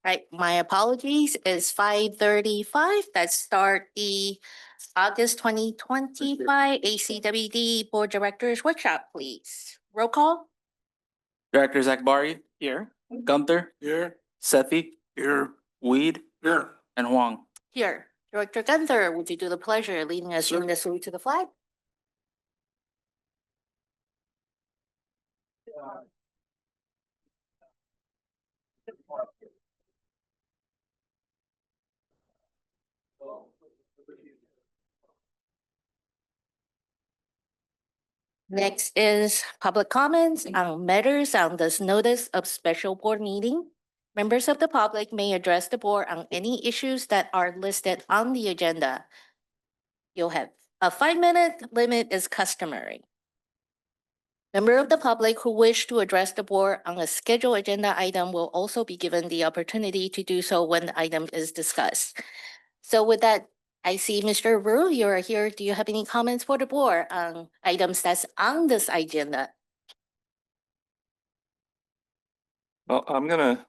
Right, my apologies. It's 5:35. Let's start the August 2025 ACWD Board Directors Workshop, please. Roll call. Directors Akbari here, Gunther Here. Sethy Here. Weed Here. and Huang. Here. Director Gunther, would you do the pleasure of leading us in the salute to the flag? Next is public comments on matters on this notice of special board meeting. Members of the public may address the board on any issues that are listed on the agenda. You'll have a 5-minute limit is customary. Member of the public who wish to address the board on a scheduled agenda item will also be given the opportunity to do so when the item is discussed. So with that, I see Mr. Wu, you're here. Do you have any comments for the board on items that's on this agenda? Well, I'm gonna.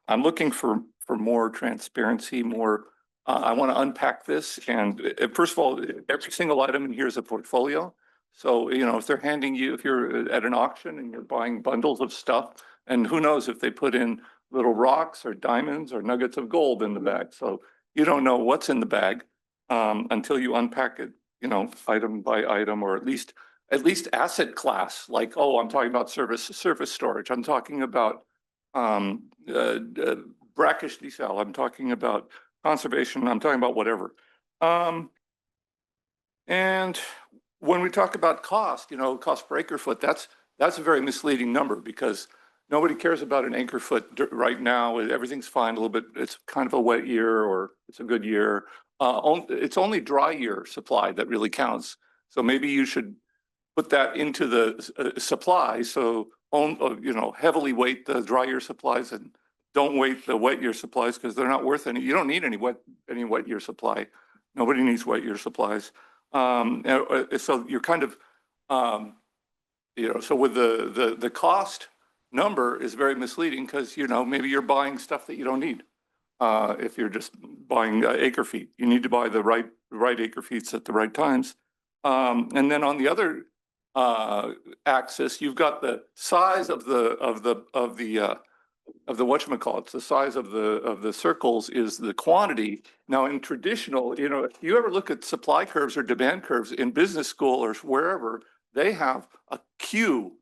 I'm looking for more transparency, more. I want to unpack this, and first of all, every single item in here is a portfolio. So, you know, if they're handing you, if you're at an auction and you're buying bundles of stuff, and who knows if they put in little rocks or diamonds or nuggets of gold in the bag. So you don't know what's in the bag until you unpack it, you know, item by item, or at least asset class. Like, oh, I'm talking about surface storage. I'm talking about brackish desal. I'm talking about conservation. I'm talking about whatever. And when we talk about cost, you know, cost per acre foot, that's a very misleading number, because nobody cares about an acre foot right now. Everything's fine a little bit. It's kind of a wet year or it's a good year. It's only dry year supply that really counts. So maybe you should put that into the supply. So you know, heavily weight the dry year supplies and don't weight the wet year supplies, because they're not worth any. You don't need any wet year supply. Nobody needs wet year supplies. So you're kind of, you know, so with the cost number is very misleading, because, you know, maybe you're buying stuff that you don't need. If you're just buying acre feet, you need to buy the right acre feet at the right times. And then on the other axis, you've got the size of the whatchamacallit, the size of the circles is the quantity. Now, in traditional, you know, if you ever look at supply curves or demand curves in business school or wherever, they have a Q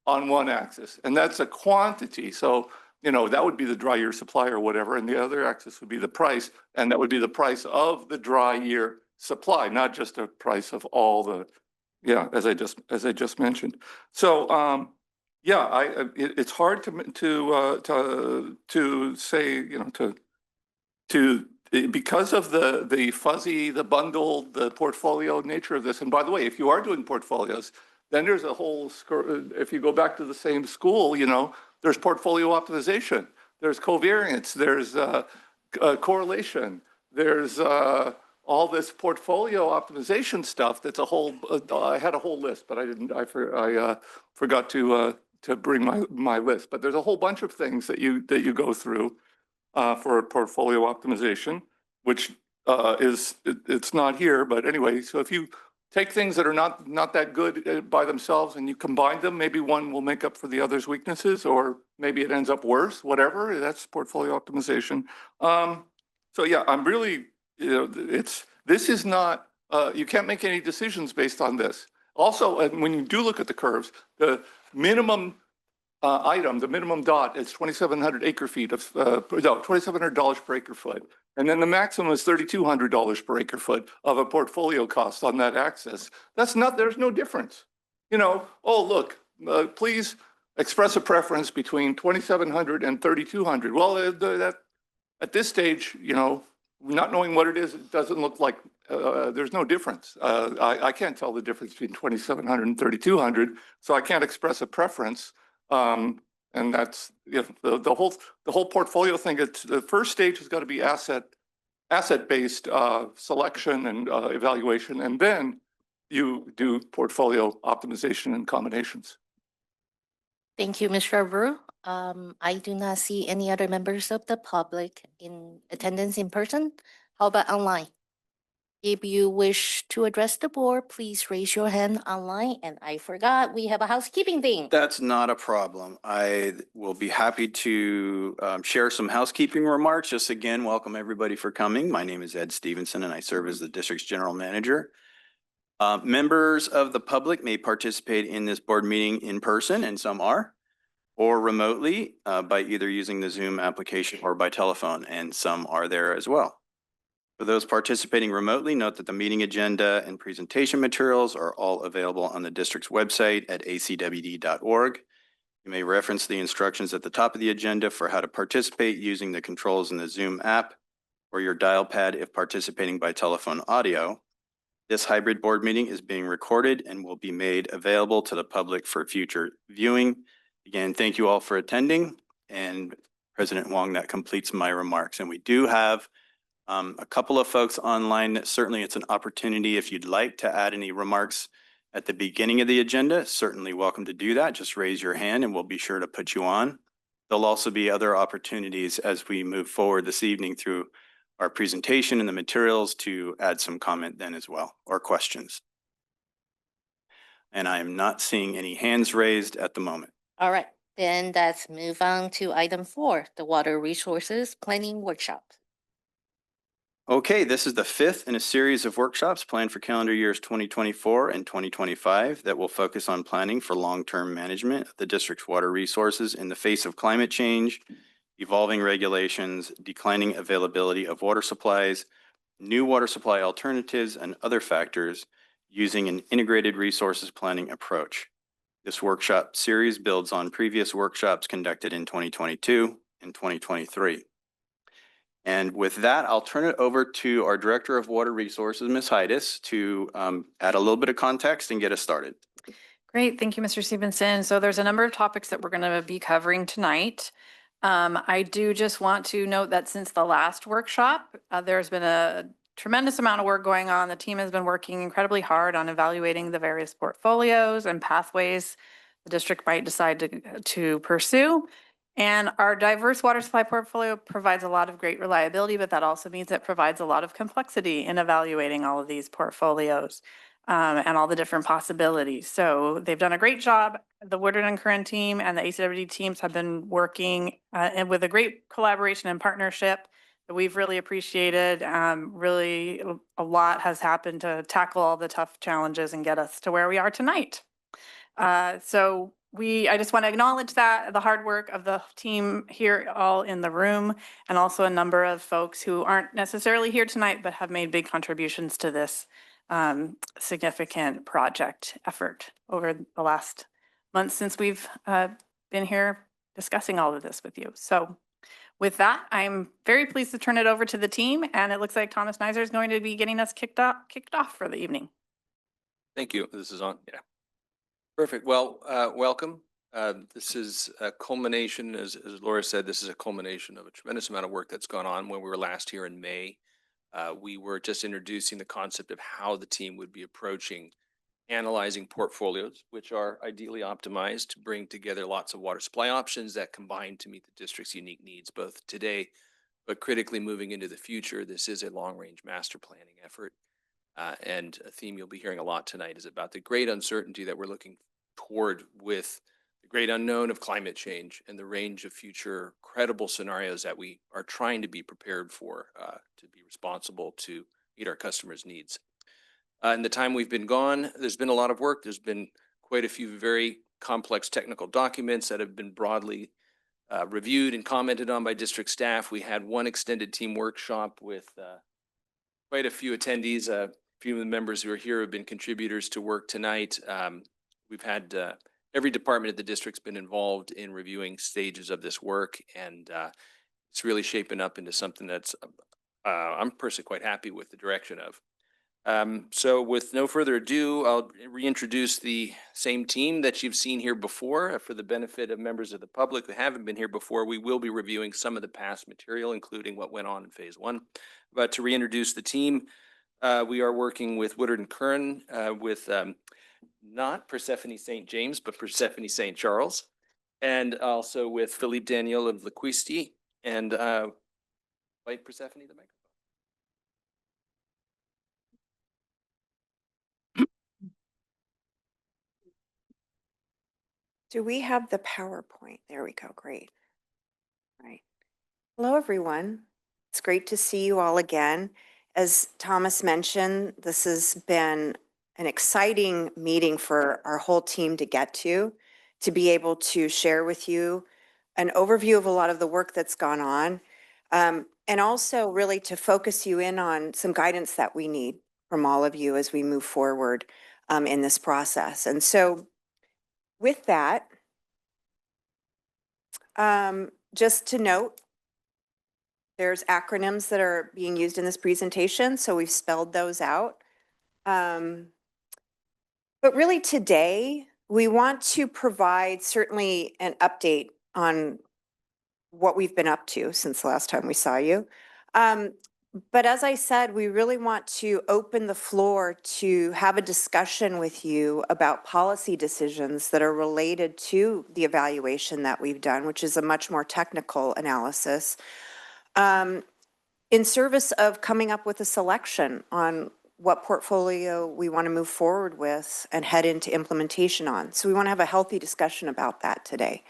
on one axis, and that's a quantity. So, you know, that would be the dry year supply or whatever, and the other axis would be the price, and that would be the price of the dry year supply, not just a price of all the, yeah, as I just mentioned. So, yeah, it's hard to say, you know, to because of the fuzzy, the bundled, the portfolio nature of this. And by the way, if you are doing portfolios, then there's a whole, if you go back to the same school, you know, there's portfolio optimization, there's covariance, there's correlation, there's all this portfolio optimization stuff. That's a whole, I had a whole list, but I forgot to bring my list. But there's a whole bunch of things that you go through for portfolio optimization, which it's not here, but anyway. So if you take things that are not that good by themselves and you combine them, maybe one will make up for the other's weaknesses, or maybe it ends up worse. Whatever, that's portfolio optimization. So yeah, I'm really, you know, this is not, you can't make any decisions based on this. Also, when you do look at the curves, the minimum item, the minimum dot is 2,700 acre feet of, no, $2,700 per acre foot. And then the maximum is $3,200 per acre foot of a portfolio cost on that axis. That's not, there's no difference. You know, oh, look, please express a preference between 2,700 and 3,200. Well, that at this stage, you know, not knowing what it is, it doesn't look like there's no difference. I can't tell the difference between 2,700 and 3,200, so I can't express a preference. And that's, you know, the whole portfolio thing. It's the first stage has got to be asset asset-based selection and evaluation, and then you do portfolio optimization and combinations. Thank you, Mr. Abreu. I do not see any other members of the public in attendance in person. How about online? If you wish to address the board, please raise your hand online. And I forgot, we have a housekeeping thing. That's not a problem. I will be happy to share some housekeeping remarks. Just again, welcome everybody for coming. My name is Ed Stevenson and I serve as the district's general manager. Members of the public may participate in this board meeting in person, and some are, or remotely by either using the Zoom application or by telephone, and some are there as well. For those participating remotely, note that the meeting agenda and presentation materials are all available on the district's website at acwd.org. You may reference the instructions at the top of the agenda for how to participate using the controls in the Zoom app or your dial pad if participating by telephone audio. This hybrid board meeting is being recorded and will be made available to the public for future viewing. Again, thank you all for attending. And President Huang, that completes my remarks. And we do have a couple of folks online. Certainly it's an opportunity if you'd like to add any remarks at the beginning of the agenda, certainly welcome to do that. Just raise your hand and we'll be sure to put you on. There'll also be other opportunities as we move forward this evening through our presentation and the materials to add some comment then as well, or questions. And I am not seeing any hands raised at the moment. All right, then let's move on to item 4, the Water Resources Planning Workshop. Okay, this is the 5th in a series of workshops planned for calendar years 2024 and 2025 that will focus on planning for long-term management of the district's water resources in the face of climate change, evolving regulations, declining availability of water supplies, new water supply alternatives, and other factors using an integrated resources planning approach. This workshop series builds on previous workshops conducted in 2022 and 2023. And with that, I'll turn it over to our Director of Water Resources, Ms. Heides, to add a little bit of context and get us started. Great. Thank you, Mr. Stevenson. So there's a number of topics that we're going to be covering tonight. I do just want to note that since the last workshop, there's been a tremendous amount of work going on. The team has been working incredibly hard on evaluating the various portfolios and pathways the district might decide to pursue. And our diverse water supply portfolio provides a lot of great reliability, but that also means it provides a lot of complexity in evaluating all of these portfolios and all the different possibilities. So they've done a great job. The Woodard and Curran team and the ACWD teams have been working and with a great collaboration and partnership that we've really appreciated. Really, a lot has happened to tackle all the tough challenges and get us to where we are tonight. I just want to acknowledge that the hard work of the team here all in the room, and also a number of folks who aren't necessarily here tonight, but have made big contributions to this significant project effort over the last month since we've been here discussing all of this with you. So with that, I'm very pleased to turn it over to the team, and it looks like Thomas Nizer is going to be getting us kicked off for the evening. Thank you. This is on. Yeah. Perfect. Well, welcome. This is a culmination, as Laura said, this is a culmination of a tremendous amount of work that's gone on. When we were last here in May, we were just introducing the concept of how the team would be approaching analyzing portfolios, which are ideally optimized to bring together lots of water supply options that combine to meet the district's unique needs, both today, but critically moving into the future. This is a long-range master planning effort. And a theme you'll be hearing a lot tonight is about the great uncertainty that we're looking toward with the great unknown of climate change and the range of future credible scenarios that we are trying to be prepared for to be responsible to meet our customers' needs. In the time we've been gone, there's been a lot of work. There's been quite a few very complex technical documents that have been broadly reviewed and commented on by district staff. We had one extended team workshop with quite a few attendees. A few of the members who are here have been contributors to work tonight. We've had every department of the district's been involved in reviewing stages of this work, and it's really shaping up into something that's I'm personally quite happy with the direction of. So with no further ado, I'll reintroduce the same team that you've seen here before. For the benefit of members of the public who haven't been here before, we will be reviewing some of the past material, including what went on in phase one. But to reintroduce the team, we are working with Woodard and Curran with not Persephone St. James, but Persephone St. Charles, and also with Philippe Daniel of Laquisti and White Persephone, the microphone. Do we have the PowerPoint? There we go. Great. All right. Hello, everyone. It's great to see you all again. As Thomas mentioned, this has been an exciting meeting for our whole team to get to be able to share with you an overview of a lot of the work that's gone on, and also really to focus you in on some guidance that we need from all of you as we move forward in this process. And so with that, just to note, there's acronyms that are being used in this presentation, so we've spelled those out. But really today, we want to provide certainly an update on what we've been up to since the last time we saw you. But as I said, we really want to open the floor to have a discussion with you about policy decisions that are related to the evaluation that we've done, which is a much more technical analysis, in service of coming up with a selection on what portfolio we want to move forward with and head into implementation on. So we want to have a healthy discussion about that today.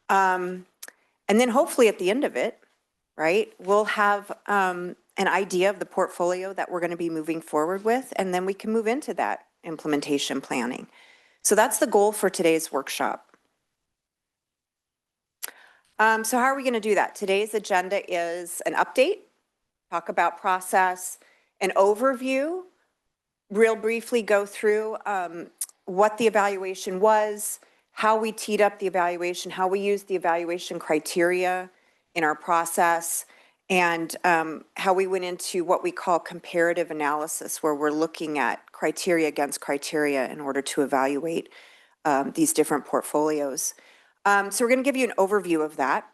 And then hopefully at the end of it, right, we'll have an idea of the portfolio that we're going to be moving forward with, and then we can move into that implementation planning. So that's the goal for today's workshop. So how are we going to do that? Today's agenda is an update, talk about process, an overview, real briefly go through what the evaluation was, how we teed up the evaluation, how we used the evaluation criteria in our process, and how we went into what we call comparative analysis, where we're looking at criteria against criteria in order to evaluate these different portfolios. So we're going to give you an overview of that.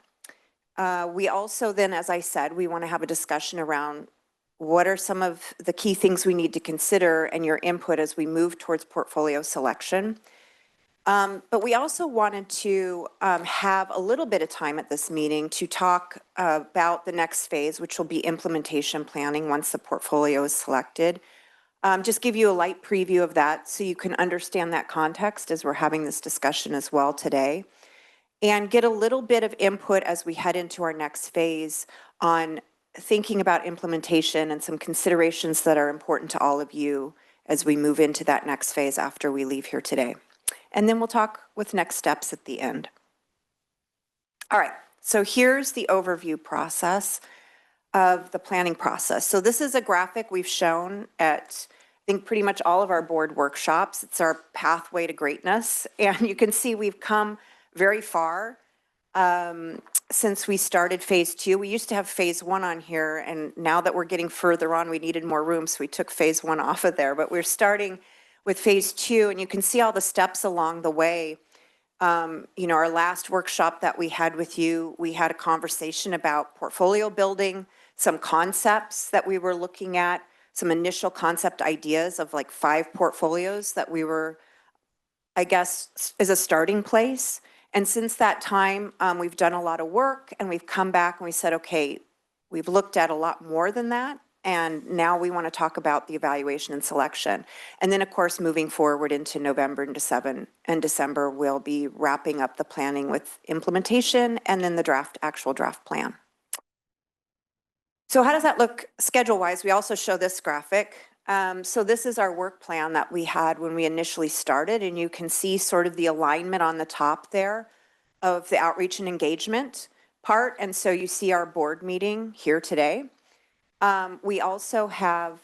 We also then, as I said, we want to have a discussion around what are some of the key things we need to consider and your input as we move towards portfolio selection. But we also wanted to have a little bit of time at this meeting to talk about the next phase, which will be implementation planning once the portfolio is selected. Just give you a light preview of that so you can understand that context as we're having this discussion as well today, and get a little bit of input as we head into our next phase on thinking about implementation and some considerations that are important to all of you as we move into that next phase after we leave here today. And then we'll talk with next steps at the end. All right, so here's the overview process of the planning process. So this is a graphic we've shown at, I think, pretty much all of our board workshops. It's our pathway to greatness. And you can see we've come very far since we started phase 2. We used to have phase 1 on here, and now that we're getting further on, we needed more room, so we took phase 1 off of there. But we're starting with phase 2, and you can see all the steps along the way. You know, our last workshop that we had with you, we had a conversation about portfolio building, some concepts that we were looking at, some initial concept ideas of like 5 portfolios that we were, I guess, as a starting place. And since that time, we've done a lot of work, and we've come back and we said, okay, we've looked at a lot more than that. And now we want to talk about the evaluation and selection. And then, of course, moving forward into November and December, we'll be wrapping up the planning with implementation and then the actual draft plan. So how does that look schedule-wise? We also show this graphic. So this is our work plan that we had when we initially started, and you can see sort of the alignment on the top there of the outreach and engagement part. And so you see our board meeting here today. We also have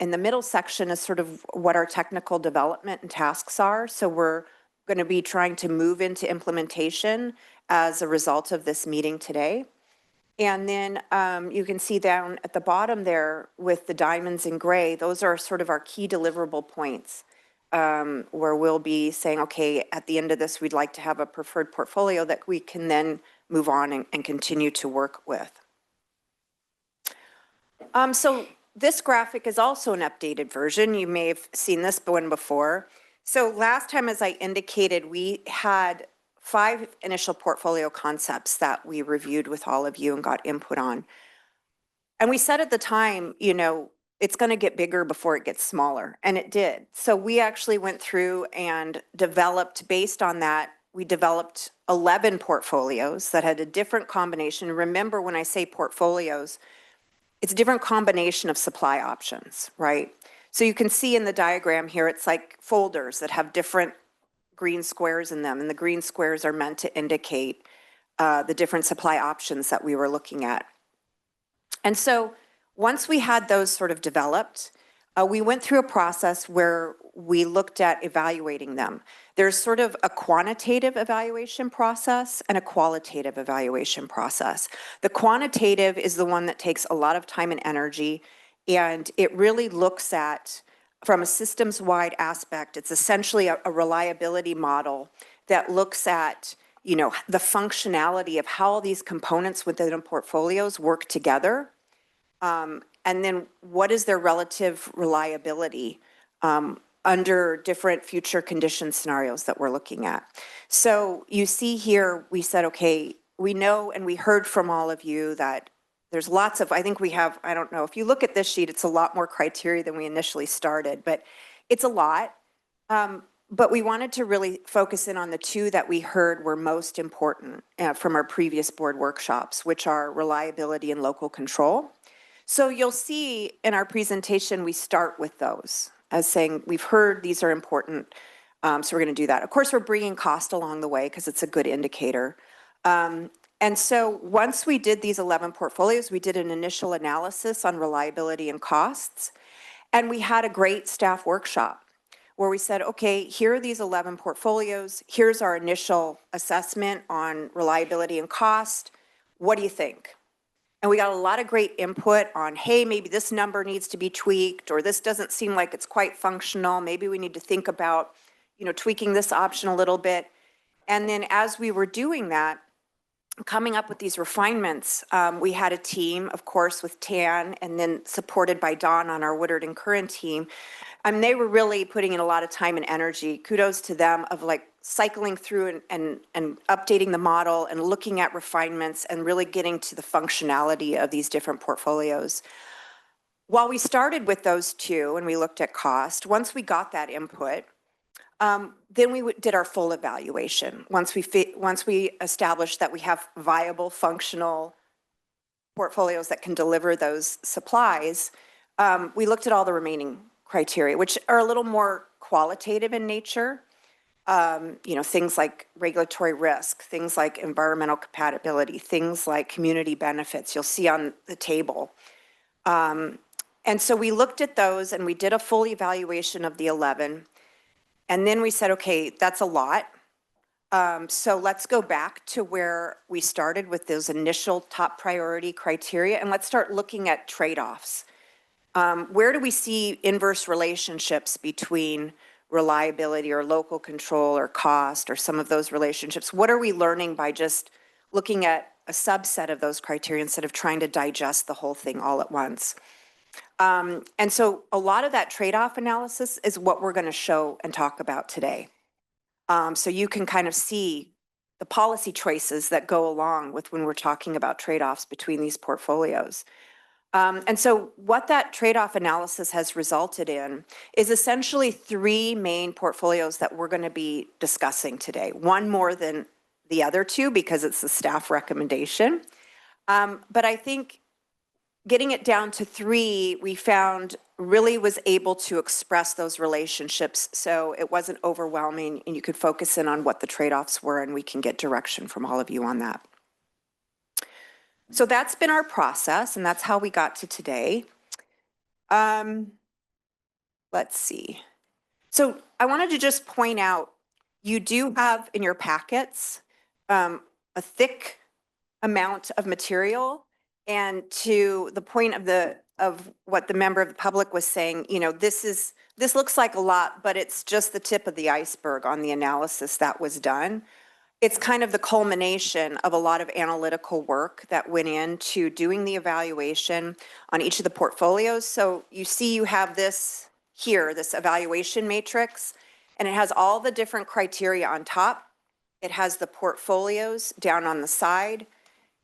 in the middle section is sort of what our technical development and tasks are. So we're going to be trying to move into implementation as a result of this meeting today. And then you can see down at the bottom there with the diamonds in gray, those are sort of our key deliverable points where we'll be saying, okay, at the end of this, we'd like to have a preferred portfolio that we can then move on and continue to work with. So this graphic is also an updated version. You may have seen this one before. So last time, as I indicated, we had 5 initial portfolio concepts that we reviewed with all of you and got input on. And we said at the time, you know, it's going to get bigger before it gets smaller, and it did. So we actually went through and developed, based on that, we developed 11 portfolios that had a different combination. Remember, when I say portfolios, it's a different combination of supply options, right? So you can see in the diagram here, it's like folders that have different green squares in them, and the green squares are meant to indicate the different supply options that we were looking at. And so once we had those sort of developed, we went through a process where we looked at evaluating them. There's sort of a quantitative evaluation process and a qualitative evaluation process. The quantitative is the one that takes a lot of time and energy, and it really looks at, from a systems-wide aspect, it's essentially a reliability model that looks at, you know, the functionality of how these components within portfolios work together, and then what is their relative reliability under different future condition scenarios that we're looking at. So you see here, we said, okay, we know and we heard from all of you that there's lots of, I think we have, I don't know, if you look at this sheet, it's a lot more criteria than we initially started, but it's a lot. But we wanted to really focus in on the 2 that we heard were most important from our previous board workshops, which are reliability and local control. So you'll see in our presentation, we start with those as saying, we've heard these are important, so we're going to do that. Of course, we're bringing cost along the way because it's a good indicator. And so once we did these 11 portfolios, we did an initial analysis on reliability and costs, and we had a great staff workshop where we said, okay, here are these 11 portfolios, here's our initial assessment on reliability and cost, what do you think? And we got a lot of great input on, hey, maybe this number needs to be tweaked, or this doesn't seem like it's quite functional. Maybe we need to think about, you know, tweaking this option a little bit. And then as we were doing that, coming up with these refinements, we had a team, of course, with Tan, and then supported by Dawn on our Woodard and Curran team. They were really putting in a lot of time and energy. Kudos to them of like cycling through and updating the model and looking at refinements and really getting to the functionality of these different portfolios. While we started with those 2 and we looked at cost, once we got that input, then we did our full evaluation. Once we established that we have viable, functional portfolios that can deliver those supplies, we looked at all the remaining criteria, which are a little more qualitative in nature. You know, things like regulatory risk, things like environmental compatibility, things like community benefits, you'll see on the table. And so we looked at those and we did a full evaluation of the 11. And then we said, okay, that's a lot. So let's go back to where we started with those initial top priority criteria, and let's start looking at trade-offs. Where do we see inverse relationships between reliability or local control or cost or some of those relationships? What are we learning by just looking at a subset of those criteria instead of trying to digest the whole thing all at once? And so a lot of that trade-off analysis is what we're going to show and talk about today. So you can kind of see the policy choices that go along with when we're talking about trade-offs between these portfolios. And so what that trade-off analysis has resulted in is essentially 3 main portfolios that we're going to be discussing today. One more than the other 2 because it's the staff recommendation. But I think getting it down to 3, we found really was able to express those relationships so it wasn't overwhelming and you could focus in on what the trade-offs were, and we can get direction from all of you on that. So that's been our process, and that's how we got to today. Let's see. So I wanted to just point out, you do have in your packets a thick amount of material. And to the point of what the member of the public was saying, you know, this looks like a lot, but it's just the tip of the iceberg on the analysis that was done. It's kind of the culmination of a lot of analytical work that went into doing the evaluation on each of the portfolios. So you see you have this here, this evaluation matrix, and it has all the different criteria on top. It has the portfolios down on the side,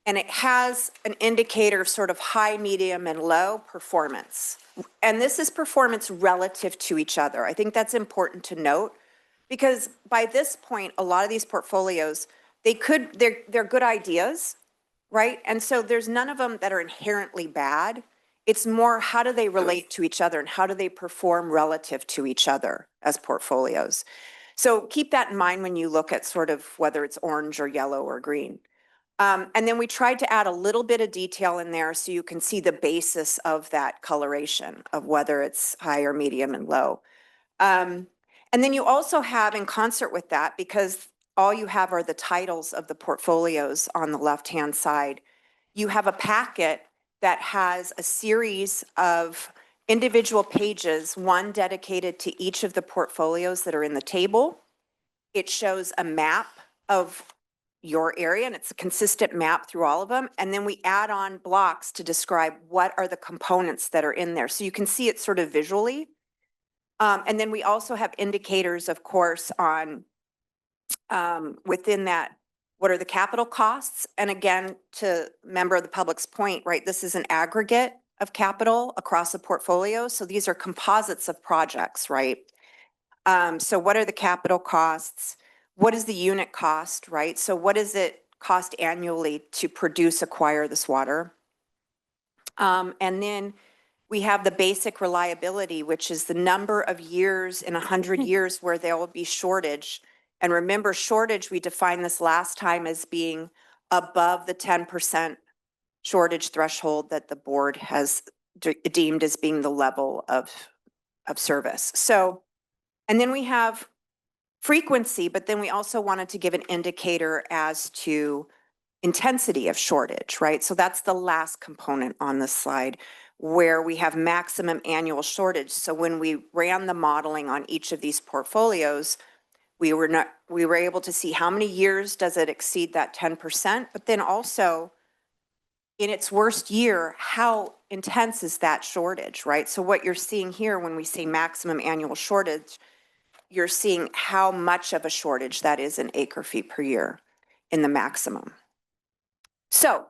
and it has an indicator of sort of high, medium, and low performance. And this is performance relative to each other. I think that's important to note, because by this point, a lot of these portfolios, they're good ideas, right? And so there's none of them that are inherently bad. It's more, how do they relate to each other and how do they perform relative to each other as portfolios? So keep that in mind when you look at sort of whether it's orange or yellow or green. And then we tried to add a little bit of detail in there so you can see the basis of that coloration of whether it's high or medium and low. And then you also have, in concert with that, because all you have are the titles of the portfolios on the left-hand side, you have a packet that has a series of individual pages, one dedicated to each of the portfolios that are in the table. It shows a map of your area, and it's a consistent map through all of them. And then we add on blocks to describe what are the components that are in there. So you can see it sort of visually. And then we also have indicators, of course, on within that, what are the capital costs? And again, to member of the public's point, right, this is an aggregate of capital across a portfolio. So these are composites of projects, right? So what are the capital costs? What is the unit cost, right? So what does it cost annually to produce, acquire this water? And then we have the basic reliability, which is the number of years in 100 years where there will be shortage. And remember, shortage, we defined this last time as being above the 10% shortage threshold that the board has deemed as being the level of service. So, and then we have frequency, but then we also wanted to give an indicator as to intensity of shortage, right? So that's the last component on this slide, where we have maximum annual shortage. So when we ran the modeling on each of these portfolios, we were able to see how many years does it exceed that 10%, but then also in its worst year, how intense is that shortage, right? So what you're seeing here when we say maximum annual shortage, you're seeing how much of a shortage that is in acre feet per year in the maximum. So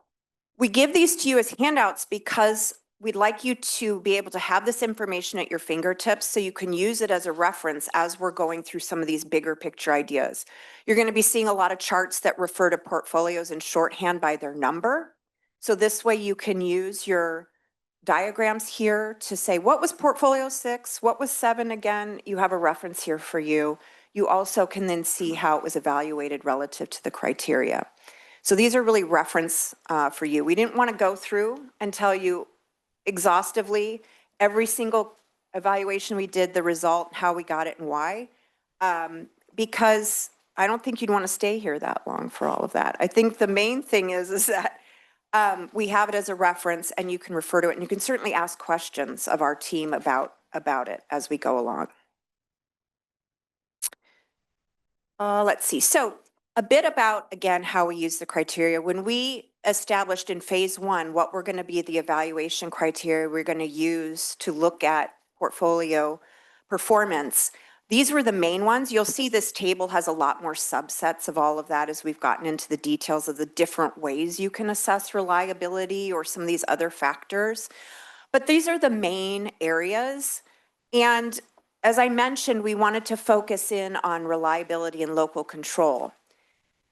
we give these to you as handouts because we'd like you to be able to have this information at your fingertips so you can use it as a reference as we're going through some of these bigger picture ideas. You're going to be seeing a lot of charts that refer to portfolios in shorthand by their number. So this way you can use your diagrams here to say, what was portfolio 6? What was 7 again? You have a reference here for you. You also can then see how it was evaluated relative to the criteria. So these are really reference for you. We didn't want to go through and tell you exhaustively every single evaluation we did, the result, how we got it and why, because I don't think you'd want to stay here that long for all of that. I think the main thing is that we have it as a reference and you can refer to it, and you can certainly ask questions of our team about it as we go along. Let's see. So a bit about, again, how we use the criteria. When we established in phase 1 what we're going to be the evaluation criteria we're going to use to look at portfolio performance, these were the main ones. You'll see this table has a lot more subsets of all of that as we've gotten into the details of the different ways you can assess reliability or some of these other factors. But these are the main areas. And as I mentioned, we wanted to focus in on reliability and local control.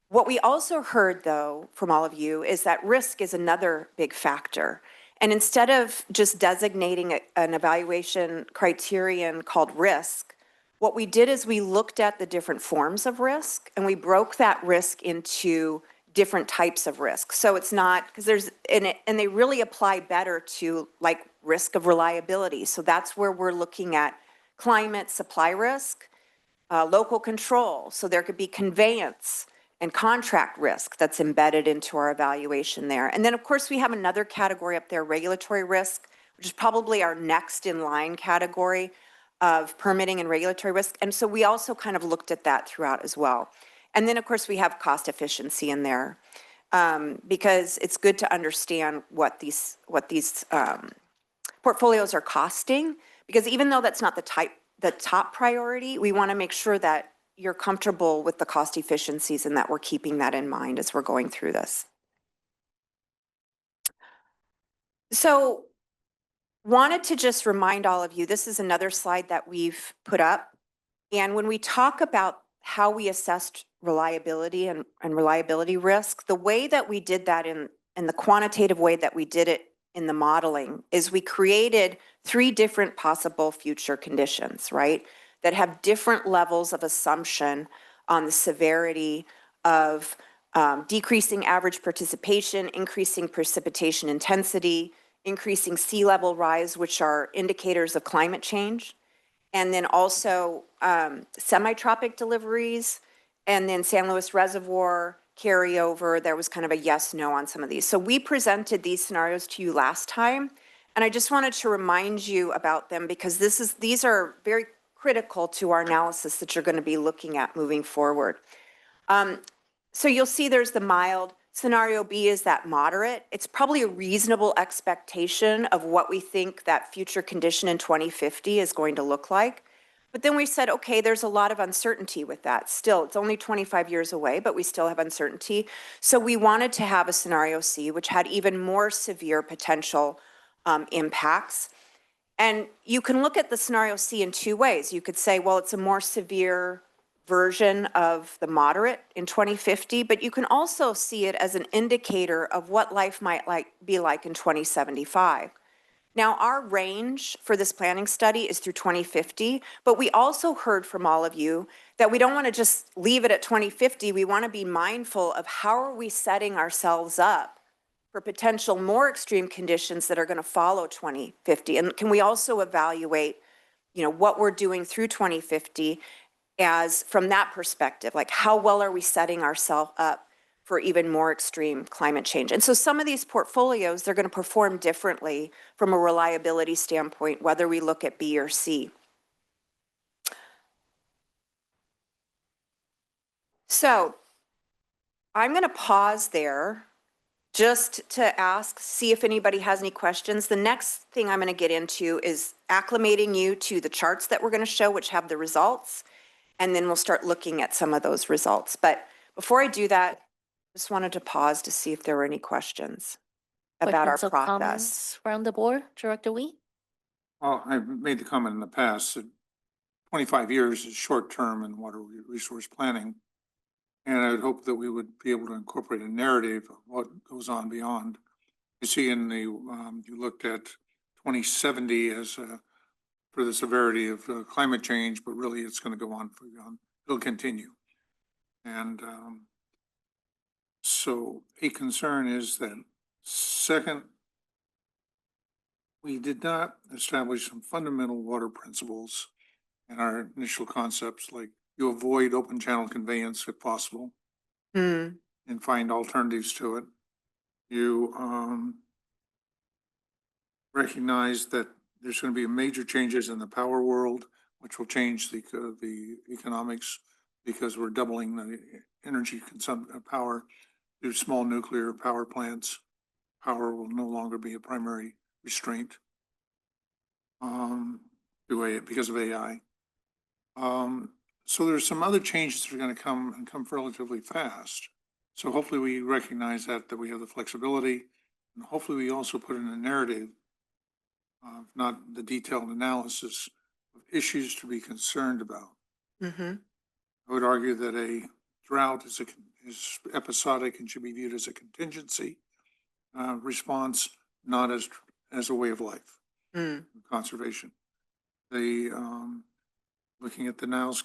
What we also heard, though, from all of you is that risk is another big factor. And instead of just designating an evaluation criterion called risk, what we did is we looked at the different forms of risk and we broke that risk into different types of risk. So it's not, because there's, and they really apply better to like risk of reliability. So that's where we're looking at climate supply risk, local control. So there could be conveyance, and contract risk that's embedded into our evaluation there. And then, of course, we have another category up there, regulatory risk, which is probably our next in line category of permitting and regulatory risk. And so we also kind of looked at that throughout as well. And then, of course, we have cost efficiency in there, because it's good to understand what these portfolios are costing, because even though that's not the top priority, we want to make sure that you're comfortable with the cost efficiencies and that we're keeping that in mind as we're going through this. So wanted to just remind all of you, this is another slide that we've put up. And when we talk about how we assessed reliability and reliability risk, the way that we did that in the quantitative way that we did it in the modeling is we created 3 different possible future conditions, right? That have different levels of assumption on the severity of decreasing average participation, increasing precipitation intensity, increasing sea level rise, which are indicators of climate change, and then also semi-tropic deliveries, and then San Luis Reservoir carryover. There was kind of a yes, no on some of these. So we presented these scenarios to you last time, and I just wanted to remind you about them because these are very critical to our analysis that you're going to be looking at moving forward. So you'll see there's the mild. Scenario B is that moderate. It's probably a reasonable expectation of what we think that future condition in 2050 is going to look like. But then we said, okay, there's a lot of uncertainty with that. Still, it's only 25 years away, but we still have uncertainty. So we wanted to have a scenario C, which had even more severe potential impacts. And you can look at the scenario C in 2 ways. You could say, well, it's a more severe version of the moderate in 2050, but you can also see it as an indicator of what life might be like in 2075. Now, our range for this planning study is through 2050, but we also heard from all of you that we don't want to just leave it at 2050. We want to be mindful of how are we setting ourselves up for potential more extreme conditions that are going to follow 2050. And can we also evaluate, what we're doing through 2050 as from that perspective, like how well are we setting ourselves up for even more extreme climate change? And so some of these portfolios, they're going to perform differently from a reliability standpoint, whether we look at B or C. So I'm going to pause there just to see if anybody has any questions. The next thing I'm going to get into is acclimating you to the charts that we're going to show, which have the results. And then we'll start looking at some of those results. But before I do that, just wanted to pause to see if there were any questions about our Questions or process. comments from the board, Director Wee? Well, I've made the comment in the past that 25 years is short term in water resource planning. And I would hope that we would be able to incorporate a narrative of what goes on beyond. You see in the, you looked at 2070 as for the severity of climate change, but really it's going to go on for beyond. It'll continue. And so a concern is that second, we did not establish some fundamental water principles in our initial concepts, like you avoid open channel conveyance if possible and find alternatives to it. You recognize that there's going to be major changes in the power world, which will change the economics because we're doubling the energy consumption of power through small nuclear power plants. Power will no longer be a primary restraint because of AI. So there's some other changes that are going to come relatively fast. So hopefully we recognize that we have the flexibility, and hopefully we also put in a narrative, not the detailed analysis of issues to be concerned about. I would argue that a drought is episodic and should be viewed as a contingency response, not as a way of life. Conservation. Looking at the Niles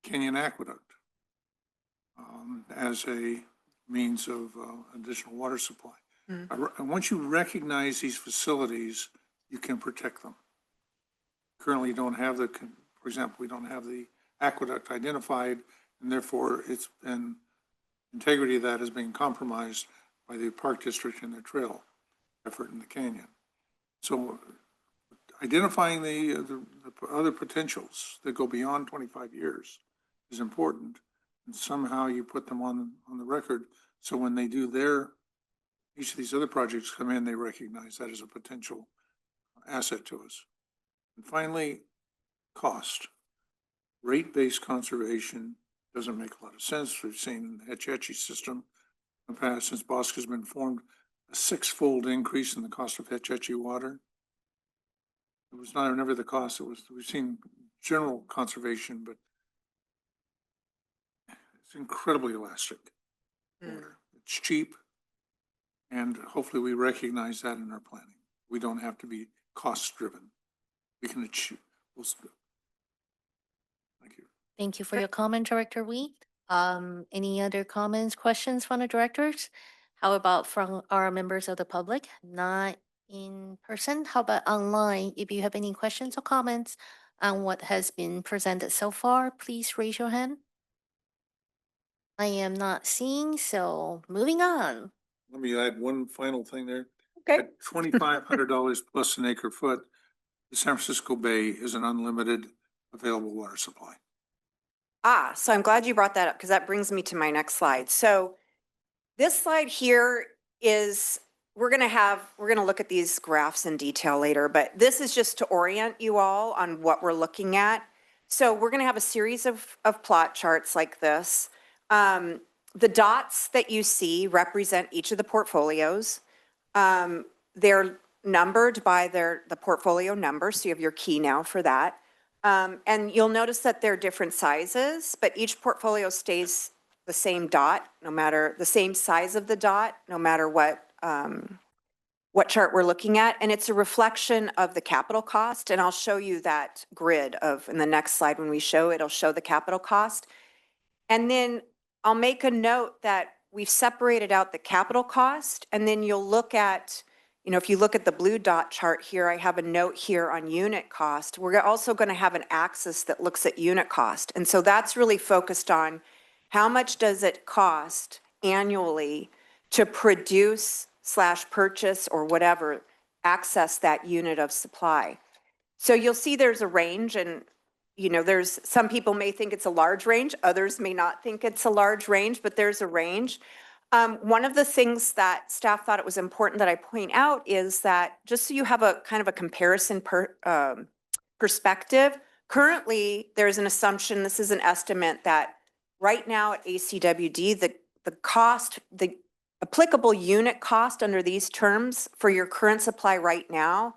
Canyon Aqueduct as a means of additional water supply. And once you recognize these facilities, you can protect them. Currently, don't have for example, we don't have the aqueduct identified, and therefore it's been integrity of that is being compromised by the Park District and their trail effort in the canyon. So identifying the other potentials that go beyond 25 years is important. And somehow you put them on the record. So when they do each of these other projects come in, they recognize that as a potential asset to us. And finally, cost. Rate-based conservation doesn't make a lot of sense. We've seen in the Hetch Hetchy system in the past, since Bosque has been formed, a 6-fold increase in the cost of Hetch Hetchy water. It was never the cost. We've seen general conservation, but it's incredibly elastic water. It's cheap, and hopefully we recognize that in our planning. We don't have to be cost-driven. We can achieve. Thank you. Thank you for your comment, Director Wheat. Any other comments, questions from the directors? How about from our members of the public, not in person? How about online? If you have any questions or comments on what has been presented so far, please raise your hand. I am not seeing, so moving on. Let me add one final thing there. Okay. At $2,500 plus an acre foot, the San Francisco Bay is an unlimited available water supply. So I'm glad you brought that up because that brings me to my next slide. So this slide here is, we're going to look at these graphs in detail later, but this is just to orient you all on what we're looking at. So we're going to have a series of plot charts like this. The dots that you see represent each of the portfolios. They're numbered by the portfolio number, so you have your key now for that. And you'll notice that they're different sizes, but each portfolio stays the same dot, no matter the same size of the dot, no matter what chart we're looking at. And it's a reflection of the capital cost. And I'll show you that grid in the next slide when we show, it'll show the capital cost. And then I'll make a note that we've separated out the capital cost, and then you'll look at, if you look at the blue dot chart here, I have a note here on unit cost. We're also going to have an axis that looks at unit cost. And so that's really focused on how much does it cost annually to produce / purchase or whatever, access that unit of supply. So you'll see there's a range, and there's some people may think it's a large range, others may not think it's a large range, but there's a range. One of the things that staff thought it was important that I point out is that just so you have a kind of a comparison perspective, currently there's an assumption, this is an estimate, that right now at ACWD, the applicable unit cost under these terms for your current supply right now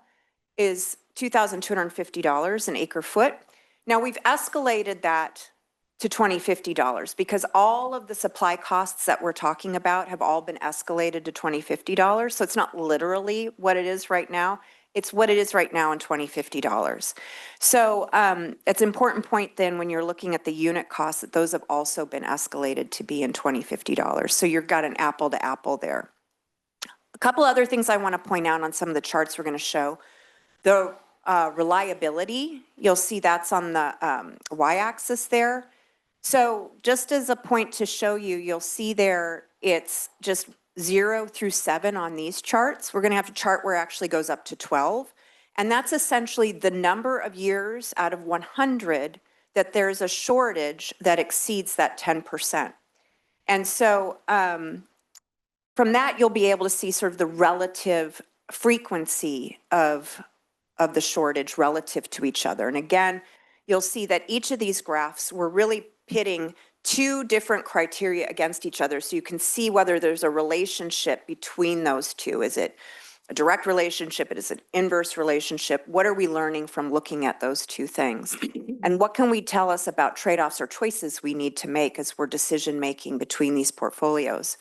is $2,250 an acre foot. Now we've escalated that to $2,050 because all of the supply costs that we're talking about have all been escalated to $2,050. So it's not literally what it is right now. It's what it is right now in $2,050. So it's an important point then when you're looking at the unit costs that those have also been escalated to be in $2,050. So you've got an apple to apple there. A couple other things I want to point out on some of the charts we're going to show. The reliability, you'll see that's on the y-axis there. So just as a point to show you, you'll see there it's just 0 through 7 on these charts. We're going to have a chart where it actually goes up to 12. And that's essentially the number of years out of 100 that there's a shortage that exceeds that 10%. And so from that, you'll be able to see sort of the relative frequency of the shortage relative to each other. And again, you'll see that each of these graphs, we're really pitting two different criteria against each other. So you can see whether there's a relationship between those two. Is it a direct relationship? Is it an inverse relationship? What are we learning from looking at those two things? And what can we tell us about trade-offs or choices we need to make as we're decision-making between these portfolios?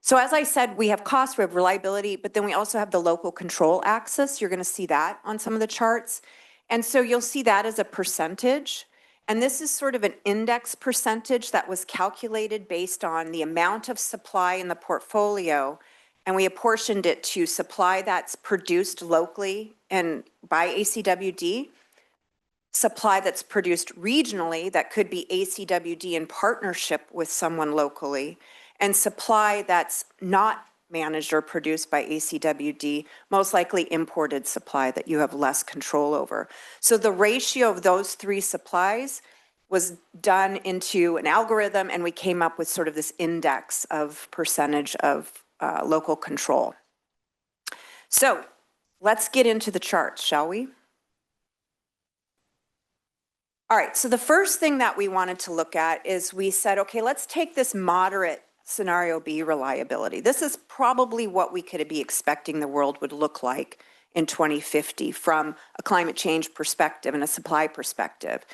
So as I said, we have cost, we have reliability, but then we also have the local control axis. You're going to see that on some of the charts. And so you'll see that as a percentage. And this is sort of an index percentage that was calculated based on the amount of supply in the portfolio. And we apportioned it to supply that's produced locally and by ACWD, supply that's produced regionally that could be ACWD in partnership with someone locally, and supply that's not managed or produced by ACWD, most likely imported supply that you have less control over. So the ratio of those three supplies was done into an algorithm, and we came up with sort of this index of percentage of local control. So let's get into the charts, shall we? All right, so the first thing that we wanted to look at is we said, okay, let's take this moderate scenario B reliability. This is probably what we could be expecting the world would look like in 2050 from a climate change perspective and a supply perspective.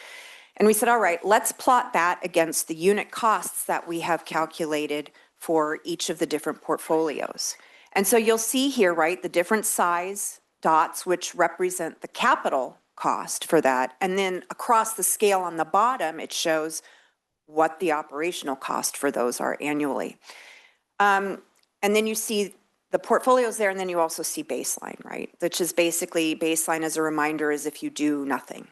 And we said, all right, let's plot that against the unit costs that we have calculated for each of the different portfolios. And so you'll see here, right, the different size dots, which represent the capital cost for that. And then across the scale on the bottom, it shows what the operational cost for those are annually. And then you see the portfolios there, and then you also see baseline, right? Which is basically, baseline as a reminder is if you do nothing,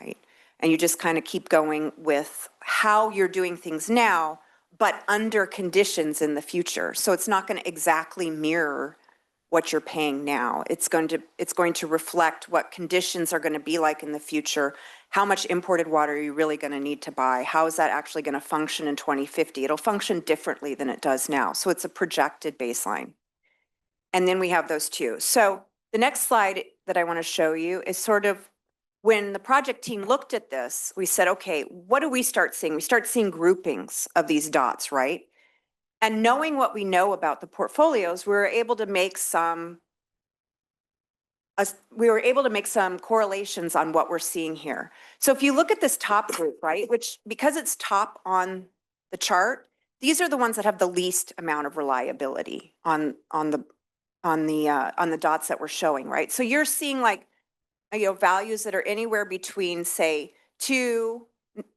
right? And you just kind of keep going with how you're doing things now, but under conditions in the future. So it's not going to exactly mirror what you're paying now. It's going to reflect what conditions are going to be like in the future. How much imported water are you really going to need to buy? How is that actually going to function in 2050? It'll function differently than it does now. So it's a projected baseline. And then we have those two. So the next slide that I want to show you is sort of when the project team looked at this, we said, okay, what do we start seeing? We start seeing groupings of these dots, right? And knowing what we know about the portfolios, we were able to make some correlations on what we're seeing here. So if you look at this top group, right, which because it's top on the chart, these are the ones that have the least amount of reliability on the dots that we're showing, right? So you're seeing like, values that are anywhere between, say, 2,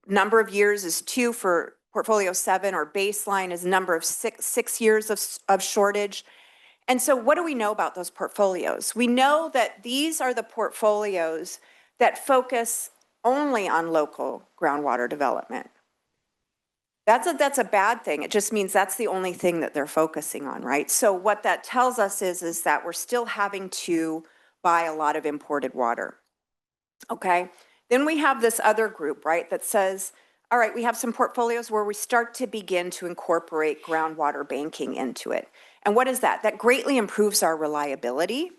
number of years is 2 for portfolio 7, or baseline is number of six years of shortage. And so what do we know about those portfolios? We know that these are the portfolios that focus only on local groundwater development. That's a bad thing. It just means that's the only thing that they're focusing on, right? So what that tells us is that we're still having to buy a lot of imported water, okay? Then we have this other group, right, that says, all right, we have some portfolios where we start to begin to incorporate groundwater banking into it. And what is that? That greatly improves our reliability.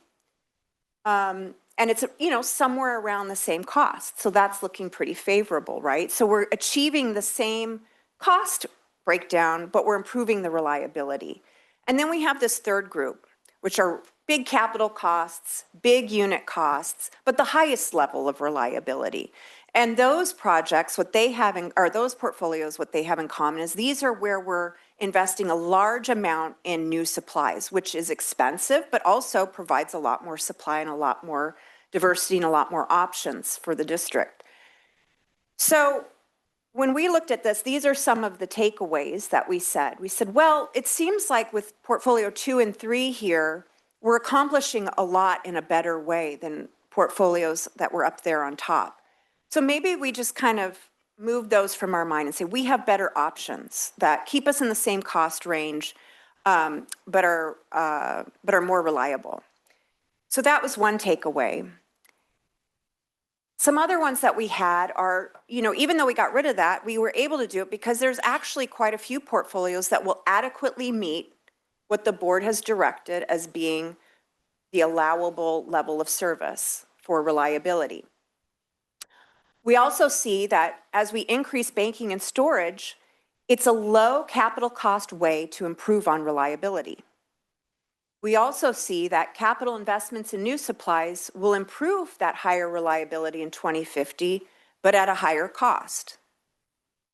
And it's, somewhere around the same cost. So that's looking pretty favorable, right? So we're achieving the same cost breakdown, but we're improving the reliability. And then we have this third group, which are big capital costs, big unit costs, but the highest level of reliability. And those projects, those portfolios, what they have in common is these are where we're investing a large amount in new supplies, which is expensive, but also provides a lot more supply and a lot more diversity and a lot more options for the district. So when we looked at this, these are some of the takeaways that we said. We said, well, it seems like with portfolio 2 and 3 here, we're accomplishing a lot in a better way than portfolios that were up there on top. So maybe we just kind of move those from our mind and say, we have better options that keep us in the same cost range, but are more reliable. So that was one takeaway. Some other ones that we had are, even though we got rid of that, we were able to do it because there's actually quite a few portfolios that will adequately meet what the board has directed as being the allowable level of service for reliability. We also see that as we increase banking and storage, it's a low capital cost way to improve on reliability. We also see that capital investments in new supplies will improve that higher reliability in 2050, but at a higher cost.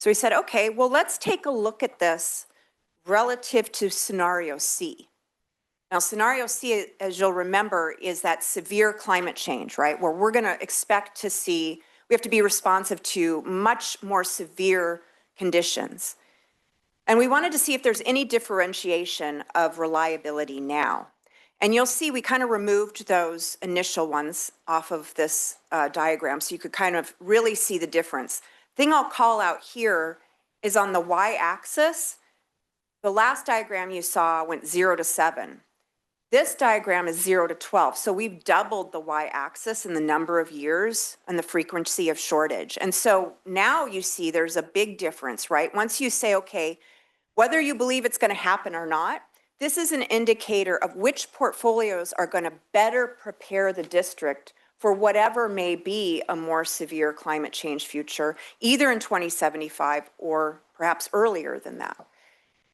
So we said, okay, well, let's take a look at this relative to scenario C. Now, scenario C, as you'll remember, is that severe climate change, right? Where we're going to expect to see, we have to be responsive to much more severe conditions. And we wanted to see if there's any differentiation of reliability now. And you'll see we kind of removed those initial ones off of this diagram so you could kind of really see the difference. Thing I'll call out here is on the y-axis, The last diagram you saw went 0 to 7. This diagram is 0 to 12. So we've doubled the y-axis in the number of years and the frequency of shortage. And so now you see there's a big difference, right? Once you say, okay, whether you believe it's going to happen or not, this is an indicator of which portfolios are going to better prepare the district for whatever may be a more severe climate change future, either in 2075 or perhaps earlier than that.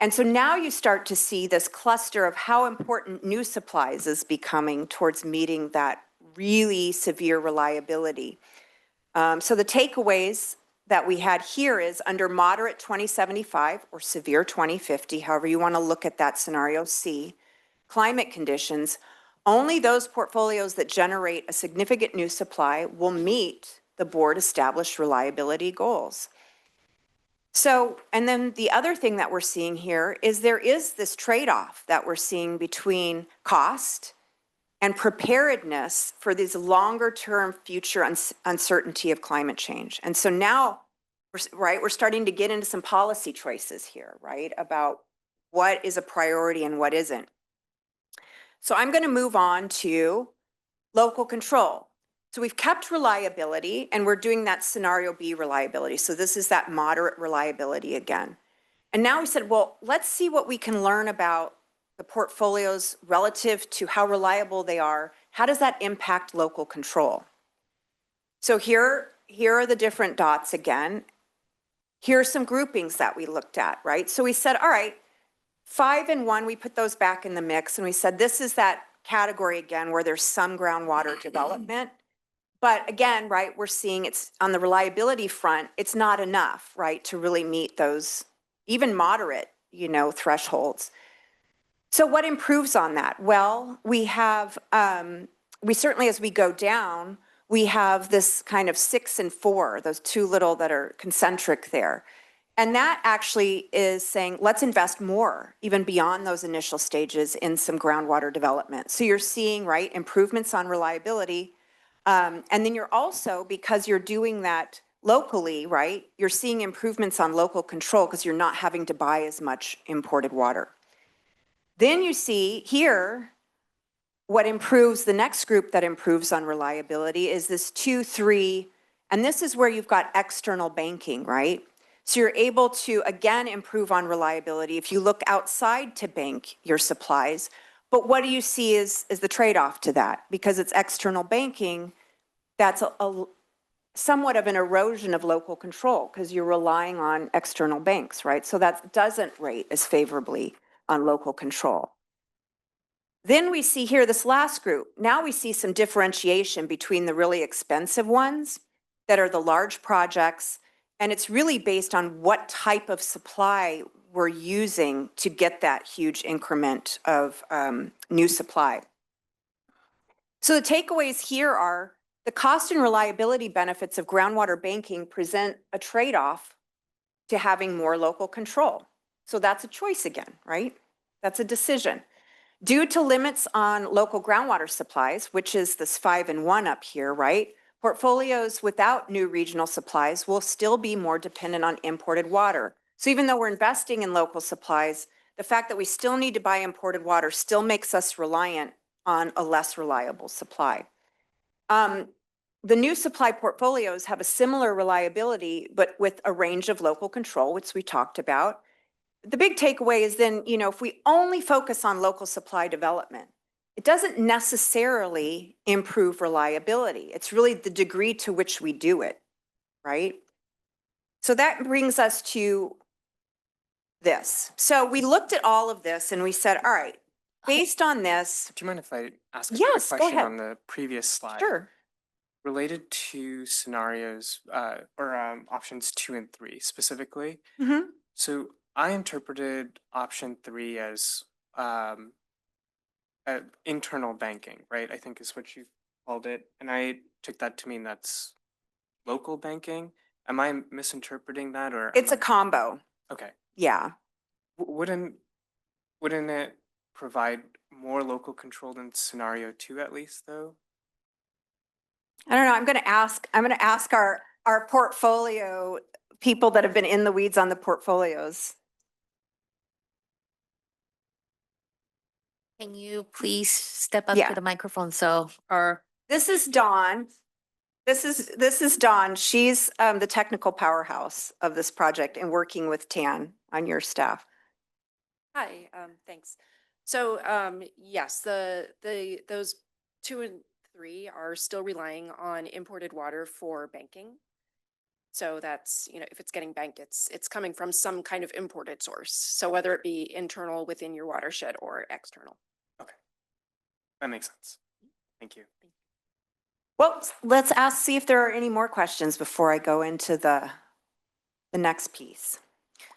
And so now you start to see this cluster of how important new supplies is becoming towards meeting that really severe reliability. So the takeaways that we had here is under moderate 2075 or severe 2050, however you want to look at that scenario C, climate conditions, only those portfolios that generate a significant new supply will meet the board established reliability goals. So, and then the other thing that we're seeing here is there is this trade-off that we're seeing between cost and preparedness for these longer-term future uncertainty of climate change. And so now, we're starting to get into some policy choices here, right, about what is a priority and what isn't. So I'm going to move on to local control. So we've kept reliability, and we're doing that scenario B reliability. So this is that moderate reliability again. And now we said, well, let's see what we can learn about the portfolios relative to how reliable they are. How does that impact local control? So here are the different dots again. Here are some groupings that we looked at, right? So we said, all right, 5 and 1, we put those back in the mix, and we said this is that category again where there's some groundwater development. But again, right, we're seeing it's on the reliability front, it's not enough, right, to really meet those even moderate, thresholds. So what improves on that? Well, we have, we certainly, as we go down, we have this kind of 6 and 4, those two little that are concentric there. And that actually is saying, let's invest more, even beyond those initial stages, in some groundwater development. So you're seeing, right, improvements on reliability. And then you're also, because you're doing that locally, right, you're seeing improvements on local control because you're not having to buy as much imported water. Then you see here, what improves, the next group that improves on reliability is this 2, 3, and this is where you've got external banking, right? So you're able to, again, improve on reliability if you look outside to bank your supplies. But what do you see is the trade-off to that? Because it's external banking, that's a somewhat of an erosion of local control because you're relying on external banks, right? So that doesn't rate as favorably on local control. Then we see here this last group. Now we see some differentiation between the really expensive ones that are the large projects, and it's really based on what type of supply we're using to get that huge increment of new supply. So the takeaways here are the cost and reliability benefits of groundwater banking present a trade-off to having more local control. So that's a choice again, right? That's a decision. Due to limits on local groundwater supplies, which is this 5 and 1 up here, right? Portfolios without new regional supplies will still be more dependent on imported water. So even though we're investing in local supplies, the fact that we still need to buy imported water still makes us reliant on a less reliable supply. The new supply portfolios have a similar reliability, but with a range of local control, which we talked about. The big takeaway is then, if we only focus on local supply development, it doesn't necessarily improve reliability. It's really the degree to which we do it, right? So that brings us to this. So we looked at all of this and we said, all right, based on this. Do you mind if I ask a Yes, quick go question ahead. on the previous slide? Sure. Related to scenarios or options 2 and 3 specifically. Mm-hmm. So I interpreted option 3 as internal banking, right? I think is what you called it. And I took that to mean that's local banking. Am I misinterpreting that or? It's a combo. Okay. Yeah. Wouldn't it provide more local control than scenario 2 at least though? I don't know. I'm going to ask our portfolio people that have been in the weeds on the portfolios. Can you please step up Yeah. to the microphone so our This is Dawn. This is Dawn. She's the technical powerhouse of this project and working with Tan on your staff. Hi, thanks. So, yes, those 2 and 3 are still relying on imported water for banking. So that's, if it's getting banked, it's coming from some kind of imported source. So whether it be internal within your watershed or external. That makes sense. Thank you. Well, let's see if there are any more questions before I go into the next piece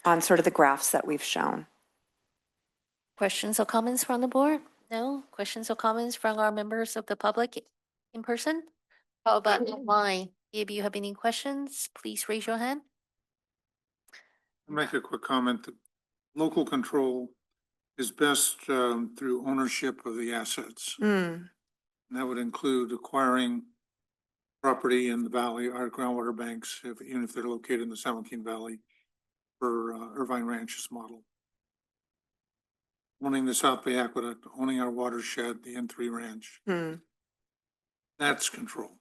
on sort of the graphs that we've shown. questions or comments from the board? No? Questions or comments from our members of the public in person? How about online? If you have any questions, please raise your hand. I'll make a quick comment that local control is best through ownership of the assets. Mm, And that would include acquiring property in the valley, our groundwater banks, even if they're located in the San Joaquin Valley for Irvine Ranch's model. Owning the South Bay Aqueduct, owning our watershed, the N3 Ranch, mm. that's control.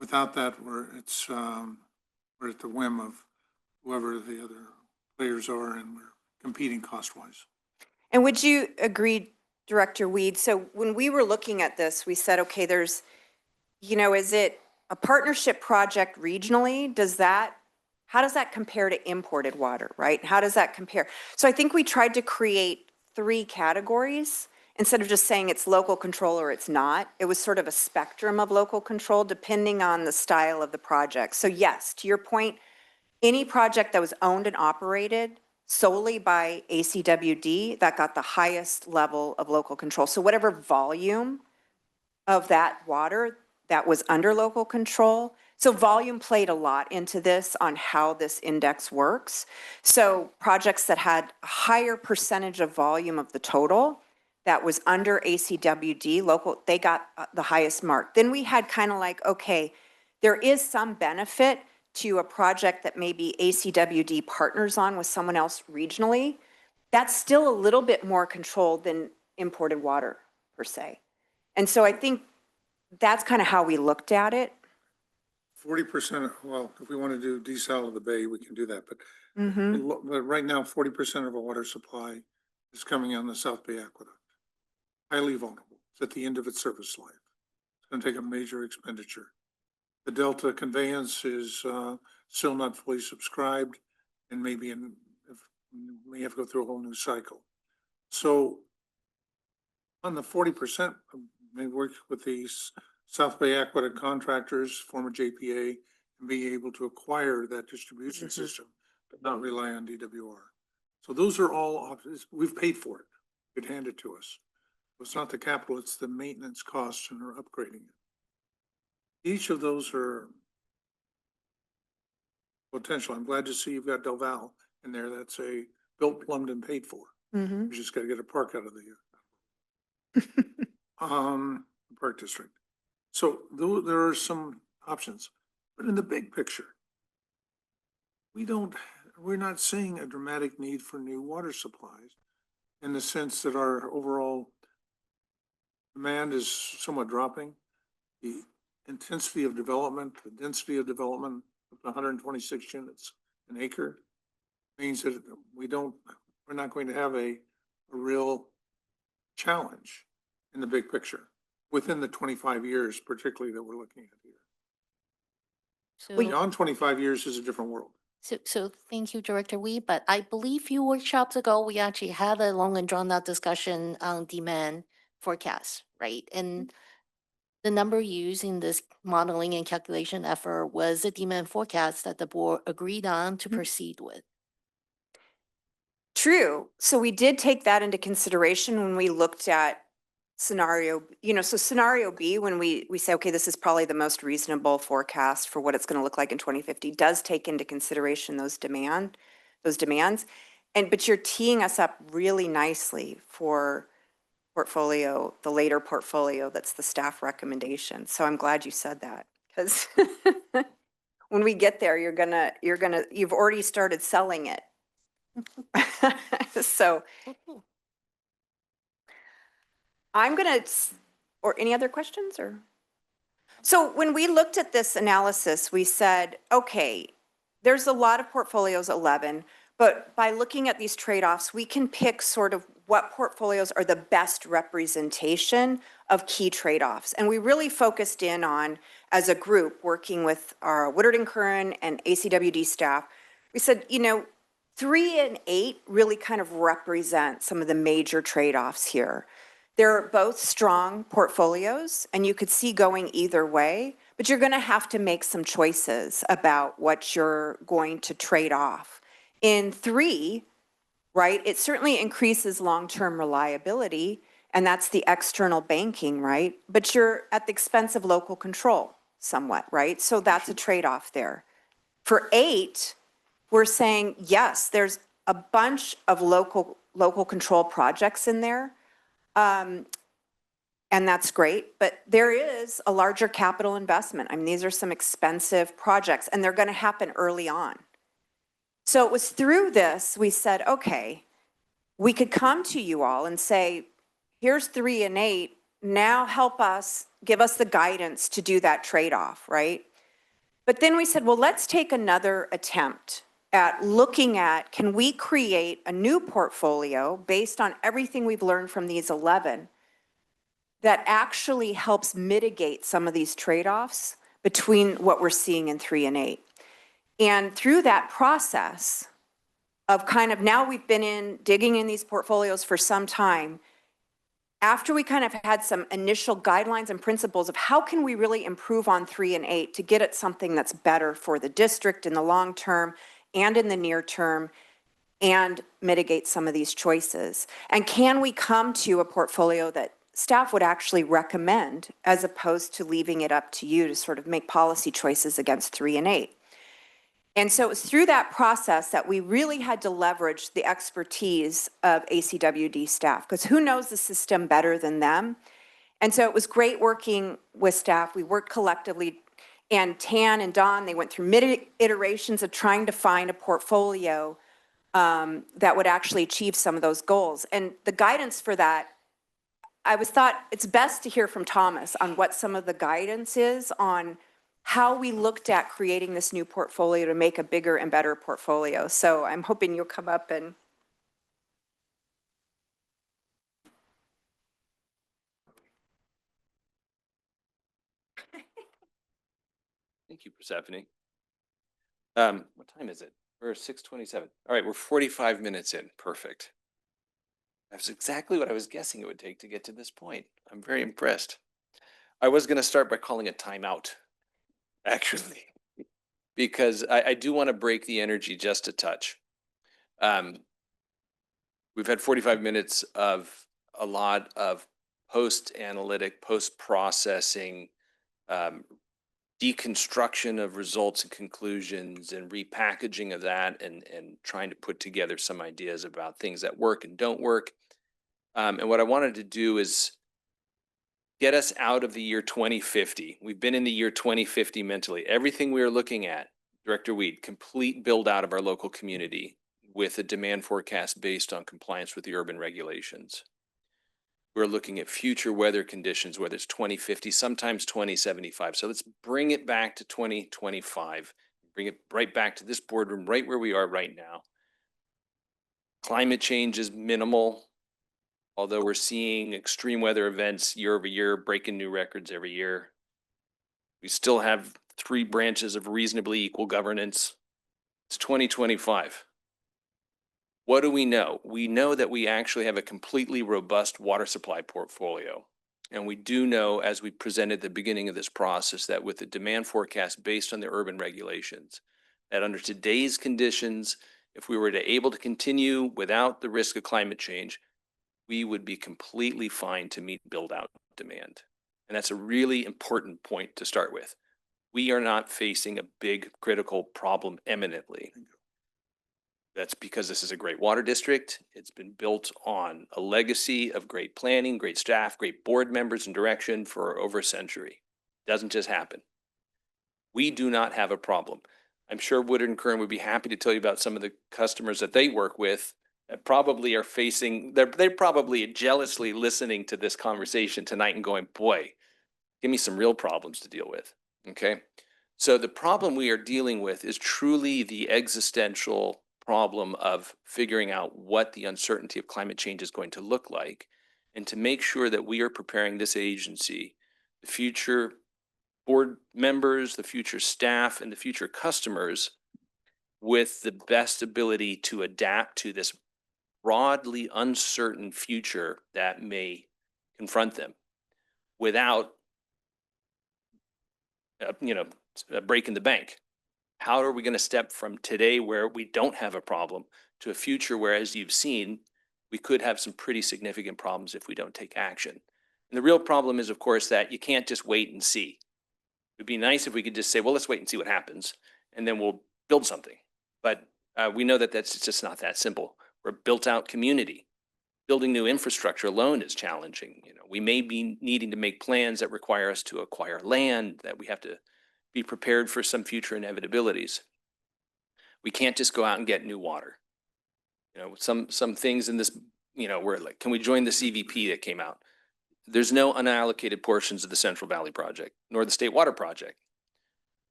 Without that, we're at the whim of whoever the other players are, and we're competing cost-wise. And would you agree, Director Weed? So when we were looking at this, we said, okay, there's, is it a partnership project regionally? How does that compare to imported water, right? How does that compare? So I think we tried to create 3 categories instead of just saying it's local control or it's not. It was sort of a spectrum of local control depending on the style of the project. So yes, to your point, any project that was owned and operated solely by ACWD, that got the highest level of local control. So whatever volume of that water that was under local control. So volume played a lot into this on how this index works. So projects that had a higher percentage of volume of the total that was under ACWD local, they got the highest mark. Then we had kind of like, okay, there is some benefit to a project that maybe ACWD partners on with someone else regionally. That's still a little bit more controlled than imported water per se. And so I think that's kind of how we looked at it. 40%, well, if we want to do desal of the bay, we can do that, but Mm-hmm. but right now, 40% of our water supply is coming on the South Bay Aqueduct. Highly vulnerable. It's at the end of its service life. It's going to take a major expenditure. The Delta conveyance is still not fully subscribed, and maybe may have to go through a whole new cycle. So on the 40%, may work with these South Bay Aqueduct contractors, former JPA, and be able to acquire that distribution system, but not rely on DWR. So those are all options. We've paid for it. It handed to us. It's not the capital, it's the maintenance costs and our upgrading it. Each of those are potential. I'm glad to see you've got Del Val in there. That's a built, plumbed, and paid for. Mm-hmm. You just got to get a park out of the park district. So there are some options, but in the big picture, we're not seeing a dramatic need for new water supplies in the sense that our overall demand is somewhat dropping. The intensity of development, the density of development of 126 units an acre means that we're not going to have a real challenge in the big picture within the 25 years, particularly that we're looking at here. So, Beyond 25 years is a different world. so thank you, Director Wee, but I believe few workshops ago, we actually had a long and drawn out discussion on demand forecast, right? And the number used in this modeling and calculation effort was the demand forecast that the board agreed on to proceed with. True. So we did take that into consideration when we looked at scenario, so scenario B, when we say, okay, this is probably the most reasonable forecast for what it's going to look like in 2050, does take into consideration those demands. But you're teeing us up really nicely for the later portfolio, that's the staff recommendation. So I'm glad you said that, because when we get there, you've already started selling it. So I'm gonna, or any other questions or? So when we looked at this analysis, we said, okay, there's a lot of portfolios, 11, but by looking at these trade-offs, we can pick sort of what portfolios are the best representation of key trade-offs. And we really focused in on, as a group, working with our Woodard and Curran and ACWD staff, we said, you know, 3 and 8 really kind of represent some of the major trade-offs here. They're both strong portfolios, and you could see going either way, but you're going to have to make some choices about what you're going to trade off. In 3, right, it certainly increases long-term reliability, and that's the external banking, right? But you're at the expense of local control somewhat, right? So that's a trade-off there. For 8, we're saying, yes, there's a bunch of local control projects in there. And that's great, but there is a larger capital investment. I mean, these are some expensive projects and they're going to happen early on. So it was through this, we said, okay, we could come to you all and say, here's 3 and 8, now help us, give us the guidance to do that trade-off, right? But then we said, well, let's take another attempt at looking at, can we create a new portfolio based on everything we've learned from these 11 that actually helps mitigate some of these trade-offs between what we're seeing in 3 and 8. And through that process of kind of, now we've been digging in these portfolios for some time, after we kind of had some initial guidelines and principles of how can we really improve on 3 and 8 to get at something that's better for the district in the long term and in the near term, and mitigate some of these choices. And can we come to a portfolio that staff would actually recommend, as opposed to leaving it up to you to sort of make policy choices against 3 and 8. And so it was through that process that we really had to leverage the expertise of ACWD staff, because who knows the system better than them? And so it was great working with staff. We worked collectively, and Tan and Don, they went through many iterations of trying to find a portfolio that would actually achieve some of those goals. And the guidance for that, I thought it's best to hear from Thomas on what some of the guidance is on how we looked at creating this new portfolio to make a bigger and better portfolio. So I'm hoping you'll come up and. Thank you, Persephone. What time is it? We're 6:27. All right, we're 45 minutes in. Perfect. That's exactly what I was guessing it would take to get to this point. I'm very impressed. I was going to start by calling a timeout, actually, because I do want to break the energy just a touch. We've had 45 minutes of a lot of post-analytic, post-processing, deconstruction of results and conclusions and repackaging of that, and trying to put together some ideas about things that work and don't work. And what I wanted to do is get us out of the year 2050. We've been in the year 2050 mentally. Everything we are looking at, Director Weed, complete build out of our local community with a demand forecast based on compliance with the urban regulations. We're looking at future weather conditions, whether it's 2050, sometimes 2075. So let's bring it back to 2025, bring it right back to this boardroom, right where we are right now. Climate change is minimal, although we're seeing extreme weather events year over year, breaking new records every year. We still have 3 branches of reasonably equal governance. It's 2025. What do we know? We know that we actually have a completely robust water supply portfolio. And we do know, as we presented at the beginning of this process, that with the demand forecast based on the urban regulations, that under today's conditions, if we were able to continue without the risk of climate change, we would be completely fine to meet build out demand. And that's a really important point to start with. We are not facing a big critical problem imminently. That's because this is a great water district. It's been built on a legacy of great planning, great staff, great board members and direction for over a century. It doesn't just happen. We do not have a problem. I'm sure Woodard and Curran would be happy to tell you about some of the customers that they work with probably are facing, they're probably jealously listening to this conversation tonight and going, boy, give me some real problems to deal with. Okay. So the problem we are dealing with is truly the existential problem of figuring out what the uncertainty of climate change is going to look like, and to make sure that we are preparing this agency, the future board members, the future staff, and the future customers with the best ability to adapt to this broadly uncertain future that may confront them without breaking the bank. How are we going to step from today where we don't have a problem to a future where, as you've seen, we could have some pretty significant problems if we don't take action? And the real problem is, of course, that you can't just wait and see. It'd be nice if we could just say, well, let's wait and see what happens, and then we'll build something. But we know that that's just not that simple. We're a built-out community. Building new infrastructure alone is challenging. We may be needing to make plans that require us to acquire land, that we have to be prepared for some future inevitabilities. We can't just go out and get new water. Some things in this, we're like, can we join the CVP that came out? There's no unallocated portions of the Central Valley Project, nor the State Water Project.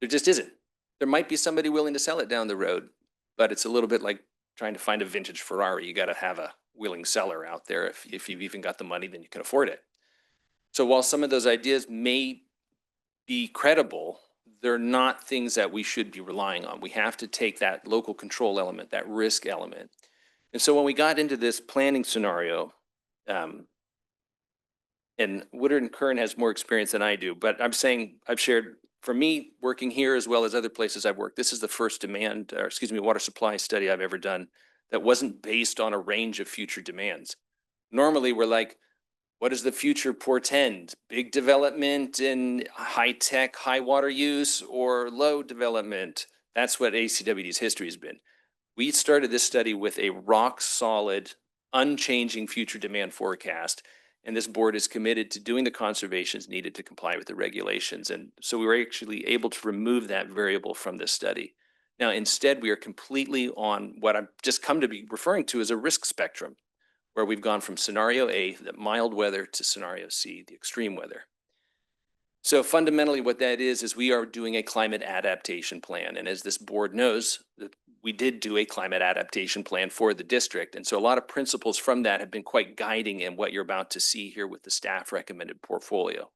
There just isn't. There might be somebody willing to sell it down the road, but it's a little bit like trying to find a vintage Ferrari. You got to have a willing seller out there. If you've even got the money, then you can afford it. So while some of those ideas may be credible, they're not things that we should be relying on. We have to take that local control element, that risk element. And so when we got into this planning scenario, and Woodard and Kern has more experience than I do, but I'm saying I've shared, for me, working here as well as other places I've worked, this is the first water supply study I've ever done that wasn't based on a range of future demands. Normally we're like, what does the future portend? Big development in high-tech, high water use, or low development? That's what ACWD's history has been. We started this study with a rock-solid, unchanging future demand forecast, and this board is committed to doing the conservations needed to comply with the regulations. And so we were actually able to remove that variable from this study. Now, instead, we are completely on what I've just come to be referring to as a risk spectrum, where we've gone from scenario A, the mild weather, to scenario C, the extreme weather. So fundamentally what that is we are doing a climate adaptation plan. And as this board knows, we did do a climate adaptation plan for the district. And so a lot of principles from that have been quite guiding in what you're about to see here with the staff recommended portfolio,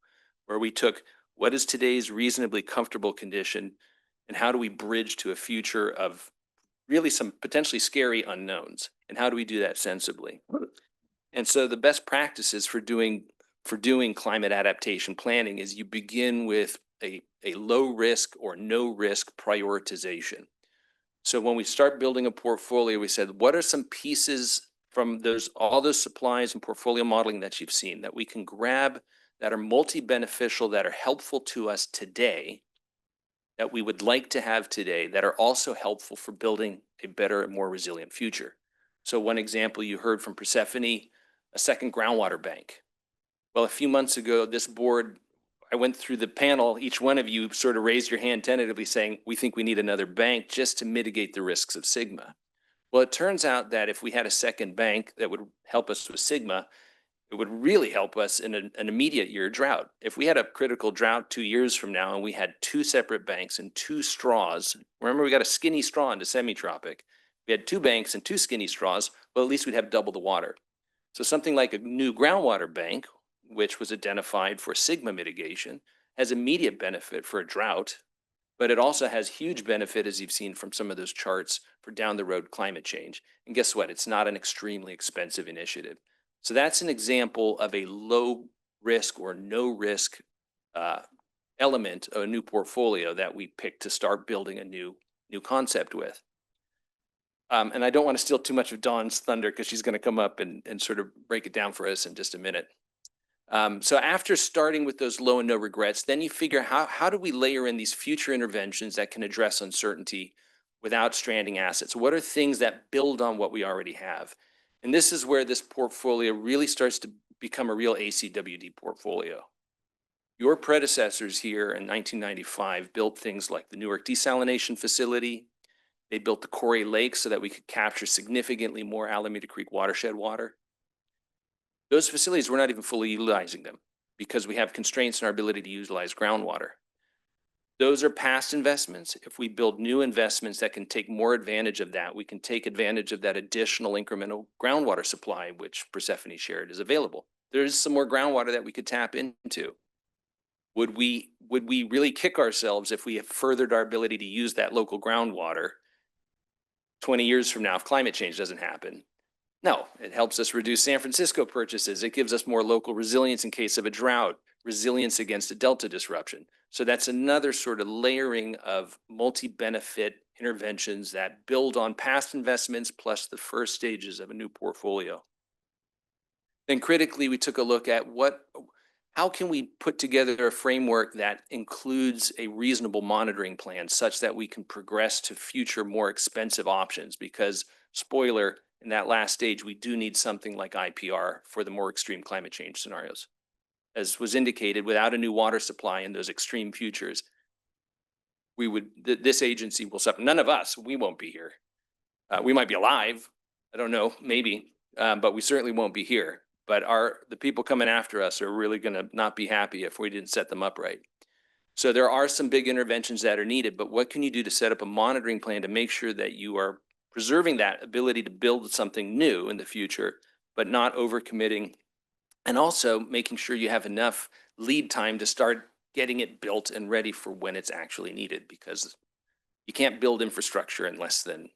where we took what is today's reasonably comfortable condition and how do we bridge to a future of really some potentially scary unknowns, and how do we do that sensibly? And so the best practices for doing climate adaptation planning is you begin with a low risk or no risk prioritization. So when we start building a portfolio, we said, what are some pieces from all those supplies and portfolio modeling that you've seen that we can grab that are multi-beneficial, that are helpful to us today, that we would like to have today, that are also helpful for building a better and more resilient future. So one example you heard from Persephone, a second groundwater bank. Well, a few months ago, this board, I went through the panel, each one of you sort of raised your hand tentatively saying, we think we need another bank just to mitigate the risks of Sigma. Well, it turns out that if we had a second bank that would help us with Sigma, it would really help us in an immediate year drought. If we had a critical drought 2 years from now and we had two separate banks and two straws, remember we got a skinny straw into semi-tropic. We had two banks and two skinny straws, well, at least we'd have double the water. So something like a new groundwater bank, which was identified for Sigma mitigation, has immediate benefit for a drought, but it also has huge benefit, as you've seen from some of those charts, for down the road climate change. And guess what? It's not an extremely expensive initiative. So that's an example of a low risk or no risk element of a new portfolio that we picked to start building a new concept with. And I don't want to steal too much of Dawn's thunder because she's going to come up and sort of break it down for us in just a minute. So after starting with those low and no regrets, then you figure how do we layer in these future interventions that can address uncertainty without stranding assets? What are things that build on what we already have? And this is where this portfolio really starts to become a real ACWD portfolio. Your predecessors here in 1995 built things like the Newark desalination facility. They built the Corey Lake so that we could capture significantly more Alameda Creek watershed water. Those facilities, we're not even fully utilizing them because we have constraints in our ability to utilize groundwater. Those are past investments. If we build new investments that can take more advantage of that, we can take advantage of that additional incremental groundwater supply, which Persephone shared is available. There's some more groundwater that we could tap into. Would we really kick ourselves if we have furthered our ability to use that local groundwater 20 years from now if climate change doesn't happen? No, it helps us reduce San Francisco purchases. It gives us more local resilience in case of a drought, resilience against a delta disruption. So that's another sort of layering of multi-benefit interventions that build on past investments plus the first stages of a new portfolio. Then critically, we took a look at how can we put together a framework that includes a reasonable monitoring plan such that we can progress to future more expensive options? Because, spoiler, in that last stage, we do need something like IPR for the more extreme climate change scenarios. As was indicated, without a new water supply in those extreme futures, this agency will suffer. None of us, we won't be here. We might be alive, I don't know, maybe, but we certainly won't be here. But the people coming after us are really gonna not be happy if we didn't set them up right. So there are some big interventions that are needed, but what can you do to set up a monitoring plan to make sure that you are preserving that ability to build something new in the future, but not overcommitting, and also making sure you have enough lead time to start getting it built and ready for when it's actually needed, because you can't build infrastructure in less than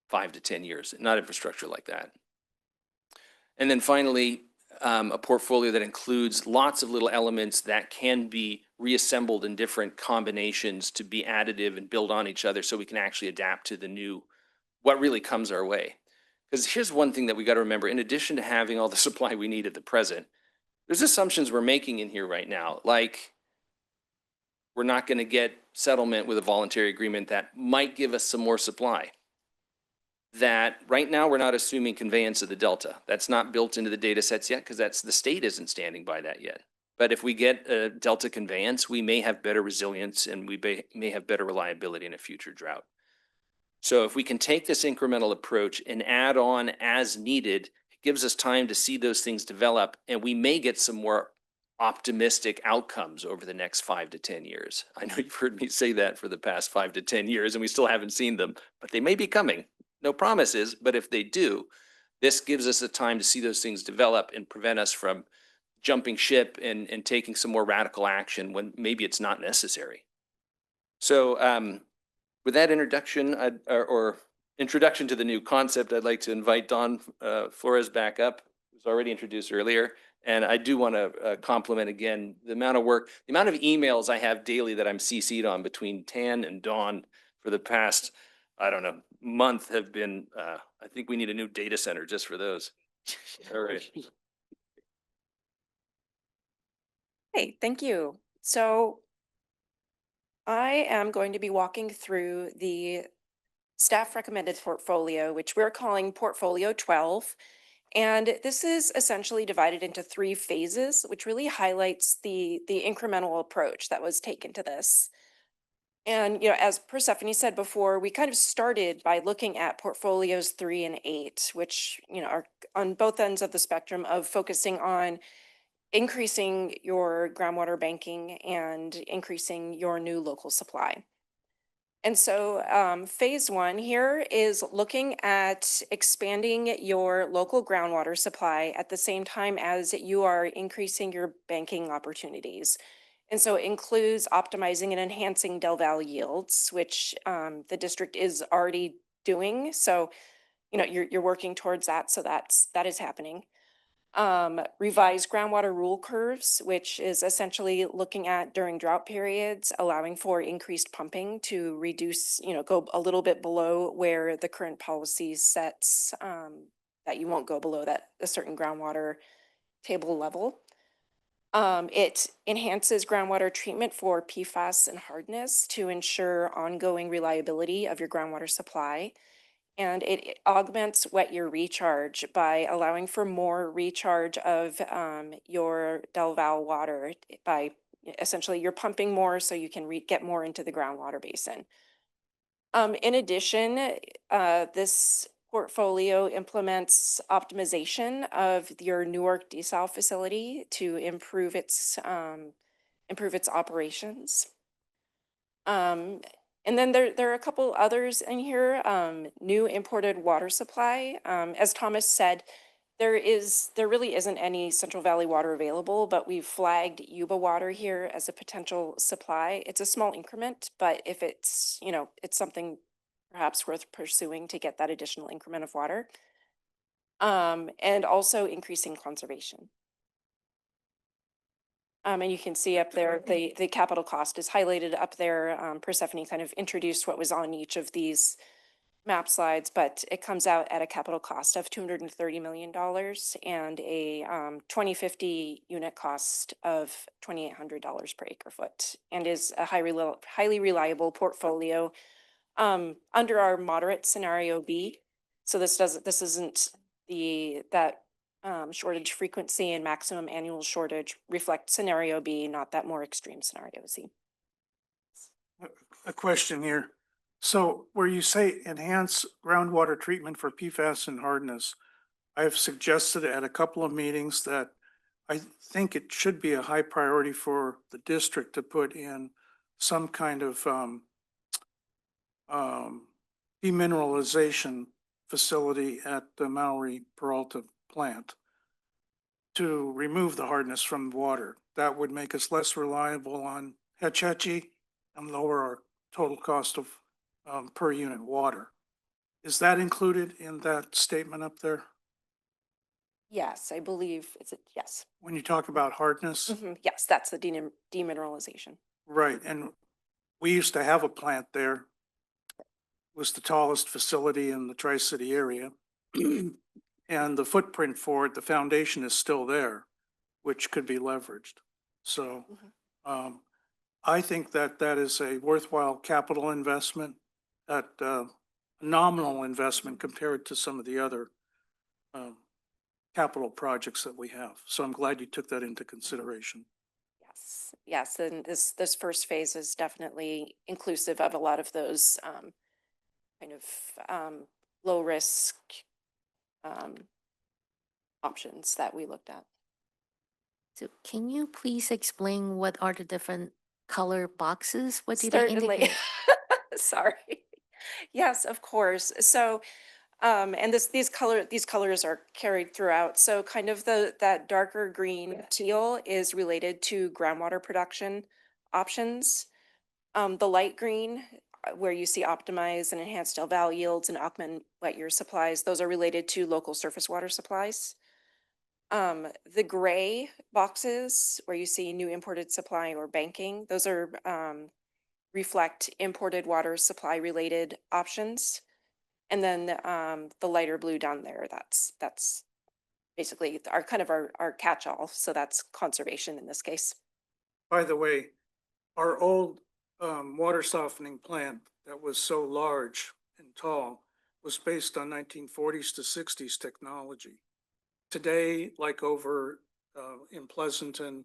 5 to 10 years, not infrastructure like that. And then finally, a portfolio that includes lots of little elements that can be reassembled in different combinations to be additive and build on each other so we can actually adapt to the new, what really comes our way. Because here's one thing that we got to remember: in addition to having all the supply we need at the present, there's assumptions we're making in here right now, like we're not going to get settlement with a voluntary agreement that might give us some more supply. That right now we're not assuming conveyance of the delta. That's not built into the data sets yet because the state isn't standing by that yet. But if we get a delta conveyance, we may have better resilience and we may have better reliability in a future drought. So if we can take this incremental approach and add on as needed, it gives us time to see those things develop, and we may get some more optimistic outcomes over the next 5 to 10 years. I know you've heard me say that for the past 5 to 10 years, and we still haven't seen them, but they may be coming. No promises, but if they do, this gives us the time to see those things develop and prevent us from jumping ship and taking some more radical action when maybe it's not necessary. So with that introduction, or introduction to the new concept, I'd like to invite Don Flores back up, who's already introduced earlier. And I do want to compliment again the amount of work, the amount of emails I have daily that I'm CC'd on between Tan and Dawn for the past, I don't know, month have been, I think we need a new data center just for those. All right. Hey, thank you. So I am going to be walking through the staff recommended portfolio, which we're calling Portfolio 12. And this is essentially divided into 3 phases, which really highlights the incremental approach that was taken to this. And, as Persephone said before, we kind of started by looking at portfolios 3 and 8, which, are on both ends of the spectrum of focusing on increasing your groundwater banking and increasing your new local supply. And so phase 1 here is looking at expanding your local groundwater supply at the same time as you are increasing your banking opportunities. And so it includes optimizing and enhancing Del Valle yields, which the district is already doing. So, you're working towards that. So that is happening. Revise groundwater rule curves, which is essentially looking at during drought periods, allowing for increased pumping to reduce, go a little bit below where the current policy sets that you won't go below a certain groundwater table level. It enhances groundwater treatment for PFAS and hardness to ensure ongoing reliability of your groundwater supply. And it augments wet year recharge by allowing for more recharge of your Del Valle water by essentially you're pumping more so you can get more into the groundwater basin. In addition, this portfolio implements optimization of your Newark desal facility to improve its operations. And then there are a couple others in here, new imported water supply. As Thomas said, there really isn't any Central Valley water available, but we've flagged Yuba water here as a potential supply. It's a small increment, but if it's, it's something perhaps worth pursuing to get that additional increment of water. And also increasing conservation. And you can see up there, the capital cost is highlighted up there. Persephone kind of introduced what was on each of these map slides, but it comes out at a capital cost of $230 million and a 2050 unit cost of $2,800 per acre foot, and is a highly reliable portfolio under our moderate scenario B. So this isn't that shortage frequency and maximum annual shortage reflect scenario B, not that more extreme scenario C. A question here. So where you say enhance groundwater treatment for PFAS and hardness, I have suggested at a couple of meetings that I think it should be a high priority for the district to put in some kind of demineralization facility at the Maui Peralta plant to remove the hardness from the water. That would make us less reliable on Hetch Hetchy and lower our total cost of per unit water. Is that included in that statement up there? Yes, I believe yes. When you talk about hardness? Yes, that's the demineralization. Right, and we used to have a plant there. It was the tallest facility in the Tri-City area. And the footprint for it, the foundation is still there, which could be leveraged. So I think that is a worthwhile capital investment, at nominal investment compared to some of the other capital projects that we have. So I'm glad you took that into consideration. Yes, and this first phase is definitely inclusive of a lot of those kind of low risk options that we looked at. So can you please explain what are the different color boxes? What do they Certainly. indicate? Sorry. Yes, of course. So, and these colors are carried throughout. So kind of that darker green teal is related to groundwater production options. The light green, where you see optimize and enhanced Del yields and augment wet year supplies, those are related to local surface water supplies. The gray boxes where you see new imported supply or banking, those are reflect imported water supply related options. And then the lighter blue down there, that's basically our kind of our catch-all. So that's conservation in this case. By the way, our old water softening plant that was so large and tall was based on 1940s to 60s technology. Today, like over in Pleasanton,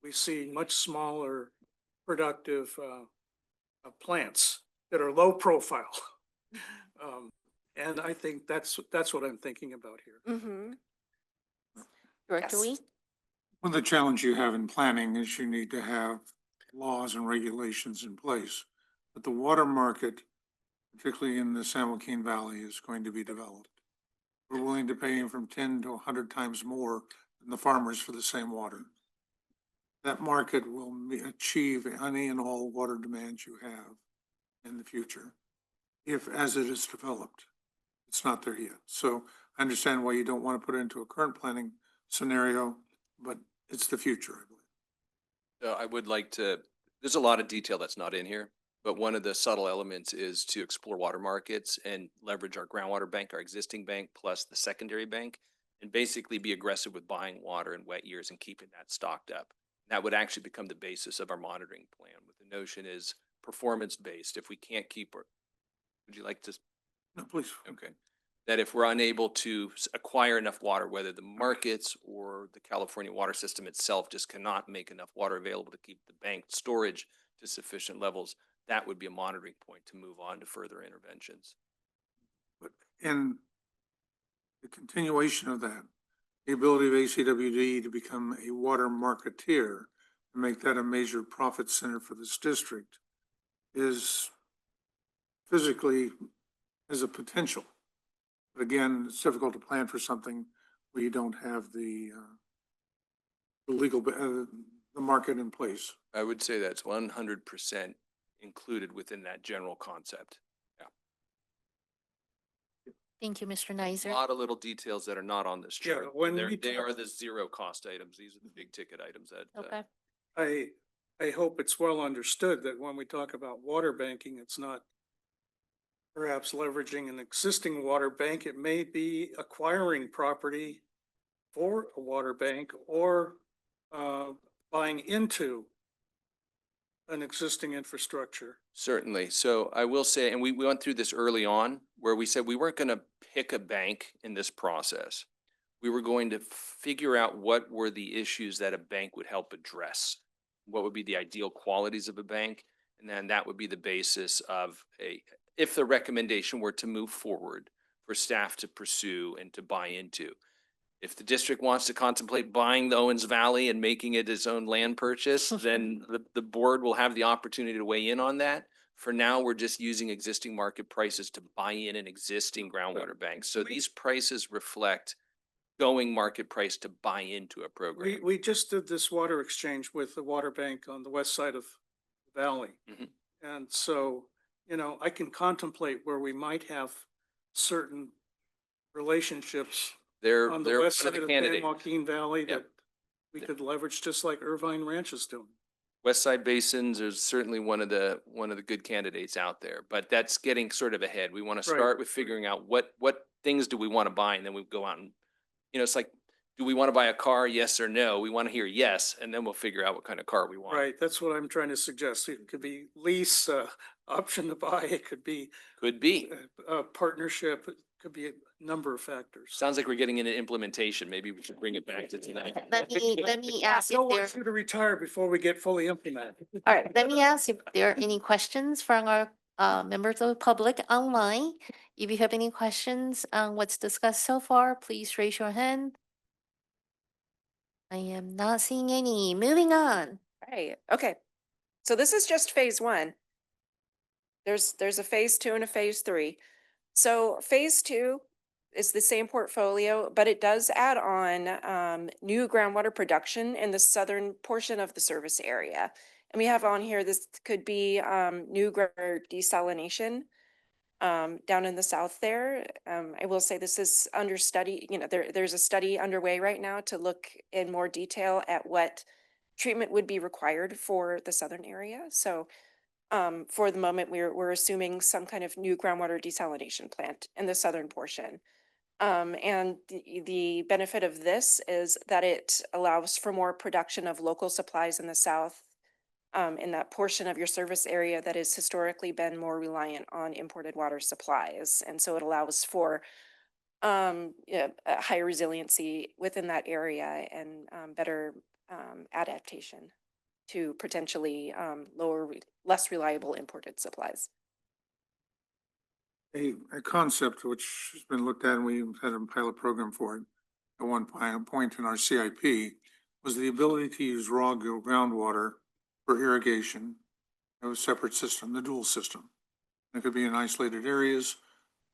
we see much smaller productive plants that are low profile. And I think that's what I'm thinking about here. Director Yes. Lee? One of the challenges you have in planning is you need to have laws and regulations in place. But the water market, particularly in the San Joaquin Valley, is going to be developed. We're willing to pay from 10 to 100 times more than the farmers for the same water. That market will achieve any and all water demands you have in the future, as it is developed. It's not there yet. So I understand why you don't want to put it into a current planning scenario, but it's the future, I believe. I would like to, there's a lot of detail that's not in here, but one of the subtle elements is to explore water markets and leverage our groundwater bank, our existing bank, plus the secondary bank, and basically be aggressive with buying water in wet years and keeping that stocked up. That would actually become the basis of our monitoring plan. With the notion is performance-based. If we can't keep, would you like to? No, please. Okay. That if we're unable to acquire enough water, whether the markets or the California water system itself just cannot make enough water available to keep the bank storage to sufficient levels, that would be a monitoring point to move on to further interventions. But in the continuation of that, the ability of ACWD to become a water marketeer and make that a major profit center for this district is physically has a potential. But again, it's difficult to plan for something where you don't have the legal, the market in place. I would say that's 100% included within that general concept. Thank you, Mr. A Nizer. lot of little details that are not on this Yeah, chart. when They're- we They talk- are the zero cost items. These are the big ticket items that. Okay. I hope it's well understood that when we talk about water banking, it's not perhaps leveraging an existing water bank. It may be acquiring property for a water bank or buying into an existing infrastructure. Certainly. So I will say, and we went through this early on, where we said we weren't going to pick a bank in this process. We were going to figure out what were the issues that a bank would help address. What would be the ideal qualities of a bank? And then that would be the basis of if the recommendation were to move forward for staff to pursue and to buy into. If the district wants to contemplate buying the Owens Valley and making it its own land purchase, then the board will have the opportunity to weigh in on that. For now, we're just using existing market prices to buy in an existing groundwater bank. So these prices reflect going market price to buy into a program. We just did this water exchange with the water bank on the west side of the valley. Mhm. And so, I can contemplate where we might have certain relationships They're on the one west of side the of the San candidates. Joaquin Valley Yep. that we could leverage just like Irvine Ranch is doing. West Side Basins is certainly one of the good candidates out there, but that's getting sort of ahead. We want to Right. start with figuring out what things do we want to buy, and then we go out and, it's like, do we want to buy a car? Yes or no? We want to hear yes, and then we'll figure out what kind of car we want. Right, that's what I'm trying to suggest. It could be lease, option to buy, it could be Could be. a partnership, it could be a number of factors. Sounds like we're getting into implementation. Maybe we should bring it back to tonight. Let me ask Don't if there, want you to retire before we get fully implemented. all right, let me ask if there are any questions from our members of the public online. If you have any questions on what's discussed so far, please raise your hand. I am not seeing any. Moving on. Right, okay. So this is just phase one. There's a phase two and a phase three. So phase two is the same portfolio, but it does add on new groundwater production in the southern portion of the service area. And we have on here, this could be new groundwater desalination down in the south there. I will say this is under study, there's a study underway right now to look in more detail at what treatment would be required for the southern area. So for the moment, we're assuming some kind of new groundwater desalination plant in the southern portion. And the benefit of this is that it allows for more production of local supplies in the south, in that portion of your service area that has historically been more reliant on imported water supplies. And so it allows for a higher resiliency within that area and better adaptation to potentially less reliable imported supplies. A concept which has been looked at, and we had a pilot program for it at one point in our CIP, was the ability to use raw groundwater for irrigation of a separate system, the dual system. It could be in isolated areas,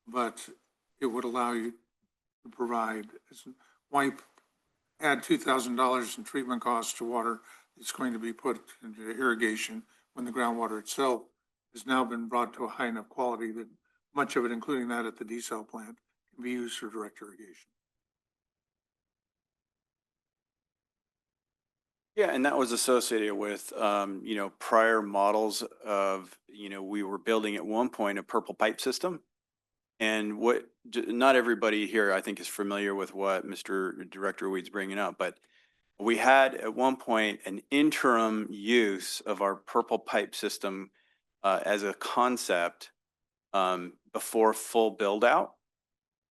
but it would allow you to provide, add $2,000 in treatment costs to water that's going to be put into irrigation when the groundwater itself has now been brought to a high enough quality that much of it, including that at the desal plant, can be used for direct irrigation. Yeah, and that was associated with, prior models of, we were building at one point a purple pipe system. And not everybody here, I think, is familiar with what Mr. Director Weed's bringing up, but we had at one point an interim use of our purple pipe system as a concept before full build out.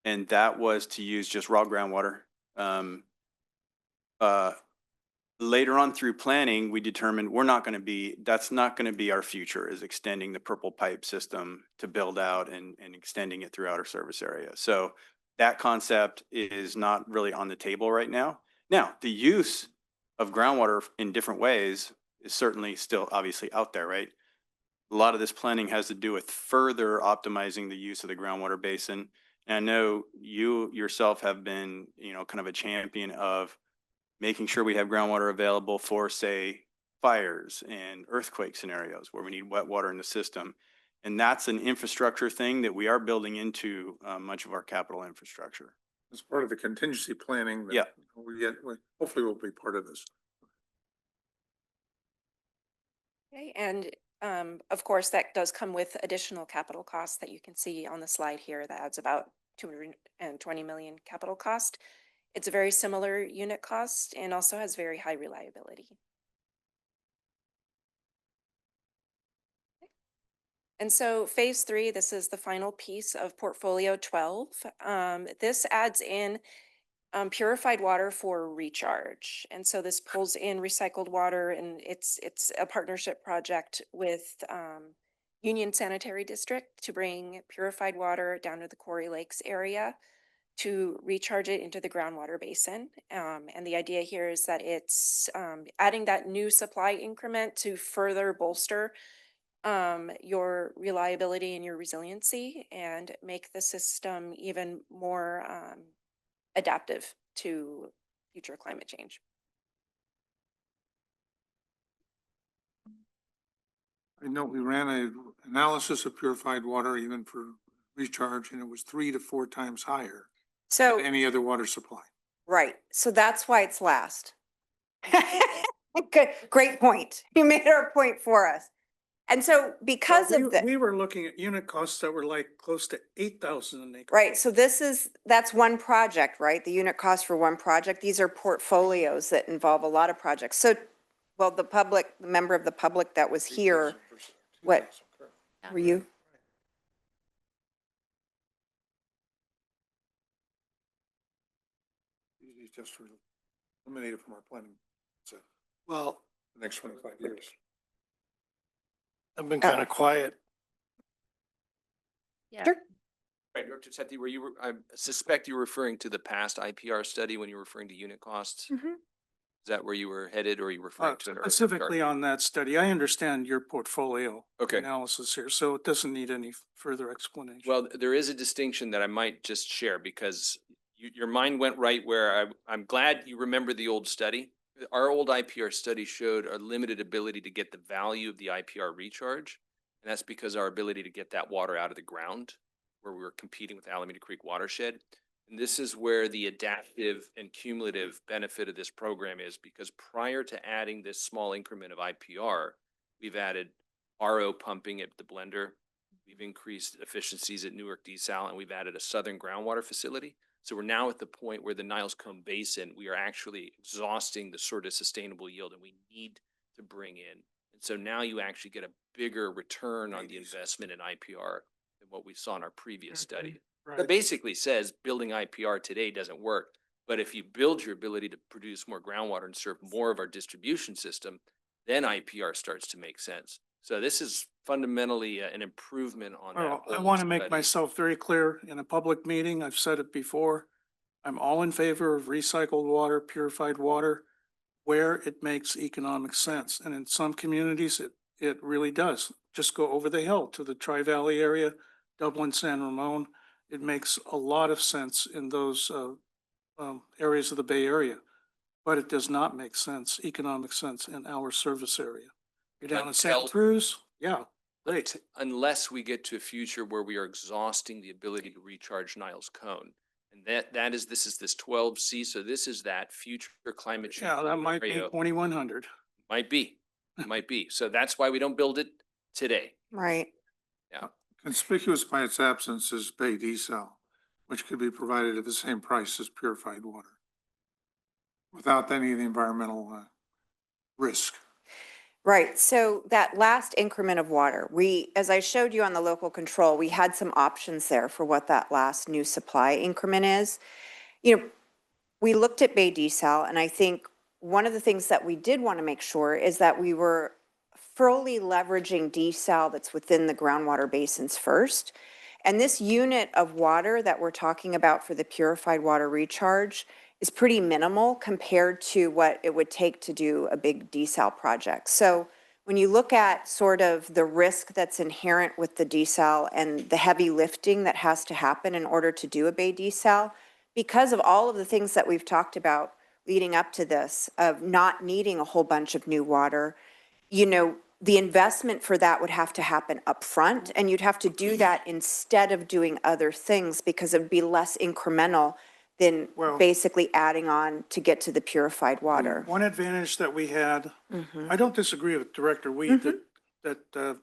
And that was to use just raw groundwater. Later on through planning, we determined that's not going to be our future, is extending the purple pipe system to build out and extending it throughout our service area. So that concept is not really on the table right now. Now, the use of groundwater in different ways is certainly still obviously out there, right? A lot of this planning has to do with further optimizing the use of the groundwater basin. And I know you yourself have been, kind of a champion of making sure we have groundwater available for, say, fires and earthquake scenarios where we need wet water in the system. And that's an infrastructure thing that we are building into much of our capital infrastructure. As part of the contingency planning. Yeah. Hopefully we'll be part of this. Okay, and of course, that does come with additional capital costs that you can see on the slide here. That adds about 220 million capital cost. It's a very similar unit cost and also has very high reliability. And so phase 3, this is the final piece of portfolio 12. This adds in purified water for recharge. And so this pulls in recycled water, and it's a partnership project with Union Sanitary District to bring purified water down to the Quarry Lakes area to recharge it into the groundwater basin. And the idea here is that it's adding that new supply increment to further bolster your reliability and your resiliency and make the system even more adaptive to future climate change. I know we ran an analysis of purified water even for recharge, and it was 3 to 4 times higher So, than any other water supply. right, so that's why it's last. Good, great point. You made our point for us. And so because Well, of the. We were looking at unit costs that were like close to 8,000 an acre. Right, so that's one project, right? The unit cost for one project. These are portfolios that involve a lot of projects. So, well, the member of the public that was here, what, were you? Easy, just eliminated from our planning. So Well, the next 25 years. I've been kind of quiet. Yeah. Sure. Right, Dr. Sethy, I suspect you were referring to the past IPR study when you were referring to unit costs? Mhm. Is that where you were headed, or are you referring to? an earlier Specifically chart? on that study, I understand your portfolio Okay. analysis here, so it doesn't need any further explanation. Well, there is a distinction that I might just share because your mind went right where I'm glad you remember the old study. Our old IPR study showed a limited ability to get the value of the IPR recharge. And that's because our ability to get that water out of the ground, where we were competing with Alameda Creek watershed. And this is where the adaptive and cumulative benefit of this program is, because prior to adding this small increment of IPR, we've added RO pumping at the blender. We've increased efficiencies at Newark Desal, and we've added a southern groundwater facility. So we're now at the point where the Niles Cone Basin, we are actually exhausting the sort of sustainable yield that we need to bring in. And so now you actually get a bigger return on the investment in IPR than what we saw in our previous study. That Right. basically says building IPR today doesn't work. But if you build your ability to produce more groundwater and serve more of our distribution system, then IPR starts to make sense. So this is fundamentally an improvement on that. Well, I old want to make study. myself very clear in a public meeting. I've said it before. I'm all in favor of recycled water, purified water, where it makes economic sense. And in some communities, it really does. Just go over the hill to the Tri-Valley area, Dublin, San Ramon. It makes a lot of sense in those areas of the Bay Area. But it does not make sense, economic sense in our service area. You're down in Santa Until- Cruz, yeah, great. Unless we get to a future where we are exhausting the ability to recharge Niles Cone. And this is this 12C. So this is that future climate change. Yeah, that might be scenario. 2,100. Might be, might be. So that's why we don't build it today. Right. Conspicuous by its absence is Bay Desal, which could be provided at the same price as purified water without any of the environmental risk. Right, so that last increment of water, as I showed you on the local control, we had some options there for what that last new supply increment is. We looked at Bay Desal, and I think one of the things that we did want to make sure is that we were fully leveraging desal that's within the groundwater basins first. And this unit of water that we're talking about for the purified water recharge is pretty minimal compared to what it would take to do a big desal project. So when you look at sort of the risk that's inherent with the desal and the heavy lifting that has to happen in order to do a bay desal, because of all of the things that we've talked about leading up to this, of not needing a whole bunch of new water, you know, the investment for that would have to happen upfront, and you'd have to do that instead of doing other things because it would be less incremental than Well- basically adding on to get to the purified water. One advantage that we had, Mhm. I don't disagree with Director Weed that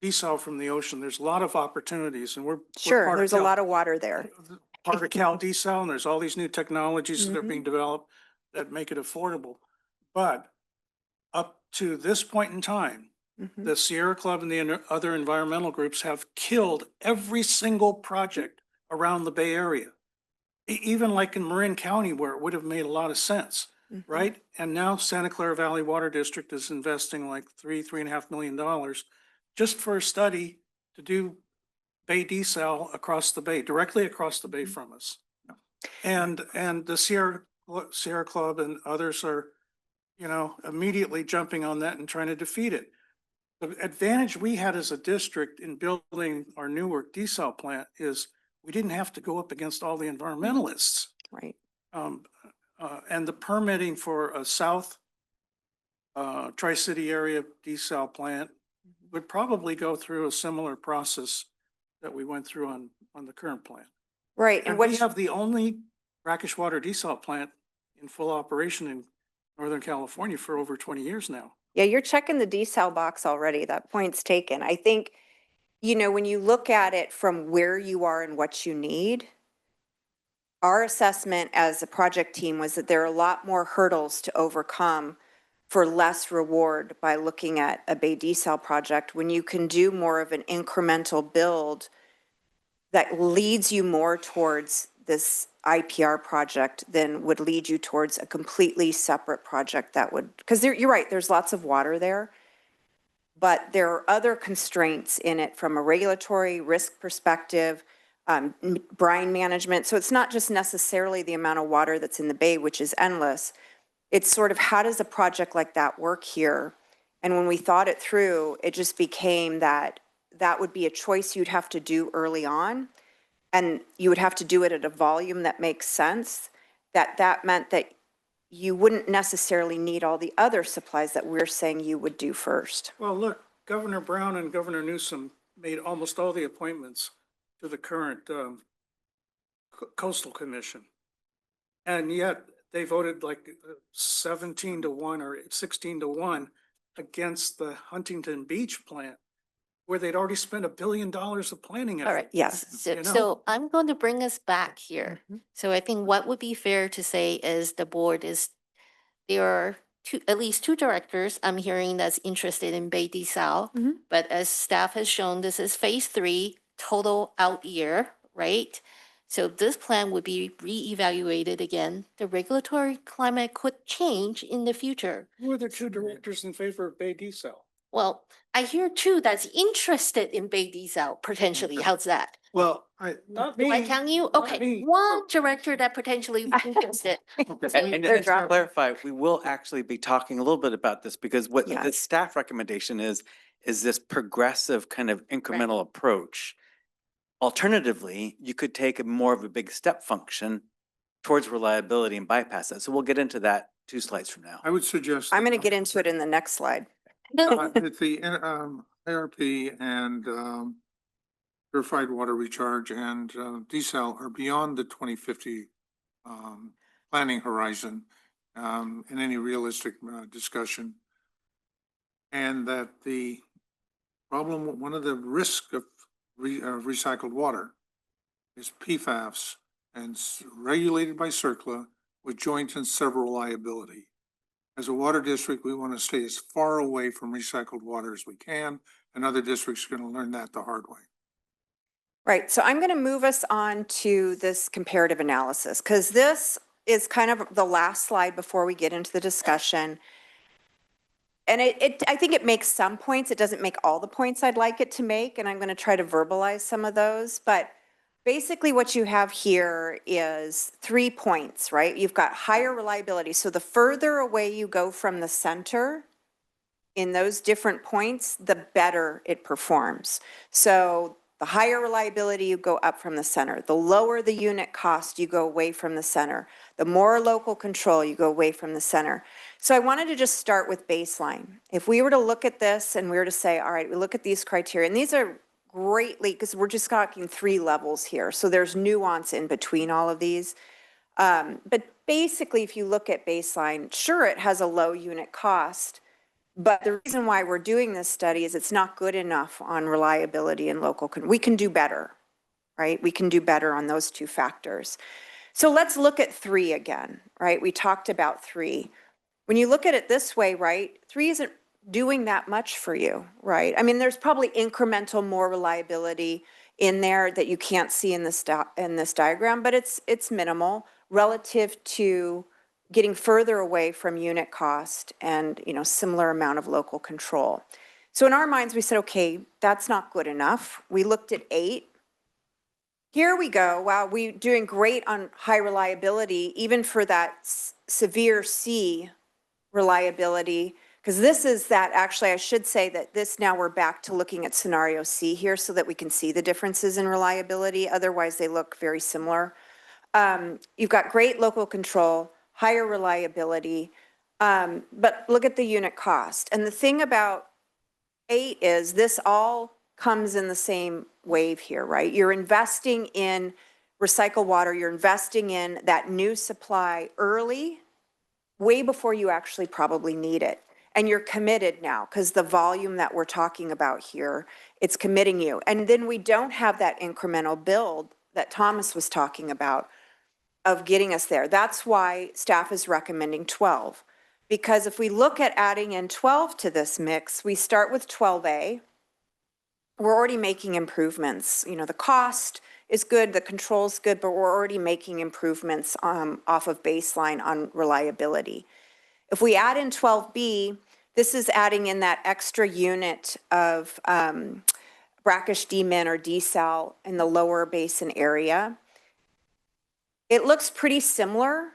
desal from the ocean, there's a lot of opportunities and we're Sure, part of there's a Cal- lot of water there. part of Cal desal, and there's all these new technologies that are Mhm. being developed that make it affordable. But up to this point in time, Mhm. the Sierra Club and the other environmental groups have killed every single project around the Bay Area. Even like in Marin County where it would have made a lot of sense, Mhm. right? And now Santa Clara Valley Water District is investing like $3.5 million just for a study to do bay desal across the bay, directly across the bay from us. And the Sierra Club and others are, you know, immediately jumping on that and trying to defeat it. The advantage we had as a district in building our Newark desal plant is we didn't have to go up against all the environmentalists. Right. And the permitting for a south Tri-City area desal plant would probably go through a similar process that we went through on the current plant. Right, and And what we have the only brackish water desal plant in full operation in Northern California for over 20 years now. yeah, you're checking the desal box already. That point's taken. I think, you know, when you look at it from where you are and what you need, our assessment as a project team was that there are a lot more hurdles to overcome for less reward by looking at a bay desal project when you can do more of an incremental build that leads you more towards this IPR project than would lead you towards a completely separate project that would, because you're right, there's lots of water there, but there are other constraints in it from a regulatory risk perspective, brine management. So it's not just necessarily the amount of water that's in the bay, which is endless. It's sort of how does a project like that work here? And when we thought it through, it just became that that would be a choice you'd have to do early on. And you would have to do it at a volume that makes sense. That meant that you wouldn't necessarily need all the other supplies that we're saying you would do first. Well, look, Governor Brown and Governor Newsom made almost all the appointments to the current Coastal Commission. And yet they voted like 17-1 or 16-1 against the Huntington Beach plant, where they'd already spent $1 billion of planning effort. All right, Yes. so, You know? so I'm going to bring us back here. Mhm. So I think what would be fair to say is the board is, there are at least two directors I'm hearing that's interested in Bay Desal. Mhm. But as staff has shown, this is phase 3, total out year, right? So this plan would be reevaluated again. The regulatory climate could change in the future. Who are the two directors in favor of Bay Desal? Well, I hear two that's interested in Bay Desal potentially. How's that? Well, Do I count you? Okay, one director that potentially interested. They're And to dropping. clarify, we will actually be talking a little bit about this because what the Yes. staff recommendation is this progressive kind of incremental approach. Alternatively, you could take a more of a big step function towards reliability and bypass that. So we'll get into that 2 slides from now. I would suggest. I'm going to get into it in the next slide. That the IRP and purified water recharge and desal are beyond the 2050 planning horizon in any realistic discussion. And that the problem, one of the risks of recycled water is PFAS and regulated by CERCLA with joint and several liability. As a water district, we want to stay as far away from recycled water as we can, and other districts are going to learn that the hard way. Right, so I'm going to move us on to this comparative analysis because this is kind of the last slide before we get into the discussion. And I think it makes some points. It doesn't make all the points I'd like it to make, and I'm going to try to verbalize some of those. But basically what you have here is 3 points, right? You've got higher reliability. So the further away you go from the center in those different points, the better it performs. So the higher reliability, you go up from the center. The lower the unit cost, you go away from the center. The more local control, you go away from the center. So I wanted to just start with baseline. If we were to look at this and we were to say, all right, we look at these criteria, and these are greatly, because we're just talking 3 levels here. So there's nuance in between all of these. But basically, if you look at baseline, sure, it has a low unit cost. But the reason why we're doing this study is it's not good enough on reliability and local. We can do better, right? We can do better on those 2 factors. So let's look at 3 again, right? We talked about 3. When you look at it this way, right, 3 isn't doing that much for you, right? I mean, there's probably incremental more reliability in there that you can't see in this diagram, but it's minimal relative to getting further away from unit cost and, you know, similar amount of local control. So in our minds, we said, okay, that's not good enough. We looked at 8. Here we go. Wow, we're doing great on high reliability, even for that severe C reliability, because this is that, actually, I should say that this, now we're back to looking at scenario C here so that we can see the differences in reliability. Otherwise, they look very similar. You've got great local control, higher reliability, but look at the unit cost. And the thing about 8 is this all comes in the same wave here, right? You're investing in recycled water, you're investing in that new supply early, way before you actually probably need it. And you're committed now because the volume that we're talking about here, it's committing you. And then we don't have that incremental build that Thomas was talking about of getting us there. That's why staff is recommending 12. Because if we look at adding in 12 to this mix, we start with 12A. We're already making improvements. You know, the cost is good, the control's good, but we're already making improvements off of baseline on reliability. If we add in 12B, this is adding in that extra unit of brackish demin or desal in the lower basin area. It looks pretty similar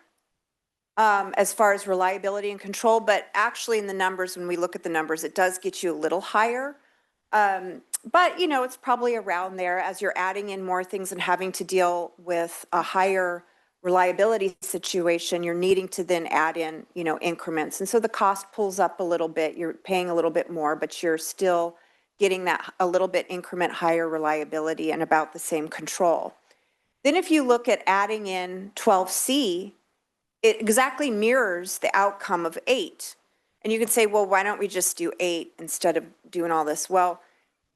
as far as reliability and control, but actually in the numbers, when we look at the numbers, it does get you a little higher. But, you know, it's probably around there as you're adding in more things and having to deal with a higher reliability situation. You're needing to then add in, you know, increments. And so the cost pulls up a little bit. You're paying a little bit more, but you're still getting that a little bit increment higher reliability and about the same control. Then if you look at adding in 12C, it exactly mirrors the outcome of 8. And you could say, well, why don't we just do 8 instead of doing all this? Well,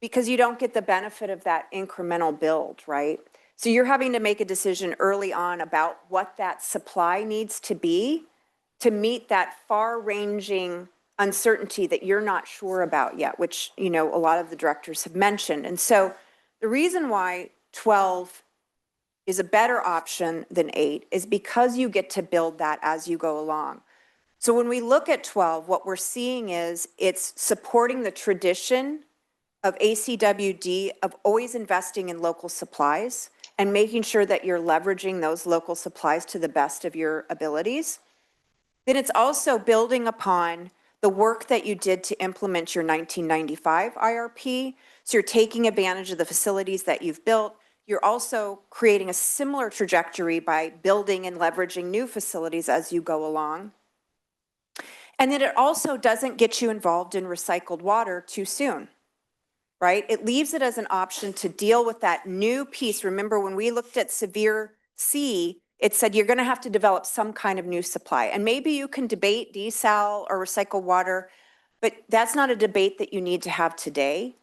because you don't get the benefit of that incremental build, right? So you're having to make a decision early on about what that supply needs to be to meet that far-ranging uncertainty that you're not sure about yet, which, you know, a lot of the directors have mentioned. And so the reason why 12 is a better option than 8 is because you get to build that as you go along. So when we look at 12, what we're seeing is it's supporting the tradition of ACWD of always investing in local supplies and making sure that you're leveraging those local supplies to the best of your abilities. Then it's also building upon the work that you did to implement your 1995 IRP. So you're taking advantage of the facilities that you've built. You're also creating a similar trajectory by building and leveraging new facilities as you go along. And then it also doesn't get you involved in recycled water too soon, right? It leaves it as an option to deal with that new piece. Remember, when we looked at severe C, it said you're going to have to develop some kind of new supply. And maybe you can debate desal or recycled water, but that's not a debate that you need to have today.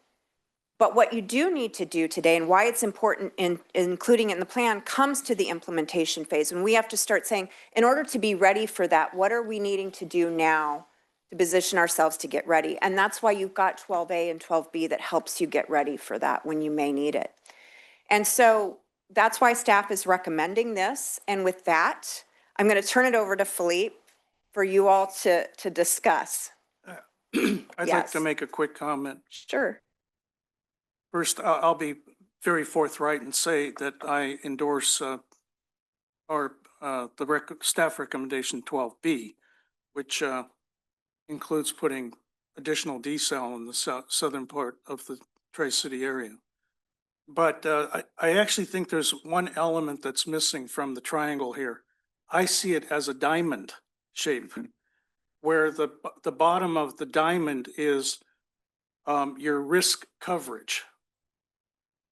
But what you do need to do today, and why it's important in including it in the plan, comes to the implementation phase. And we have to start saying, in order to be ready for that, what are we needing to do now to position ourselves to get ready? And that's why you've got 12A and 12B that helps you get ready for that when you may need it. And so that's why staff is recommending this. And with that, I'm going to turn it over to Philippe for you all to discuss. I'd like Yes. to make a quick comment. Sure. First, I'll be very forthright and say that I endorse staff recommendation 12B, which includes putting additional desal in the southern part of the Tri-City area. But I actually think there's one element that's missing from the triangle here. I see it as a diamond shape, where the bottom of the diamond is your risk coverage.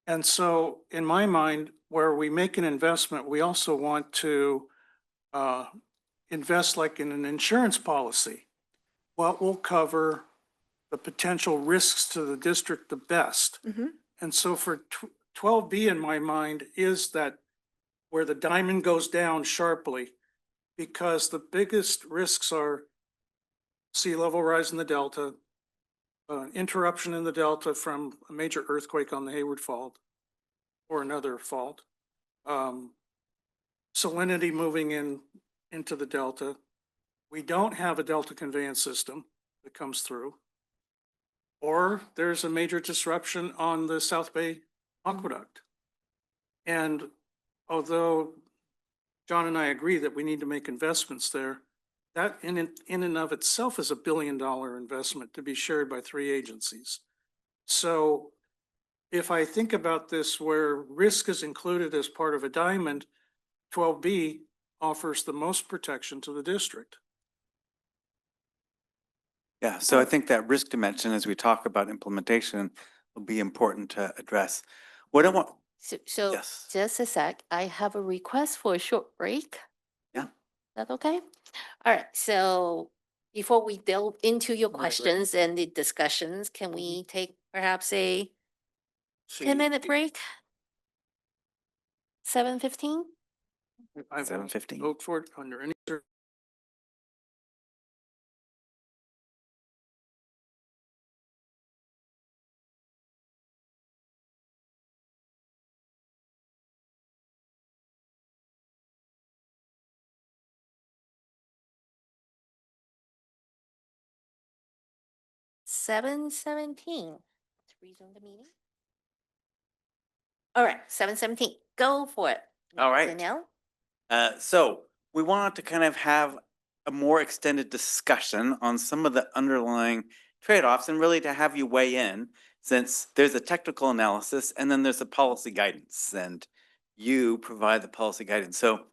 And so in my mind, where we make an investment, we also want to invest like in an insurance policy. What will cover the potential risks to the district the best? Mhm. And so for 12B in my mind is that where the diamond goes down sharply, because the biggest risks are sea level rise in the delta, interruption in the delta from a major earthquake on the Hayward Fault or another fault, salinity moving into the delta. We don't have a delta conveyance system that comes through, or there's a major disruption on the South Bay Aqueduct. And although John and I agree that we need to make investments there, that in and of itself is $1 billion investment to be shared by 3 agencies. So if I think about this where risk is included as part of a diamond, 12B offers the most protection to the district. Yeah, so I think that risk dimension, as we talk about implementation, will be important to address. What I want, So Yes. just a sec, I have a request for a short break. Yeah. Is that okay? All right, so before we delve into your questions and the discussions, can we take perhaps a 10-minute break? 7:15? I will 7:15. vote for it under any. Seven 17. Let's resume the meeting. All right, 7:17, go for it. All right. Danielle? So we wanted to kind of have a more extended discussion on some of the underlying trade-offs and really to have you weigh in, since there's a technical analysis and then there's a policy guidance, and you provide the policy guidance. So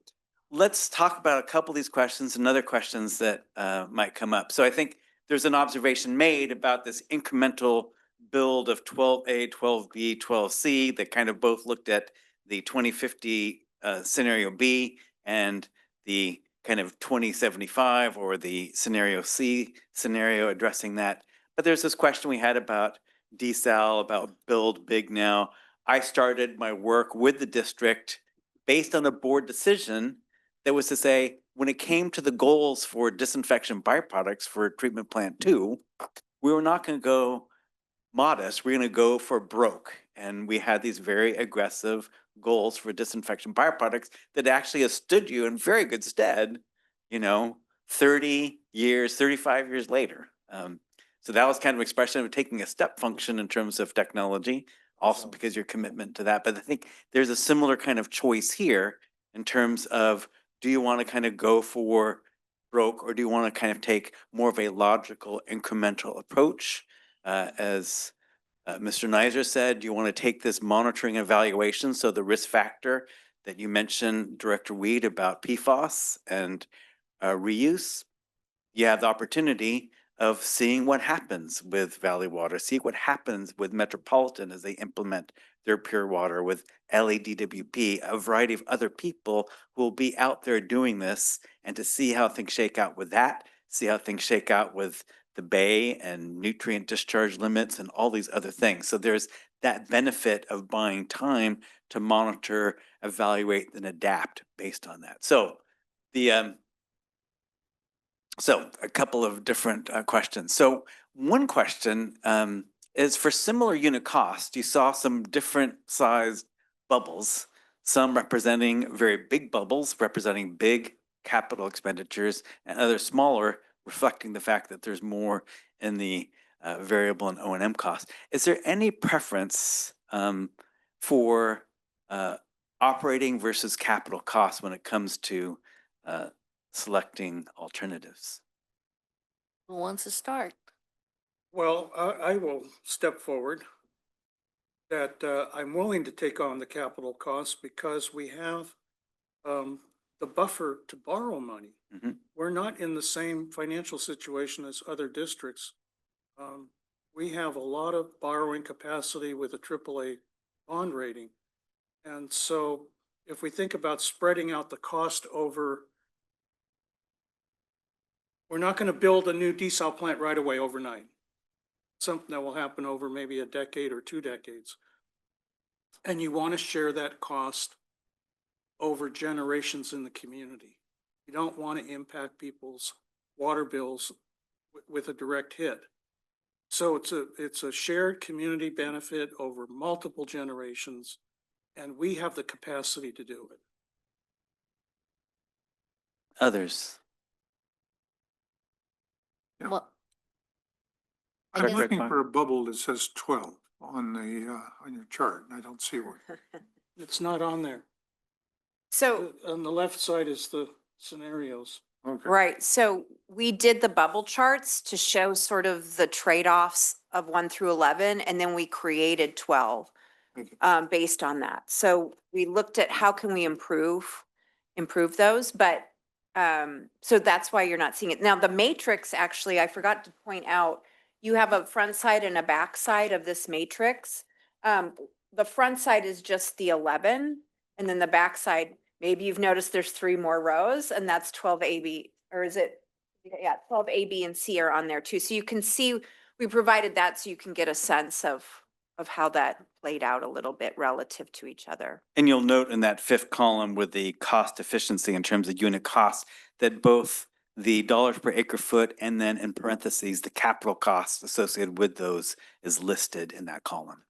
let's talk about a couple of these questions and other questions that might come up. So I think there's an observation made about this incremental build of 12A, 12B, 12C that kind of both looked at the 2050 scenario B and the kind of 2075 or the scenario C scenario addressing that. But there's this question we had about desal, about build big now. I started my work with the district based on a board decision that was to say, when it came to the goals for disinfection byproducts for treatment plant 2, we were not going to go modest, we're going to go for broke. And we had these very aggressive goals for disinfection byproducts that actually has stood you in very good stead, 30 years, 35 years later. So that was kind of expression of taking a step function in terms of technology, also because your commitment to that. But I think there's a similar kind of choice here in terms of, do you want to kind of go for broke, or do you want to kind of take more of a logical incremental approach? As Mr. Nizer said, do you want to take this monitoring evaluation? So the risk factor that you mentioned, Director Weed, about PFAS and reuse, you have the opportunity of seeing what happens with Valley Water, see what happens with Metropolitan as they implement their pure water, with LADWP, a variety of other people who will be out there doing this, and to see how things shake out with that, see how things shake out with the bay and nutrient discharge limits and all these other things. So there's that benefit of buying time to monitor, evaluate, and adapt based on that. So so a couple of different questions. So one question is, for similar unit cost, you saw some different sized bubbles, some representing very big bubbles, representing big capital expenditures and other smaller, reflecting the fact that there's more in the variable and O&M costs. Is there any preference for operating versus capital costs when it comes to selecting alternatives? Who wants to start? Well, I will step forward that I'm willing to take on the capital costs because we have the buffer to borrow money. Mhm. We're not in the same financial situation as other districts. We have a lot of borrowing capacity with a AAA bond rating. And so if we think about spreading out the cost over, we're not going to build a new desal plant right away overnight. Something that will happen over maybe a decade or 2 decades. And you want to share that cost over generations in the community. You don't want to impact people's water bills with a direct hit. So it's a shared community benefit over multiple generations, and we have the capacity to do it. Others? Yeah. Well, I I'm guess- looking for a bubble that says 12 on on your chart, and I don't see one. It's not on there. So, On the left side is the scenarios. Okay. right, so we did the bubble charts to show sort of the trade-offs of 1 through 11, and then we created 12 Okay. based on that. So we looked at how can we improve those, but so that's why you're not seeing it. Now, the matrix, actually, I forgot to point out, you have a front side and a back side of this matrix. The front side is just the 11, and then the back side, maybe you've noticed there's 3 more rows, and that's 12 AB, or is it? Yeah, 12 A, B, and C are on there too. So you can see, we provided that so you can get a sense of how that played out a little bit relative to each other. And you'll note in that 5th column with the cost efficiency in terms of unit costs, that both the dollars per acre foot and then in parentheses, the capital costs associated with those is listed in that column.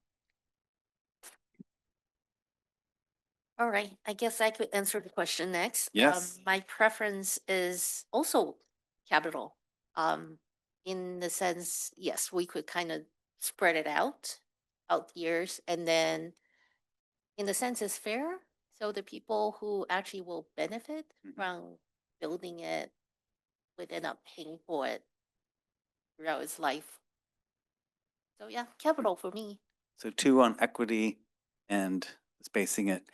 All right, I guess I could answer the question next. Yes. My preference is also capital. In the sense, yes, we could kind of spread it out years, and then in the sense it's fair. So the people who actually will benefit Mhm. from building it would end up paying for it throughout its life. So yeah, capital for me. So 2 on equity and spacing it.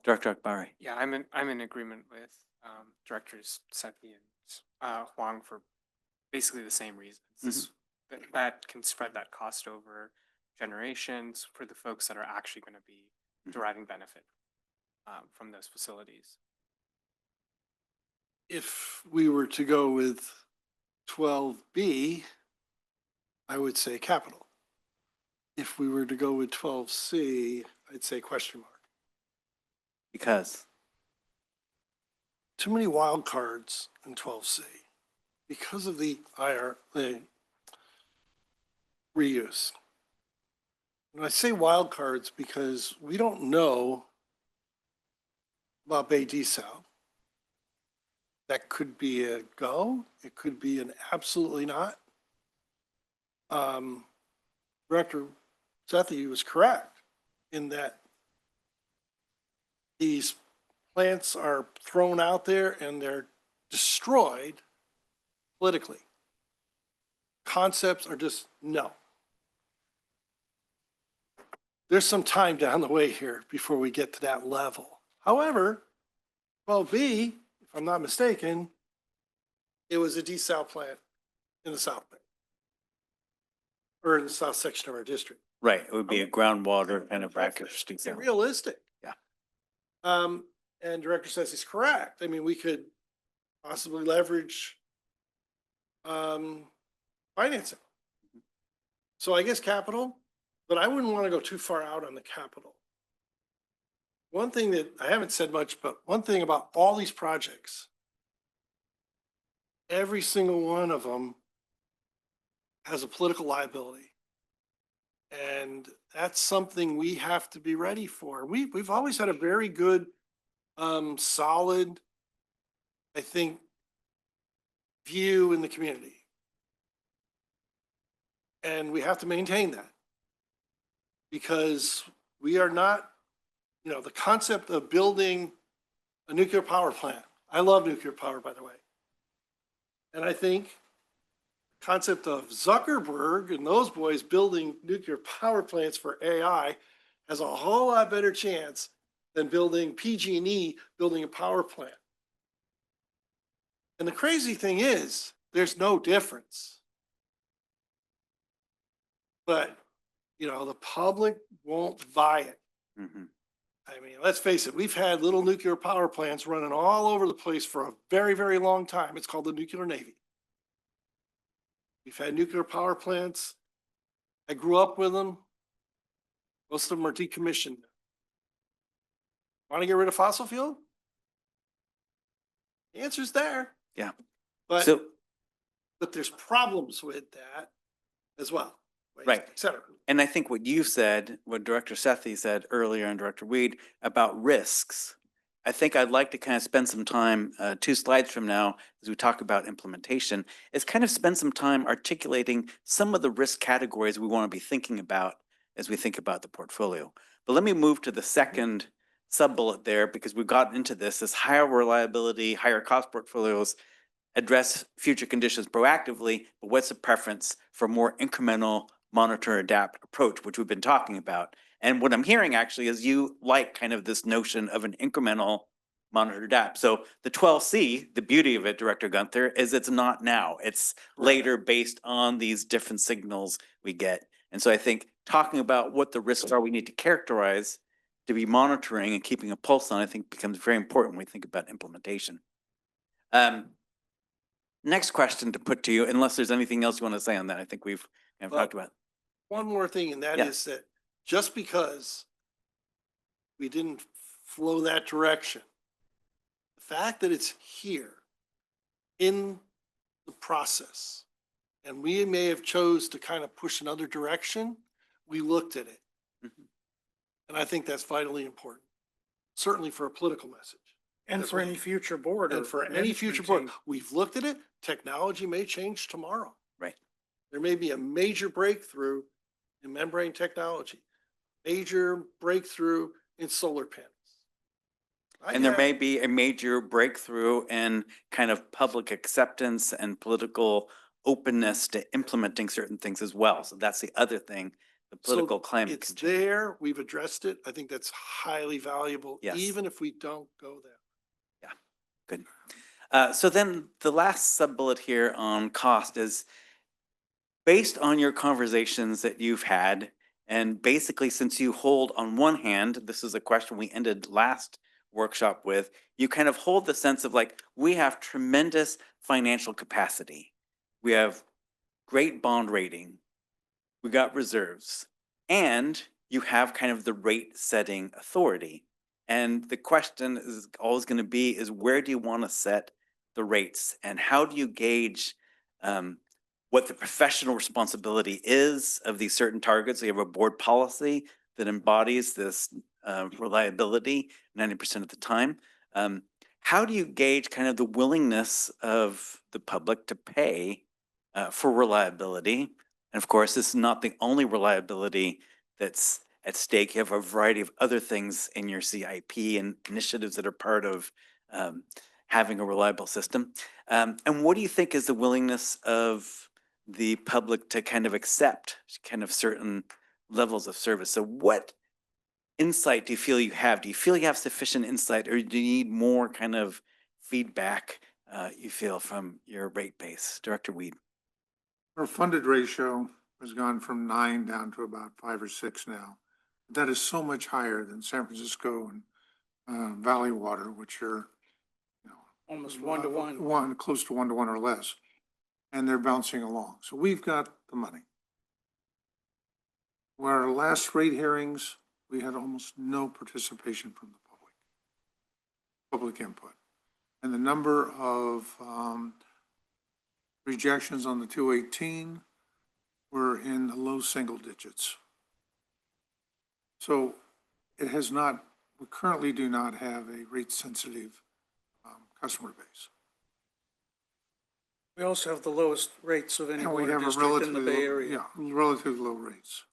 Director Akbari. Yeah, I'm in agreement with Directors Sethy and Huang for basically the same reasons. That can spread that cost over generations for the folks that are actually going to be deriving benefit from those facilities. if we were to go with 12B, I would say capital. If we were to go with 12C, I'd say question mark. Because Too many wild cards in 12C because of the reuse. And I say wild cards because we don't know about Bay Desal. That could be a go. It could be an absolutely not. Director Sethy was correct in that these plants are thrown out there and they're destroyed politically. Concepts are just no. There's some time down the way here before we get to that level. However, 12B, if I'm not mistaken, it was a desal plant in the South Bay, or in the south section of our district. right, it would be a groundwater kind of bracket. It's realistic. Yeah. And Director says he's correct. I mean, we could possibly leverage financing. So I guess capital, but I wouldn't want to go too far out on the capital. One thing that I haven't said much, but one thing about all these projects, every single one of them has a political liability. And that's something we have to be ready for. We've always had a very good, solid I think, view in the community. And we have to maintain that. Because we are not, the concept of building a nuclear power plant. I love nuclear power, by the way. And I think the concept of Zuckerberg and those boys building nuclear power plants for AI has a whole lot better chance than building PG&E building a power plant. And the crazy thing is, there's no difference. But, the public won't buy it. Mhm. I mean, let's face it, we've had little nuclear power plants running all over the place for a very, very long time. It's called the nuclear navy. We've had nuclear power plants. I grew up with them. Most of them are decommissioned. Want to get rid of fossil fuel? The answer's there. Yeah. But, So, but there's problems with that as well. Waste, Right. et cetera. and I think what you said, what Director Sethy said earlier and Director Weed about risks, I think I'd like to kind of spend some time, 2 slides from now, as we talk about implementation, is kind of spend some time articulating some of the risk categories we want to be thinking about as we think about the portfolio. But let me move to the second sub-bullet there, because we've gotten into this higher reliability, higher cost portfolios address future conditions proactively, but what's the preference for more incremental monitor adapt approach, which we've been talking about. And what I'm hearing actually is you like kind of this notion of an incremental monitor adapt. So the 12C, the beauty of it, Director Gunther, is it's not now. It's later based on these different signals we get. And so I think talking about what the risks are we need to characterize to be monitoring and keeping a pulse on, I think becomes very important when we think about implementation. Next question to put to you, unless there's anything else you want to say on that, I think we've kind of Well, talked about. One more thing, and that Yeah. is that just because we didn't flow that direction, the fact that it's here in the process, and we may have chose to kind of push another direction, we looked at it. Mhm. And I think that's vitally important, certainly for a political message. And for any future board. And or for any future board, management team. we've looked at it, technology may change tomorrow. Right. There may be a major breakthrough in membrane technology, major breakthrough in solar panels. And there may be a major breakthrough in kind of public acceptance and political openness to implementing certain things as well. So that's the other thing, the political climate. It's can change. there, we've addressed it. I think that's highly valuable, Yes. even if we don't go there. Good. So then the last sub-bullet here on cost is based on your conversations that you've had, and basically since you hold on one hand, this is a question we ended last workshop with, you kind of hold the sense of like, we have tremendous financial capacity. We have great bond rating. We got reserves. And you have kind of the rate setting authority. And the question is always going to be is where do you want to set the rates? And how do you gauge what the professional responsibility is of these certain targets? We have a board policy that embodies this reliability 90% of the time. How do you gauge kind of the willingness of the public to pay for reliability? And of course, this is not the only reliability that's at stake. You have a variety of other things in your CIP and initiatives that are part of having a reliable system. And what do you think is the willingness of the public to kind of accept kind of certain levels of service? So what insight do you feel you have? Do you feel you have sufficient insight, or do you need more kind of feedback you feel from your rate base? Director Weed. Our funded ratio has gone from 9 down to about 5 or 6 now. That is so much higher than San Francisco and Valley Water, which are, Almost 1 to 1. Close to 1 to 1 or less. And they're bouncing along. So we've got the money. Where our last rate hearings, we had almost no participation from the public input. And the number of rejections on the 218 were in the low single digits. So it has not, we currently do not have a rate sensitive customer base. We also have the lowest rates of any And we water have a district in the relatively, Bay Area. yeah, relatively low rates.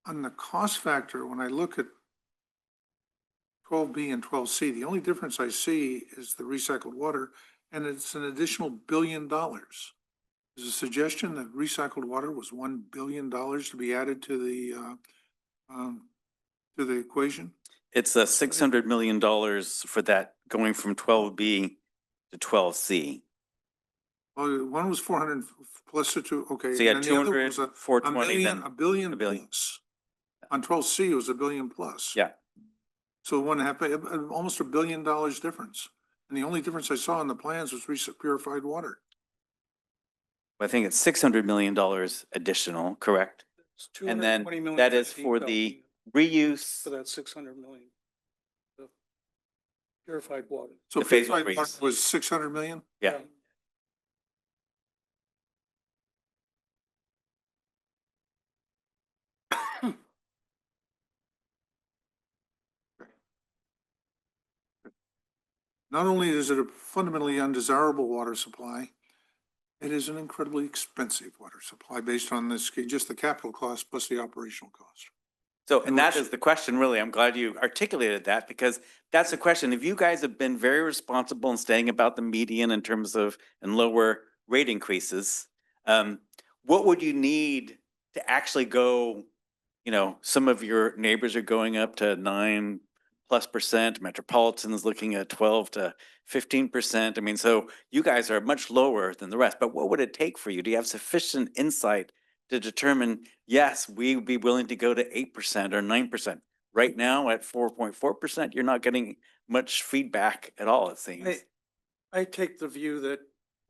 On the cost factor, when I look at 12B and 12C, the only difference I see is the recycled water, and it's an additional $1 billion. Is a suggestion that recycled water was $1 billion to be added to the equation? It's a $600 million for that going from 12B to 12C. Well, one was 400 plus the two, okay. So you had and then the other 200, was a 420, million, then a billion a billion. plus. On 12C, it was $1 billion plus. Yeah. So 1.5, almost $1 billion difference. And the only difference I saw in the plans was purified water. I think it's $600 million additional, correct? It's And then 220 million that is for for heat the belt, reuse. for that 600 million. The Purified water. So The phase one purified water reuse. was 600 million? Yeah. Not only is it a fundamentally undesirable water supply, it is an incredibly expensive water supply based on this, just the capital cost plus the operational cost. So, and that which- is the question, really. I'm glad you articulated that because that's the question. If you guys have been very responsible in staying about the median in terms of and lower rate increases, what would you need to actually go, you know, some of your neighbors are going up to 9+%, Metropolitan's looking at 12 to 15%. I mean, so you guys are much lower than the rest, but what would it take for you? Do you have sufficient insight to determine, yes, we would be willing to go to 8% or 9%? Right now at 4.4%, you're not getting much feedback at all, it seems. I take the view that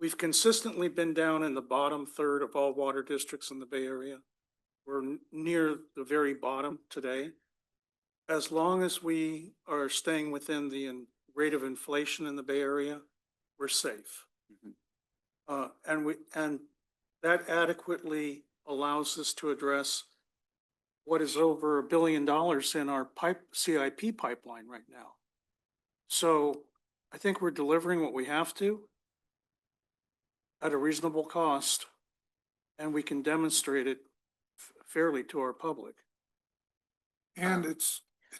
we've consistently been down in the bottom third of all water districts in the Bay Area. We're near the very bottom today. As long as we are staying within the rate of inflation in the Bay Area, we're safe. And that adequately allows us to address what is over $1 billion in our CIP pipeline right now. So I think we're delivering what we have to at a reasonable cost, and we can demonstrate it fairly to our public. And it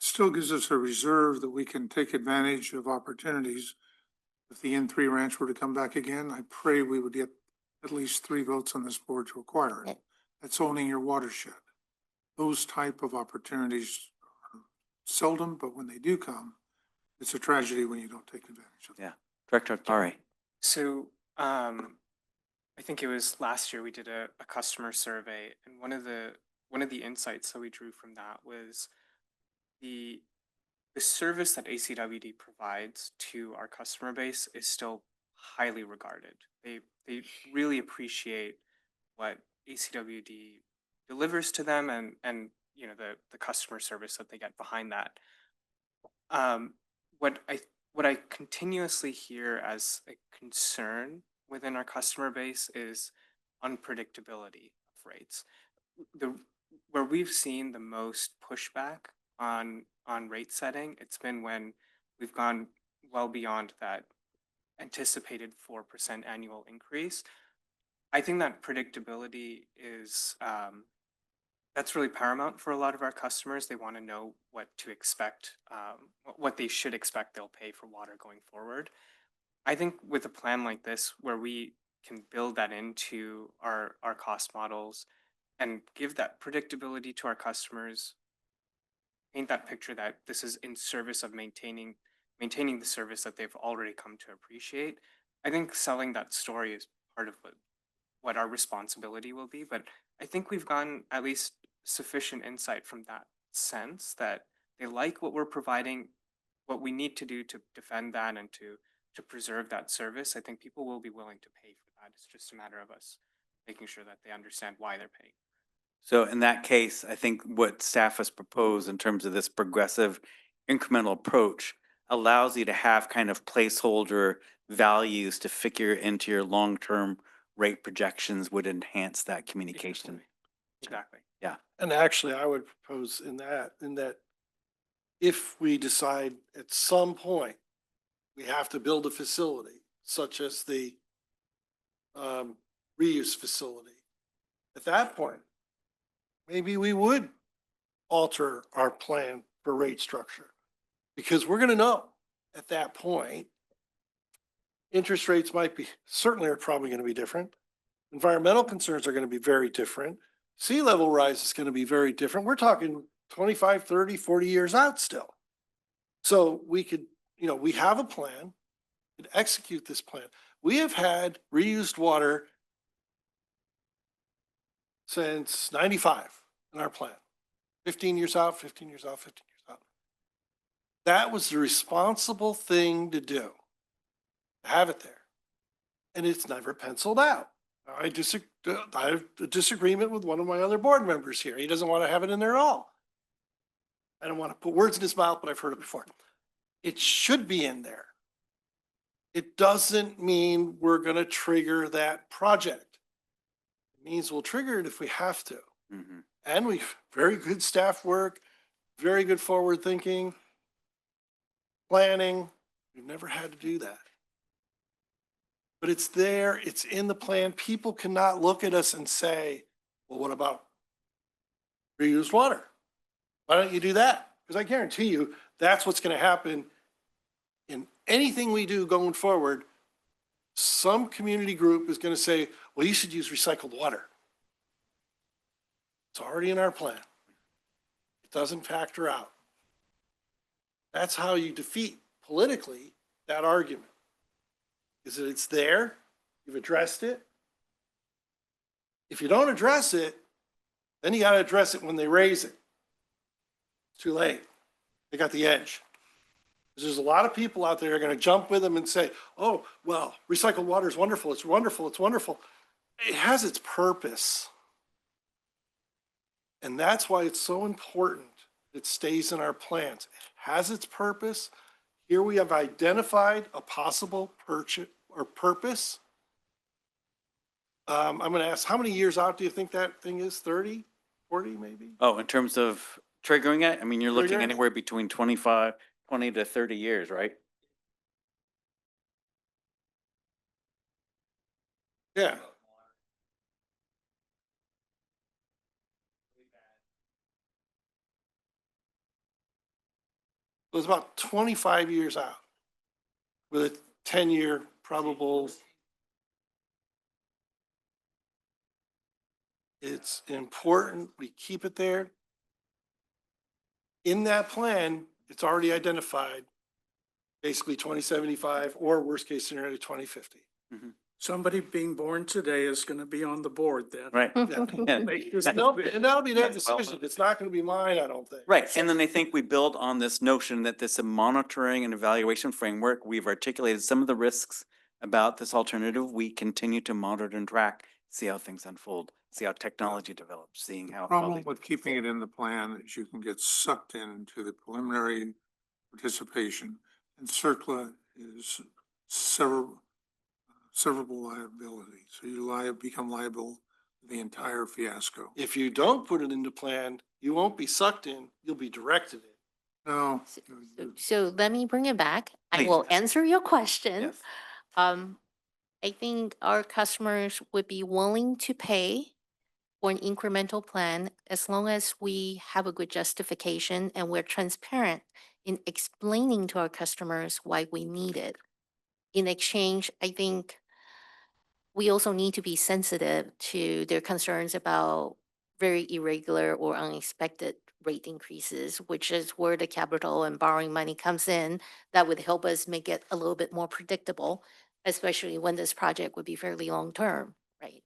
still gives us a reserve that we can take advantage of opportunities. If the N3 ranch were to come back again, I pray we would get at least 3 votes on this board to acquire it. That's owning your watershed. Those type of opportunities are seldom, but when they do come, it's a tragedy when you don't take advantage of them. Yeah. Director Akbari. So, I think it was last year we did a customer survey, and one of the insights that we drew from that was the service that ACWD provides to our customer base is still highly regarded. They really appreciate what ACWD delivers to them and you know the customer service that they get behind that. What I continuously hear as a concern within our customer base is unpredictability of rates. Where we've seen the most pushback on rate setting, it's been when we've gone well beyond that anticipated 4% annual increase. I think that predictability is that's really paramount for a lot of our customers. They want to know what to expect, what they should expect they'll pay for water going forward. I think with a plan like this, where we can build that into our cost models and give that predictability to our customers, paint that picture that this is in service of maintaining the service that they've already come to appreciate. I think selling that story is part of what our responsibility will be. But I think we've gotten at least sufficient insight from that sense that they like what we're providing, what we need to do to defend that and to preserve that service. I think people will be willing to pay for that. It's just a matter of us making sure that they understand why they're paying. So in that case, I think what staff has proposed in terms of this progressive incremental approach allows you to have kind of placeholder values to figure into your long-term rate projections would enhance that communication. Exactly. Yeah. And actually, I would propose in that if we decide at some point we have to build a facility such as the reuse facility. At that point, maybe we would alter our plan for rate structure. Because we're gonna know at that point, interest rates might be, certainly are probably gonna be different. Environmental concerns are gonna be very different. Sea level rise is gonna be very different. We're talking 25, 30, 40 years out still. So we could, we have a plan, could execute this plan. We have had reused water since 95 in our plan. 15 years out, 15 years out, 15 years out. That was the responsible thing to do, to have it there. And it's never penciled out. I have a disagreement with one of my other board members here. He doesn't want to have it in there at all. I don't want to put words in his mouth, but I've heard it before. It should be in there. It doesn't mean we're going to trigger that project. It means we'll trigger it if we have to. Mhm. And very good staff work, very good forward thinking, planning. We've never had to do that. But it's there, it's in the plan. People cannot look at us and say, well, what about reused water? Why don't you do that? Because I guarantee you, that's what's going to happen in anything we do going forward. Some community group is going to say, well, you should use recycled water. It's already in our plan. It doesn't factor out. That's how you defeat politically that argument. Is that it's there, you've addressed it. If you don't address it, then you got to address it when they raise it. It's too late. They got the edge. There's a lot of people out there who are going to jump with them and say, oh, well, recycled water is wonderful. It's wonderful. It's wonderful. It has its purpose. And that's why it's so important it stays in our plans. It has its purpose. Here we have identified a possible purchase or purpose. I'm going to ask, how many years out do you think that thing is? 30, 40 maybe? Oh, in terms of triggering it, I mean, you're looking Triggering it? anywhere between 20 to 30 years, right? Yeah. It was about 25 years out with a 10-year probable. It's important we keep it there. In that plan, it's already identified basically 2075 or worst case scenario 2050. Somebody being born today is going to be on the board then. Right. Yeah. And that'll be their decision. It's not going to be mine, I don't think. Right, and then I think we build on this notion that this monitoring and evaluation framework, we've articulated some of the risks about this alternative. We continue to monitor and track, see how things unfold, see how technology develops, seeing how. Problem with keeping it in the plan is you can get sucked into the preliminary participation, and CERCLA is severable liability. So you become liable for the entire fiasco. If you don't put it into plan, you won't be sucked in, you'll be directed in. No. So let me bring it back. I Please. will answer your question. Yes. I think our customers would be willing to pay for an incremental plan as long as we have a good justification and we're transparent in explaining to our customers why we need it. In exchange, I think we also need to be sensitive to their concerns about very irregular or unexpected rate increases, which is where the capital and borrowing money comes in. That would help us make it a little bit more predictable, especially when this project would be fairly long-term, right?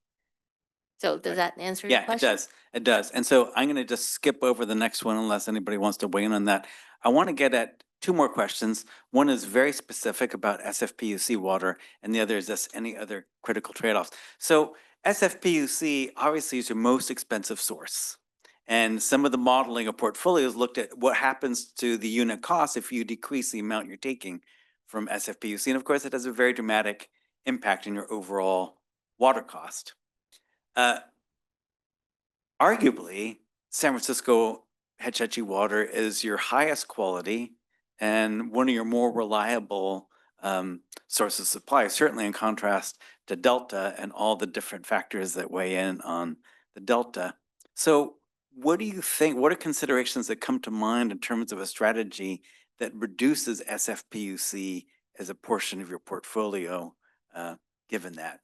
So does that answer your Yeah, it question? does. It does. And so I'm going to just skip over the next one unless anybody wants to weigh in on that. I want to get at two more questions. One is very specific about SFPUC water, and the other is just any other critical trade-offs. So SFPUC obviously is your most expensive source. And some of the modeling of portfolios looked at what happens to the unit cost if you decrease the amount you're taking from SFPUC. And of course, it has a very dramatic impact in your overall water cost. Arguably, San Francisco Hetch Hetchy water is your highest quality and one of your more reliable source of supply, certainly in contrast to Delta and all the different factors that weigh in on the Delta. So what do you think, what are considerations that come to mind in terms of a strategy that reduces SFPUC as a portion of your portfolio, given that?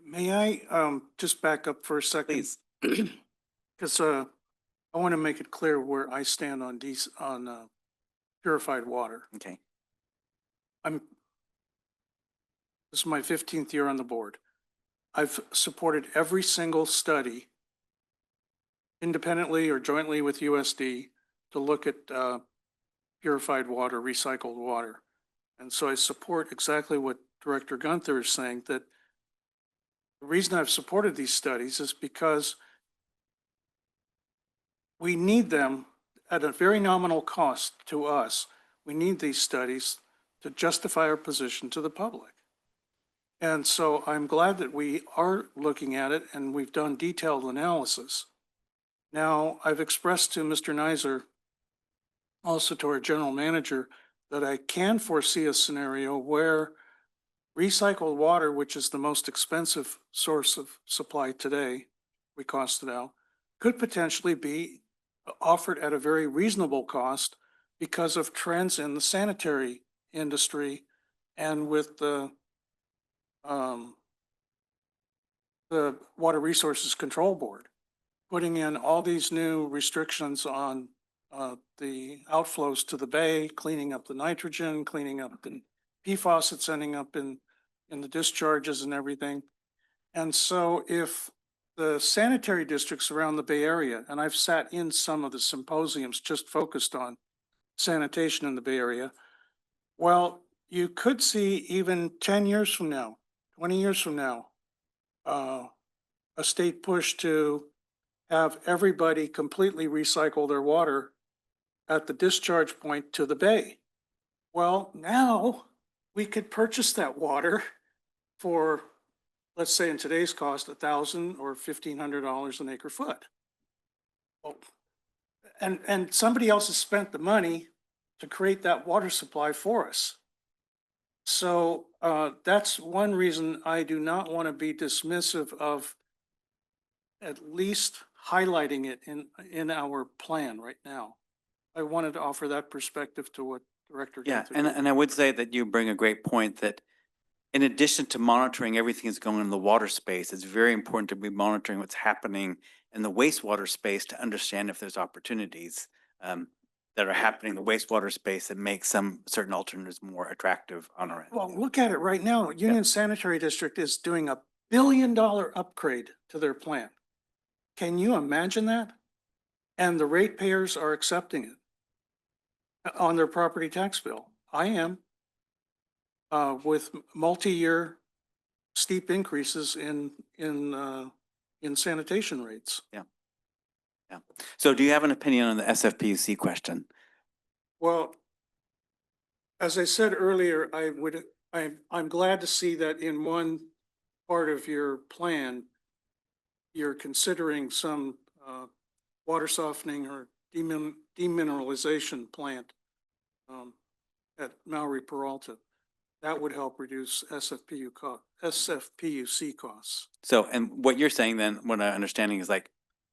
May I just back up for a second? Please. Because I want to make it clear where I stand on purified water. Okay. This is my 15th year on the board. I've supported every single study independently or jointly with USD to look at purified water, recycled water. And so I support exactly what Director Gunther is saying, that the reason I've supported these studies is because we need them at a very nominal cost to us. We need these studies to justify our position to the public. And so I'm glad that we are looking at it and we've done detailed analysis. Now, I've expressed to Mr. Nizer, also to our general manager, that I can foresee a scenario where recycled water, which is the most expensive source of supply today, we cost it out, could potentially be offered at a very reasonable cost because of trends in the sanitary industry and with the Water Resources Control Board, putting in all these new restrictions on the outflows to the bay, cleaning up the nitrogen, cleaning up the PFAS that's ending up in the discharges and everything. And so if the sanitary districts around the Bay Area, and I've sat in some of the symposiums just focused on sanitation in the Bay Area, well, you could see even 10 years from now, 20 years from now, a state push to have everybody completely recycle their water at the discharge point to the bay. Well, now we could purchase that water for, let's say in today's cost, $1,000 or $1,500 an acre foot. Well, and somebody else has spent the money to create that water supply for us. So that's one reason I do not want to be dismissive of at least highlighting it in our plan right now. I wanted to offer that perspective to what Director Yeah, Gunther did. and I would say that you bring a great point that in addition to monitoring everything that's going on in the water space, it's very important to be monitoring what's happening in the wastewater space to understand if there's opportunities that are happening in the wastewater space that make some certain alternatives more attractive on our end. Well, look at it right now. Union Sanitary District is doing $1 billion upgrade to their plant. Can you imagine that? And the ratepayers are accepting it on their property tax bill. I am, with multi-year steep increases in sanitation rates. Yeah. Yeah. So do you have an opinion on the SFPUC question? Well, as I said earlier, I'm glad to see that in one part of your plan, you're considering some water softening or demineralization plant at Maury Peralta. That would help reduce SFPUC costs. So, and what you're saying then, what I'm understanding is like,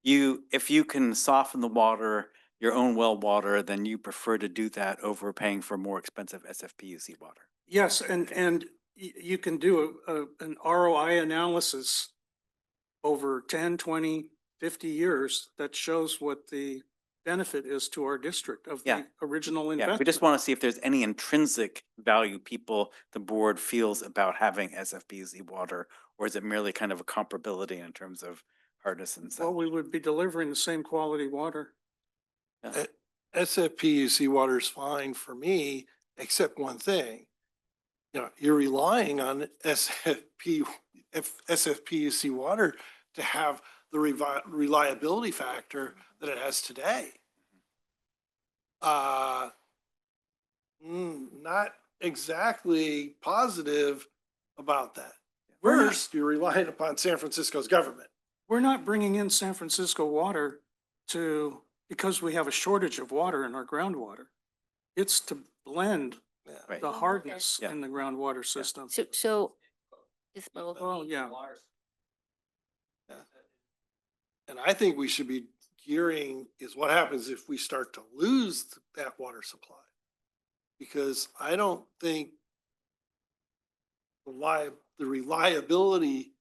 if you can soften the water, your own well water, then you prefer to do that over paying for more expensive SFPUC water. Yes, and you can do an ROI analysis over 10, 20, 50 years that shows what the benefit is to our district of the original Yeah, investment. we just want to see if there's any intrinsic value the board feels about having SFPUC water, or is it merely kind of a comparability in terms of hardness and stuff? Well, we would be delivering the same quality water. SFPUC water is fine for me, except one thing. You know, you're relying on SFPUC water to have the reliability factor that it has today. Not exactly positive about that. First, you're relying upon San Francisco's government. We're not bringing in San Francisco water because we have a shortage of water in our groundwater. It's to blend Right. the hardness Yeah. in the groundwater system. So. Is Oh, yeah. And I think we should be gearing is what happens if we start to lose that water supply. Because I don't think the reliability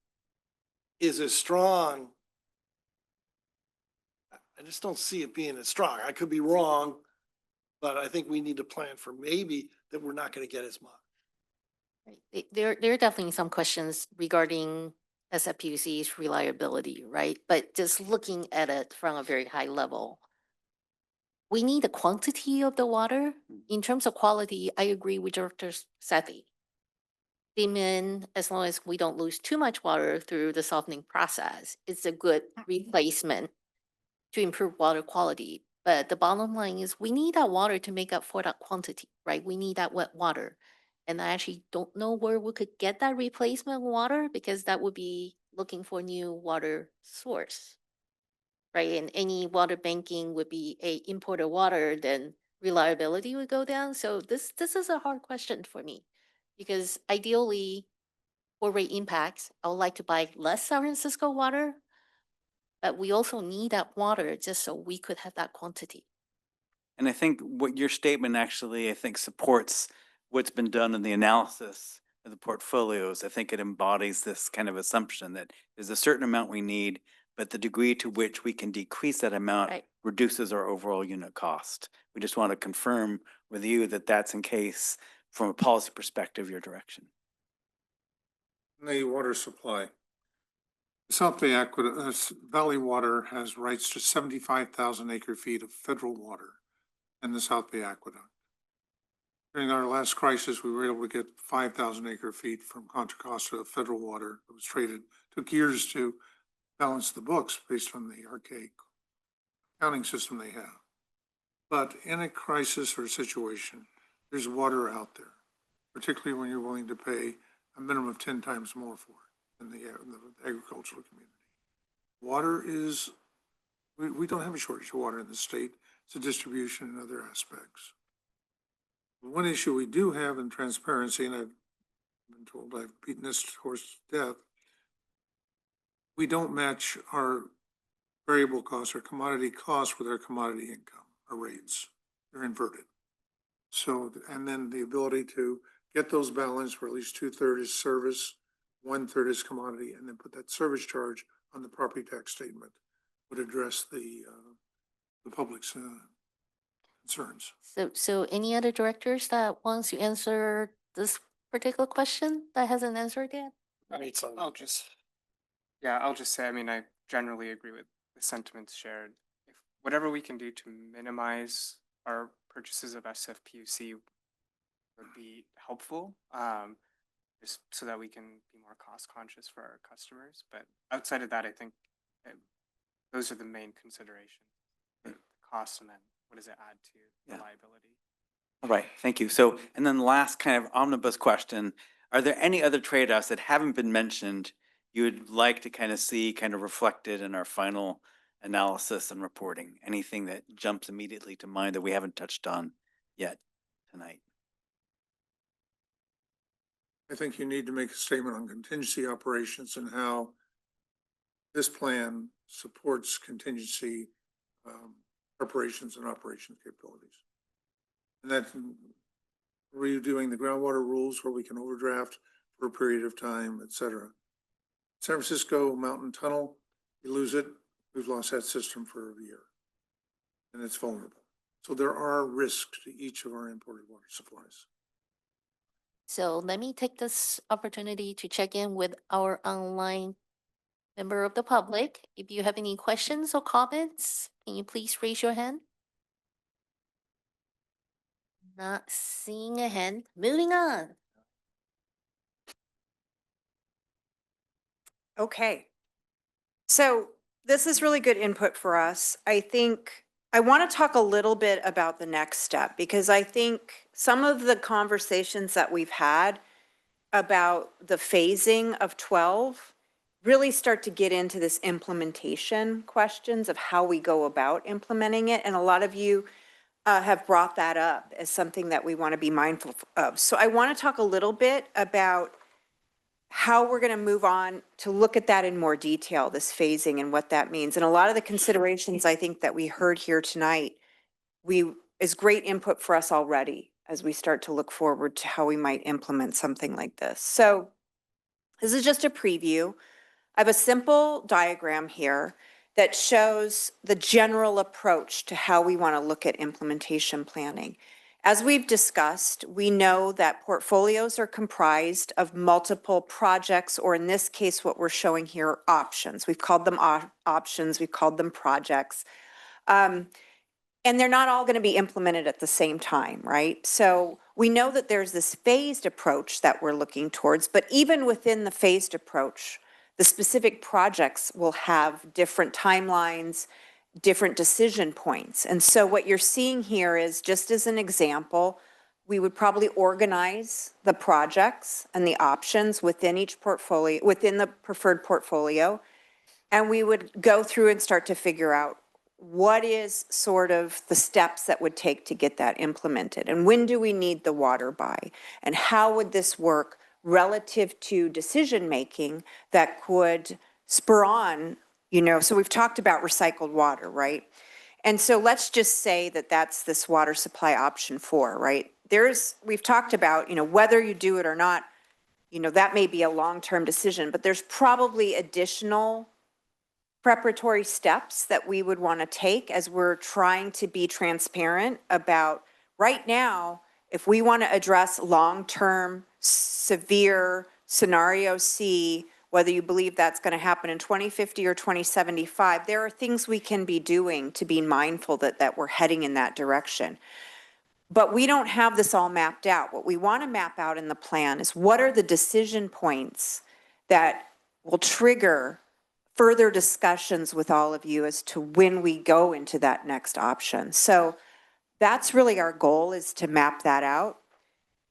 is as strong. I just don't see it being as strong. I could be wrong, but I think we need to plan for maybe that we're not going to get as much. Right. There are definitely some questions regarding SFPUC's reliability, right? But just looking at it from a very high level, we need the quantity of the water. In terms of quality, I agree with Director Sethy. Demand, as long as we don't lose too much water through the softening process, it's a good replacement to improve water quality. But the bottom line is we need that water to make up for that quantity, right? We need that wet water. And I actually don't know where we could get that replacement water because that would be looking for new water source, right? And any water banking would be a imported water, then reliability would go down. So this is a hard question for me because ideally for rate impacts, I would like to buy less San Francisco water, but we also need that water just so we could have that quantity. And I think what your statement actually, I think, supports what's been done in the analysis of the portfolios. I think it embodies this kind of assumption that there's a certain amount we need, but the degree to which we can decrease that amount Right. reduces our overall unit cost. We just want to confirm with you that that's in case, from a policy perspective, your direction. The water supply. South Bay Valley Water has rights to 75,000 acre feet of federal water in the South Bay Aqueduct. During our last crisis, we were able to get 5,000 acre feet from Contra Costa of federal water that was traded. Took years to balance the books based on the archaic accounting system they have. But in a crisis or situation, there's water out there, particularly when you're willing to pay a minimum of 10 times more for it in the agricultural community. Water is, we don't have a shortage of water in the state. It's a distribution and other aspects. One issue we do have in transparency, and I've been told I've beaten this horse to death, we don't match our variable costs or commodity costs with our commodity income, our rates. They're inverted. So, and then the ability to get those balanced where at least 2/3 is service, 1/3 is commodity, and then put that service charge on the property tax statement would address the public's concerns. So any other directors that wants to answer this particular question that hasn't answered yet? I'll just say, I mean, I generally agree with the sentiments shared. If whatever we can do to minimize our purchases of SFPUC would be helpful, just so that we can be more cost conscious for our customers. But outside of that, I think those are the main considerations: the cost, and then what does it add to reliability. All right, thank you. So, and then the last kind of omnibus question, are there any other trade-offs that haven't been mentioned you would like to kind of see kind of reflected in our final analysis and reporting? Anything that jumps immediately to mind that we haven't touched on yet tonight? I think you need to make a statement on contingency operations and how this plan supports contingency preparations and operations capabilities. And that redoing the groundwater rules where we can overdraft for a period of time, et cetera. San Francisco Mountain Tunnel, you lose it, we've lost that system for a year. And it's vulnerable. So there are risks to each of our imported water supplies. So let me take this opportunity to check in with our online member of the public. If you have any questions or comments, can you please raise your hand? Not seeing a hand. Moving on. Okay. So this is really good input for us. I think I want to talk a little bit about the next step because I think some of the conversations that we've had about the phasing of 12 really start to get into this implementation questions of how we go about implementing it. And a lot of you have brought that up as something that we want to be mindful of. So I want to talk a little bit about how we're going to move on to look at that in more detail, this phasing and what that means. And a lot of the considerations I think that we heard here tonight, is great input for us already as we start to look forward to how we might implement something like this. So this is just a preview. I have a simple diagram here that shows the general approach to how we want to look at implementation planning. As we've discussed, we know that portfolios are comprised of multiple projects, or in this case, what we're showing here, options. We've called them options, we've called them projects. And they're not all going to be implemented at the same time, right? So we know that there's this phased approach that we're looking towards, but even within the phased approach, the specific projects will have different timelines, different decision points. And so what you're seeing here is, just as an example, we would probably organize the projects and the options within each portfolio, within the preferred portfolio, and we would go through and start to figure out what is sort of the steps that would take to get that implemented, and when do we need the water by, and how would this work relative to decision making that could spur on, so we've talked about recycled water, right? And so let's just say that that's this water supply option 4, right? We've talked about, whether you do it or not, that may be a long-term decision, but there's probably additional preparatory steps that we would want to take as we're trying to be transparent about right now, if we want to address long-term severe scenario C, whether you believe that's going to happen in 2050 or 2075, there are things we can be doing to be mindful that we're heading in that direction. But we don't have this all mapped out. What we want to map out in the plan is what are the decision points that will trigger further discussions with all of you as to when we go into that next option. So that's really our goal, is to map that out.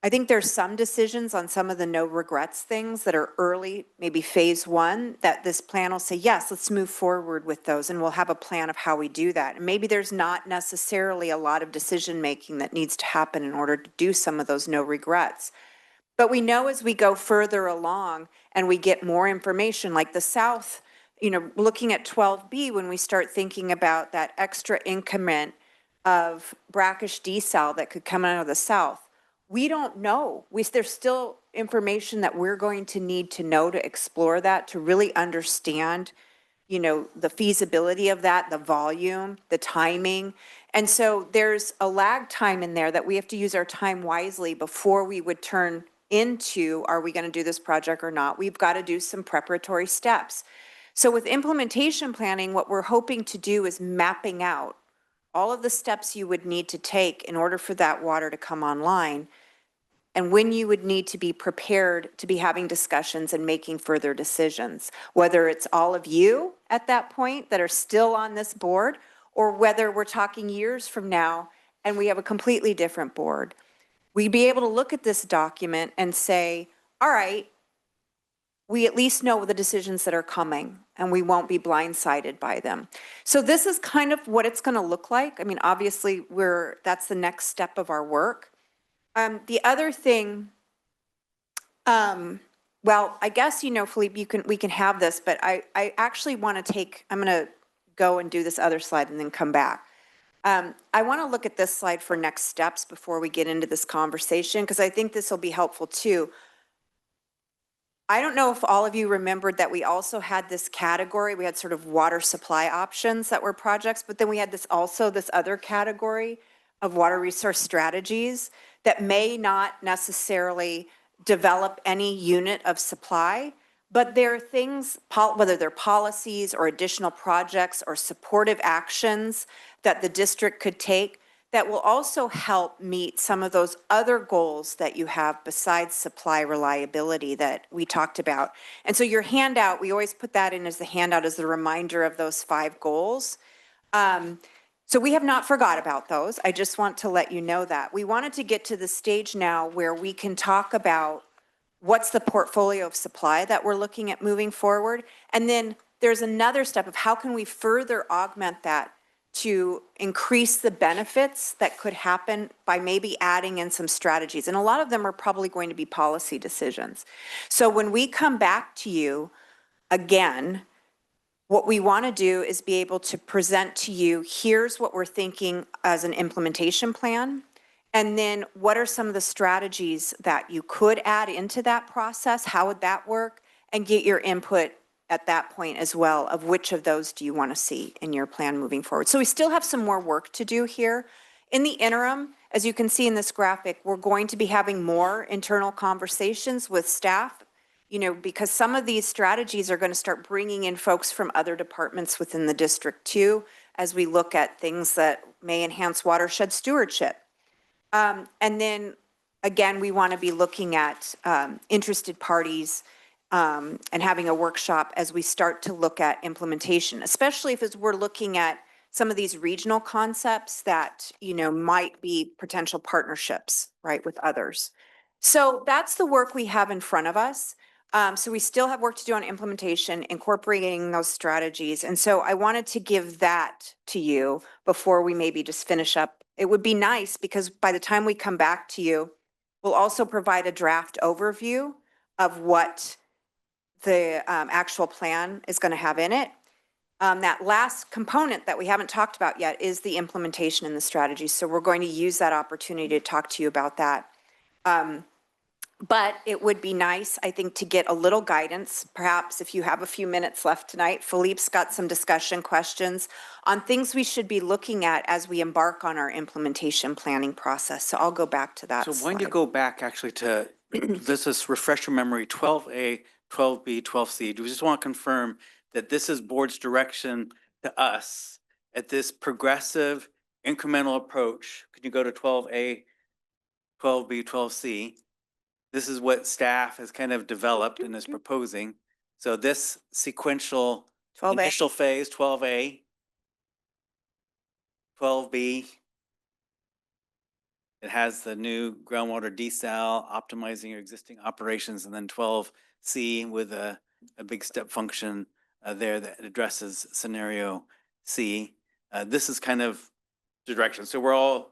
I think there's some decisions on some of the no regrets things that are early, maybe phase 1, that this plan will say, yes, let's move forward with those, and we'll have a plan of how we do that. And maybe there's not necessarily a lot of decision making that needs to happen in order to do some of those no regrets. But we know as we go further along and we get more information, like the South, looking at 12B, when we start thinking about that extra increment of brackish desal that could come out of the South, we don't know. There's still information that we're going to need to know to explore that, to really understand, the feasibility of that, the volume, the timing. And so there's a lag time in there that we have to use our time wisely before we would turn into, are we going to do this project or not? We've got to do some preparatory steps. So with implementation planning, what we're hoping to do is mapping out all of the steps you would need to take in order for that water to come online, and when you would need to be prepared to be having discussions and making further decisions, whether it's all of you at that point that are still on this board, or whether we're talking years from now and we have a completely different board. We'd be able to look at this document and say, all right, we at least know the decisions that are coming and we won't be blindsided by them. So this is kind of what it's going to look like. I mean, obviously that's the next step of our work. The other thing, well, I guess, Philippe, we can have this, but I actually want to I'm going to go and do this other slide and then come back. I want to look at this slide for next steps before we get into this conversation, because I think this will be helpful too. I don't know if all of you remembered that we also had this category. We had sort of water supply options that were projects, but then we had this other category of water resource strategies that may not necessarily develop any unit of supply, but there are things, whether they're policies or additional projects or supportive actions that the district could take that will also help meet some of those other goals that you have besides supply reliability that we talked about. And so your handout, we always put that in as the handout as the reminder of those 5 goals. So we have not forgot about those. I just want to let you know that. We wanted to get to the stage now where we can talk about what's the portfolio of supply that we're looking at moving forward. And then there's another step of how can we further augment that to increase the benefits that could happen by maybe adding in some strategies. And a lot of them are probably going to be policy decisions. So when we come back to you again, what we want to do is be able to present to you, here's what we're thinking as an implementation plan. And then what are some of the strategies that you could add into that process? How would that work? And get your input at that point as well of which of those do you want to see in your plan moving forward. So we still have some more work to do here. In the interim, as you can see in this graphic, we're going to be having more internal conversations with staff, you know, because some of these strategies are going to start bringing in folks from other departments within the district too, as we look at things that may enhance watershed stewardship. And then again, we want to be looking at interested parties and having a workshop as we start to look at implementation, especially if as we're looking at some of these regional concepts that, you know, might be potential partnerships, right, with others. So that's the work we have in front of us. So we still have work to do on implementation, incorporating those strategies. And so I wanted to give that to you before we maybe just finish up. It would be nice because by the time we come back to you, we'll also provide a draft overview of what the actual plan is going to have in it. That last component that we haven't talked about yet is the implementation and the strategy. So we're going to use that opportunity to talk to you about that. But it would be nice, I think, to get a little guidance. Perhaps if you have a few minutes left tonight, Philippe's got some discussion questions on things we should be looking at as we embark on our implementation planning process. So I'll go back to that So why don't you slide. go back actually to, let's just refresh your memory, 12A, 12B, 12C. Do we just want to confirm that this is board's direction to us at this progressive incremental approach? Could you go to 12A, 12B, 12C? This is what staff has kind of developed and is proposing. So this sequential 12A. initial phase, 12A, 12B, it has the new groundwater desal, optimizing your existing operations, and then 12C with a big step function there that addresses scenario C. This is kind of the direction. So we're all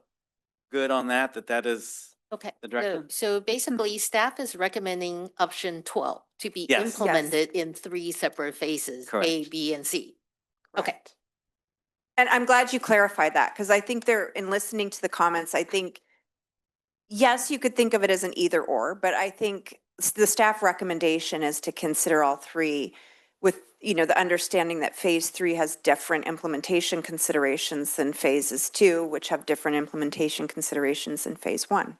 good on that, that is Okay, the direction? so basically staff is recommending option 12 to be Yes. implemented in 3 separate phases, A, Correct. B, and C. Okay. Right. And I'm glad you clarified that because I think in listening to the comments, I think, yes, you could think of it as an either or, but I think the staff recommendation is to consider all 3 with, you know, the understanding that phase 3 has different implementation considerations than phases 2, which have different implementation considerations than phase 1.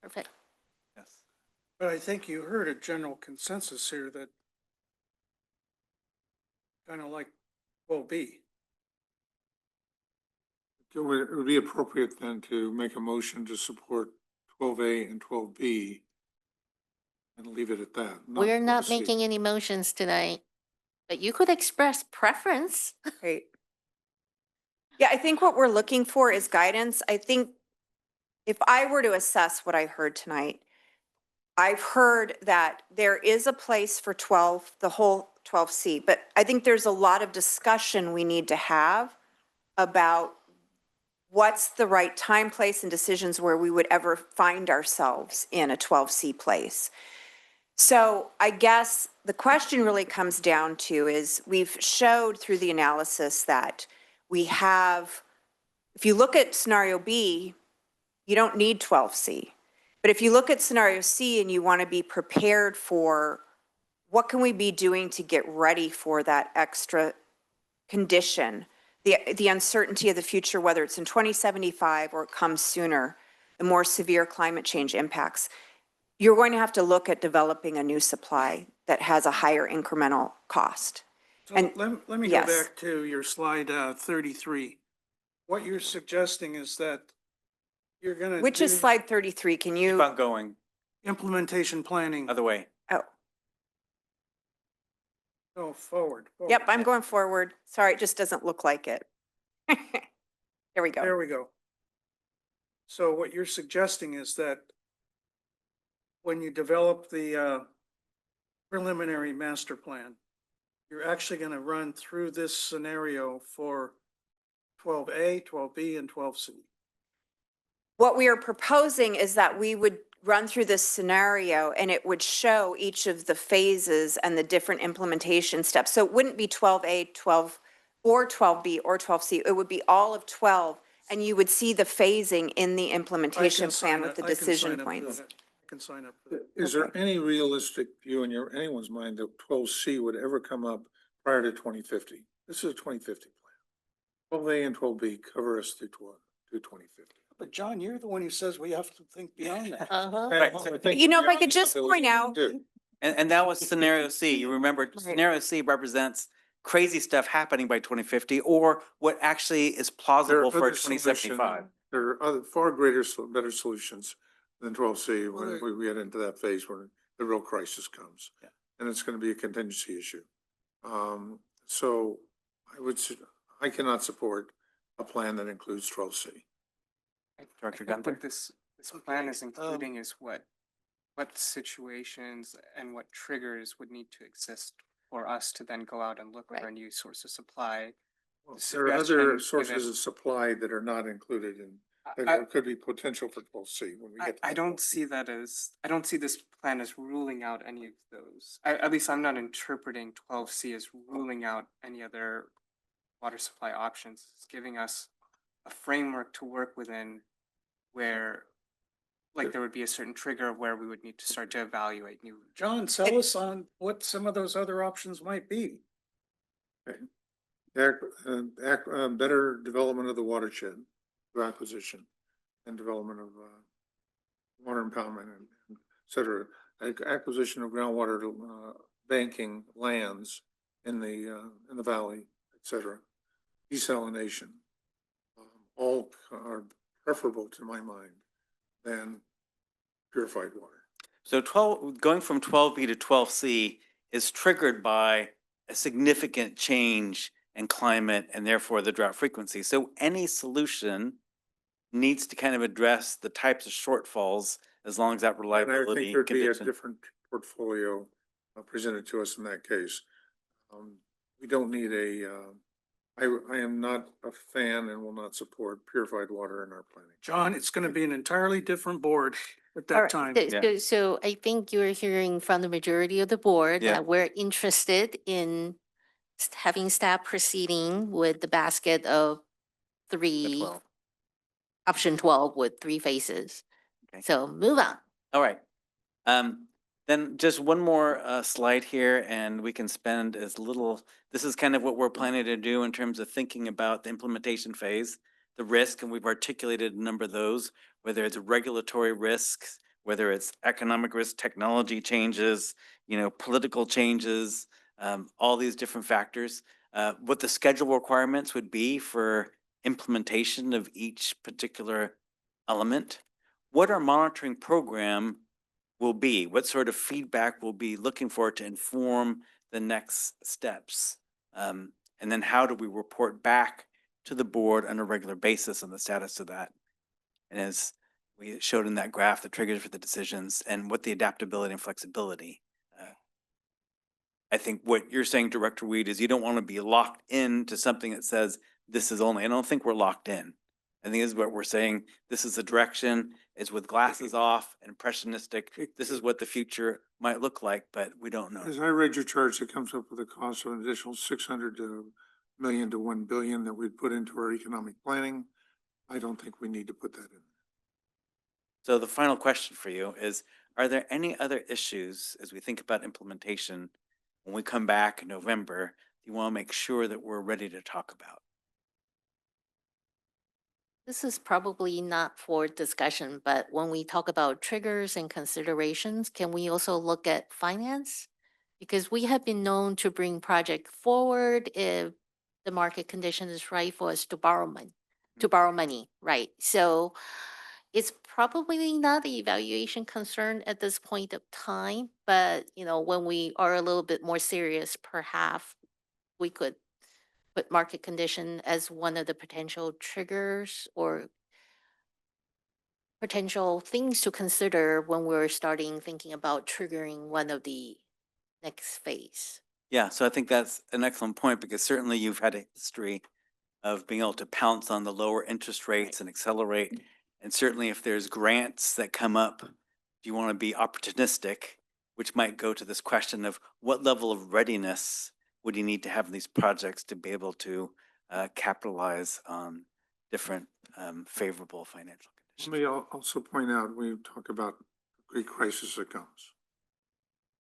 Perfect. Yes. But I think you heard a general consensus here that kind of like 12B. It would be appropriate then to make a motion to support 12A and 12B and leave it at that. We're not 12C. making any motions tonight, but you could express preference. Great. Yeah, I think what we're looking for is guidance. I think if I were to assess what I heard tonight, I've heard that there is a place for 12, the whole 12C, but I think there's a lot of discussion we need to have about what's the right time, place, and decisions where we would ever find ourselves in a 12C place. So I guess the question really comes down to is we've showed through the analysis that we have, if you look at scenario B, you don't need 12C. But if you look at scenario C and you want to be prepared for what can we be doing to get ready for that extra condition, the uncertainty of the future, whether it's in 2075 or it comes sooner, the more severe climate change impacts, you're going to have to look at developing a new supply that has a higher incremental cost. So And- let me go yes. back to your slide 33. What you're suggesting is that you're going to Which is slide 33, can Keep you, on going, implementation planning. other way. oh, Go forward. yep, I'm going forward. Sorry, it just doesn't look like it. Here we go. There we go. So what you're suggesting is that when you develop the preliminary master plan, you're actually going to run through this scenario for 12A, 12B, and 12C. What we are proposing is that we would run through this scenario and it would show each of the phases and the different implementation steps. So it wouldn't be 12A, 12, or 12B, or 12C. It would be all of 12, and you would see the phasing in the implementation plan with the decision points. I can sign up for that. Is there any realistic view in anyone's mind that 12C would ever come up prior to 2050? This is a 2050 plan. 12A and 12B cover us through 2050. But John, you're the one who says we have to think beyond that. Uh-huh. Right. You know, if I could just point out, And that was scenario C. You remember scenario C represents crazy stuff happening by 2050 or what actually is There are plausible for other 2075. There are other far greater, better solutions than 12C Well, when we get into that phase where the real crisis comes. Yeah. And it's going to be a contingency issue. So I cannot support a plan that includes 12C. Director I think Gunther? what this plan is including is what situations and what triggers would need to exist for us to then go out and look for a new source of supply. There are other Suggestion sources given- of supply that are not included in, I- that could be potential for 12C when we get to I that don't point. see that as, I don't see this plan as ruling out any of those. At least I'm not interpreting 12C as ruling out any other water supply options. It's giving us a framework to work within where, like, there would be a certain trigger of where we would need to start to evaluate new. John, sell us on what some of those other options might be. Better development of the watershed through acquisition and development of water impoundment and et cetera. Acquisition of groundwater banking lands in the valley, et cetera. Desalination, all are preferable to my mind than purified water. So going from 12B to 12C is triggered by a significant change in climate and therefore the drought frequency. So any solution needs to kind of address the types of shortfalls as long as that And I reliability think there'd be a condition. different portfolio presented to us in that case. We don't need I am not a fan and will not support purified water in our planning. John, it's going to be an entirely different board at All that right, time. so I think you're hearing from the majority of the board Yeah. that we're interested in having staff proceeding with the basket of three, 12. option 12 with 3 phases. Okay. So move on. All right. Then just one more slide here and we can spend as little, this is kind of what we're planning to do in terms of thinking about the implementation phase, the risk, and we've articulated a number of those, whether it's regulatory risks, whether it's economic risk, technology changes, political changes, all these different factors, what the schedule requirements would be for implementation of each particular element, what our monitoring program will be, what sort of feedback we'll be looking for to inform the next steps. And then how do we report back to the board on a regular basis on the status of that? And as we showed in that graph, the triggers for the decisions and what the adaptability and flexibility. I think what you're saying, Director Weed, is you don't want to be locked into something that says this is only, I don't think we're locked in. I think this is what we're saying. This is the direction. It's with glasses off and impressionistic. This is what the future might look like, but we don't know. As I read your charts, it comes up with a cost of an additional 600 million to 1 billion that we'd put into our economic planning. I don't think we need to put that in. So the final question for you is, are there any other issues as we think about implementation when we come back in November, you want to make sure that we're ready to talk about? This is probably not for discussion, but when we talk about triggers and considerations, can we also look at finance? Because we have been known to bring project forward if the market condition is right for us to borrow money, right? So it's probably not the evaluation concern at this point of time, but when we are a little bit more serious, perhaps we could put market condition as one of the potential triggers or potential things to consider when we're starting thinking about triggering one of the next phase. Yeah, so I think that's an excellent point because certainly you've had a history of being able to pounce on the lower interest rates and accelerate. And certainly if there's grants that come up, do you want to be opportunistic, which might go to this question of what level of readiness would you need to have in these projects to be able to capitalize on different favorable financial Let conditions. me also point out, we talk about the great crisis that comes.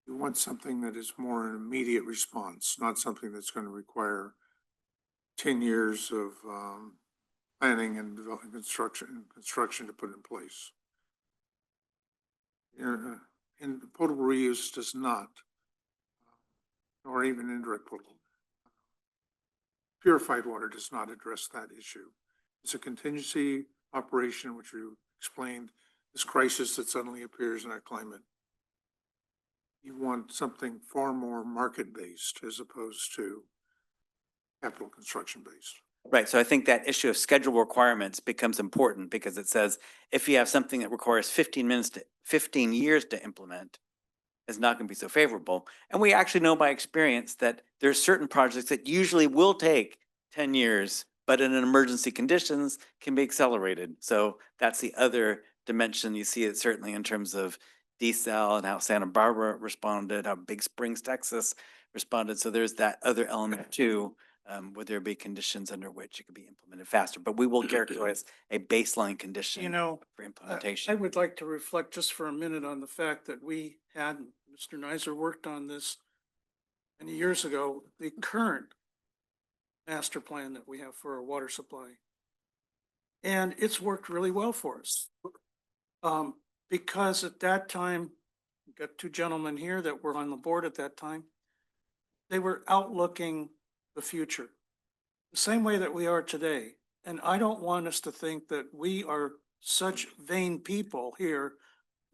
You want something that is more an immediate response, not something that's going to require 10 years of planning and development, construction to put in place. And potable reuse does not, or even indirect potable. Purified water does not address that issue. It's a contingency operation, which you explained, this crisis that suddenly appears in our climate. You want something far more market-based as opposed to capital construction-based. Right, so I think that issue of schedule requirements becomes important because it says if you have something that requires 15 years to implement, it's not going to be so favorable. And we actually know by experience that there's certain projects that usually will take 10 years, but in an emergency conditions can be accelerated. So that's the other dimension. You see it certainly in terms of desal and how Santa Barbara responded, how Big Springs, Texas responded. So there's that other element too. Would there be conditions under which it could be implemented faster? But we will characterize a baseline condition You know, for I implementation. would like to reflect just for a minute on the fact that we had, Mr. Nizer worked on this many years ago, the current master plan that we have for our water supply. And it's worked really well for us. Because at that time, we've got two gentlemen here that were on the board at that time. They were outlooking the future, the same way that we are today. And I don't want us to think that we are such vain people here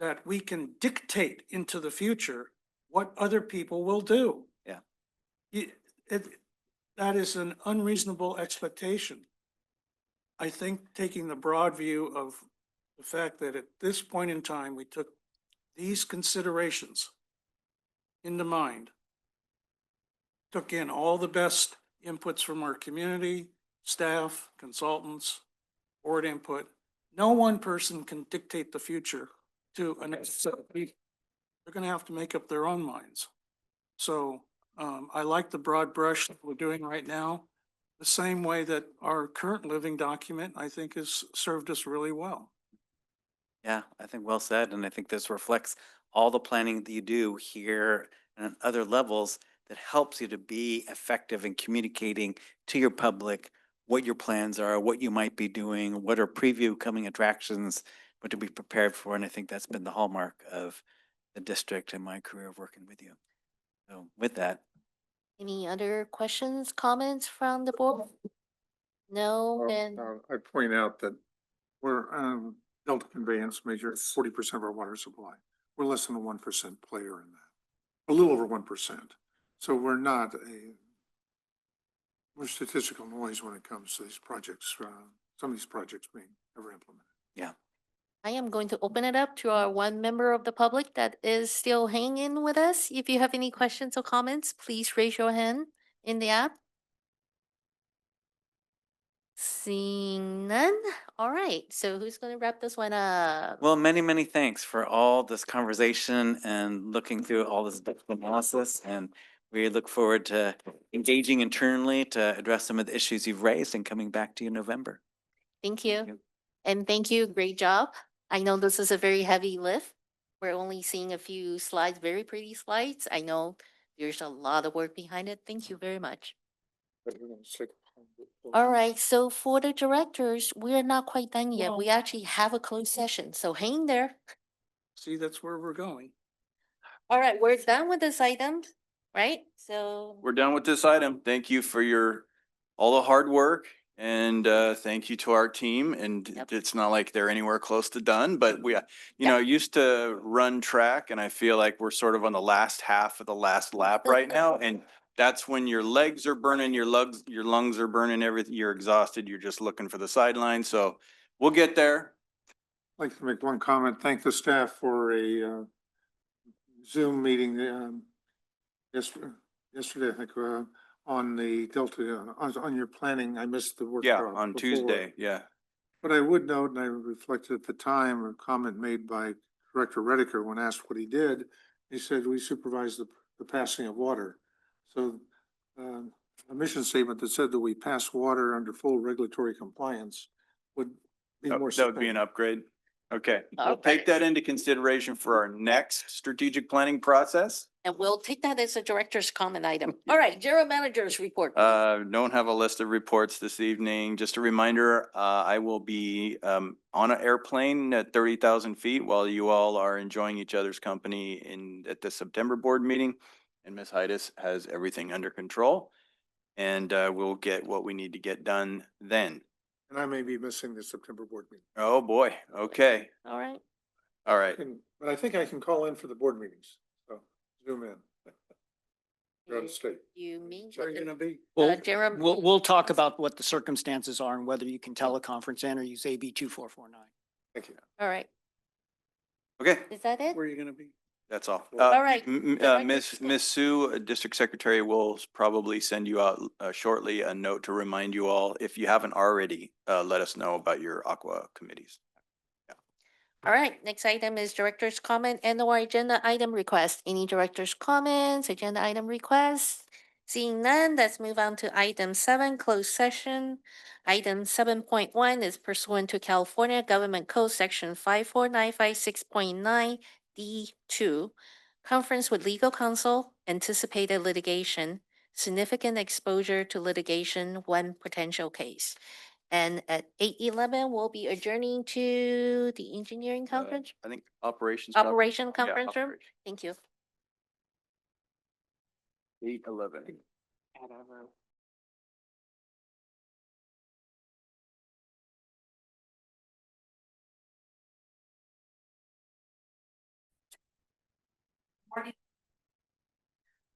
that we can dictate into the future what other people will do. Yeah. That is an unreasonable expectation. I think taking the broad view of the fact that at this point in time, we took these considerations into mind, took in all the best inputs from our community, staff, consultants, board input. No one person can dictate the future to a next set of people. They're going to have to make up their own minds. So I like the broad brush that we're doing right now, the same way that our current living document, I think, has served us really well. Yeah, I think well said. And I think this reflects all the planning that you do here and on other levels that helps you to be effective in communicating to your public what your plans are, what you might be doing, what are preview coming attractions, what to be prepared for. And I think that's been the hallmark of the district and my career of working with you. So with that, Any other questions, comments from the board? No, then, I point out that we're, Delta Conveyance measures 40% of our water supply. We're less than a 1% player in that, a little over 1%. So we're statistical noise when it comes to these projects, some of these projects being ever implemented. yeah. I am going to open it up to our one member of the public that is still hanging with us. If you have any questions or comments, please raise your hand in the app. Seeing none. All right. So who's going to wrap this one up? Well, many, many thanks for all this conversation and looking through all this analysis. And we look forward to engaging internally to address some of the issues you've raised and coming back to you in November. Thank you. And thank you. Great job. I know this is a very heavy lift. We're only seeing a few slides, very pretty slides. I know there's a lot of work behind it. Thank you very much. All right, so for the directors, we're not quite done yet. We actually have a closed session, so hang there. See, that's where we're going. All right, we're done with this item, right? So, We're done with this item. Thank you for all the hard work. And thank you to our team. And Yep. it's not like they're anywhere close to done, but we, used to run track, and I feel like we're sort of on the last half of the last lap right now. And that's when your legs are burning, your lungs are burning, everything, you're exhausted. You're just looking for the sideline. So we'll get there. I'd like to make one comment. Thank the staff for a Zoom meeting yesterday. I think on the Delta, on your planning. I missed the Yeah, workshop. on before. Tuesday, yeah. But I would note, and I reflected at the time, a comment made by Director Rediker when asked what he did. He said, we supervise the passing of water. So a mission statement that said that we pass water under full regulatory compliance would be more. That would be an upgrade. Okay, we'll Okay. take that into consideration for our next strategic planning process. And we'll take that as a director's comment item. All right, General Manager's report. Don't have a list of reports this evening. Just a reminder, I will be on an airplane at 30,000 feet while you all are enjoying each other's company at the September board meeting. And Ms. Heides has everything under control. And we'll get what we need to get done then. And I may be missing the September board meeting. Oh, boy. Okay. All right. All right. But I think I can call in for the board meetings. So Zoom in. You're out of state. You mean? Where are you gonna be? Well, Jerem- we'll talk about what the circumstances are and whether you can teleconference in or use AB 2449. Thank you. All right. Okay. Is that it? Where are you gonna be? That's all. All right. Miss Sue, District Secretary will probably send you out shortly a note to remind you all, if you haven't already, let us know about your aqua committees. All right, next item is director's comment and or agenda item request. Any director's comments, agenda item requests? Seeing none, let's move on to item 7, closed session. Item 7.1 is pursuant to California Government Code Section 54956.9 D2. Conference with legal counsel, anticipated litigation, significant exposure to litigation, one potential case. And at 8:11, we'll be adjourning to the engineering conference, I think operations. operation conference room. Thank you. 8:11.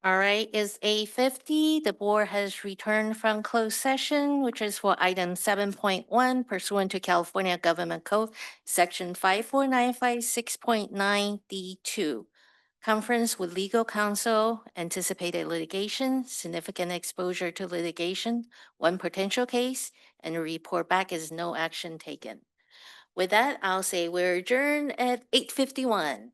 All right, it's 8:50. The board has returned from closed session, which is for item 7.1 pursuant to California Government Code, section 54956.9 D2. Conference with legal counsel, anticipated litigation, significant exposure to litigation, one potential case, and a report back is no action taken. With that, I'll say we're adjourned at 8:51.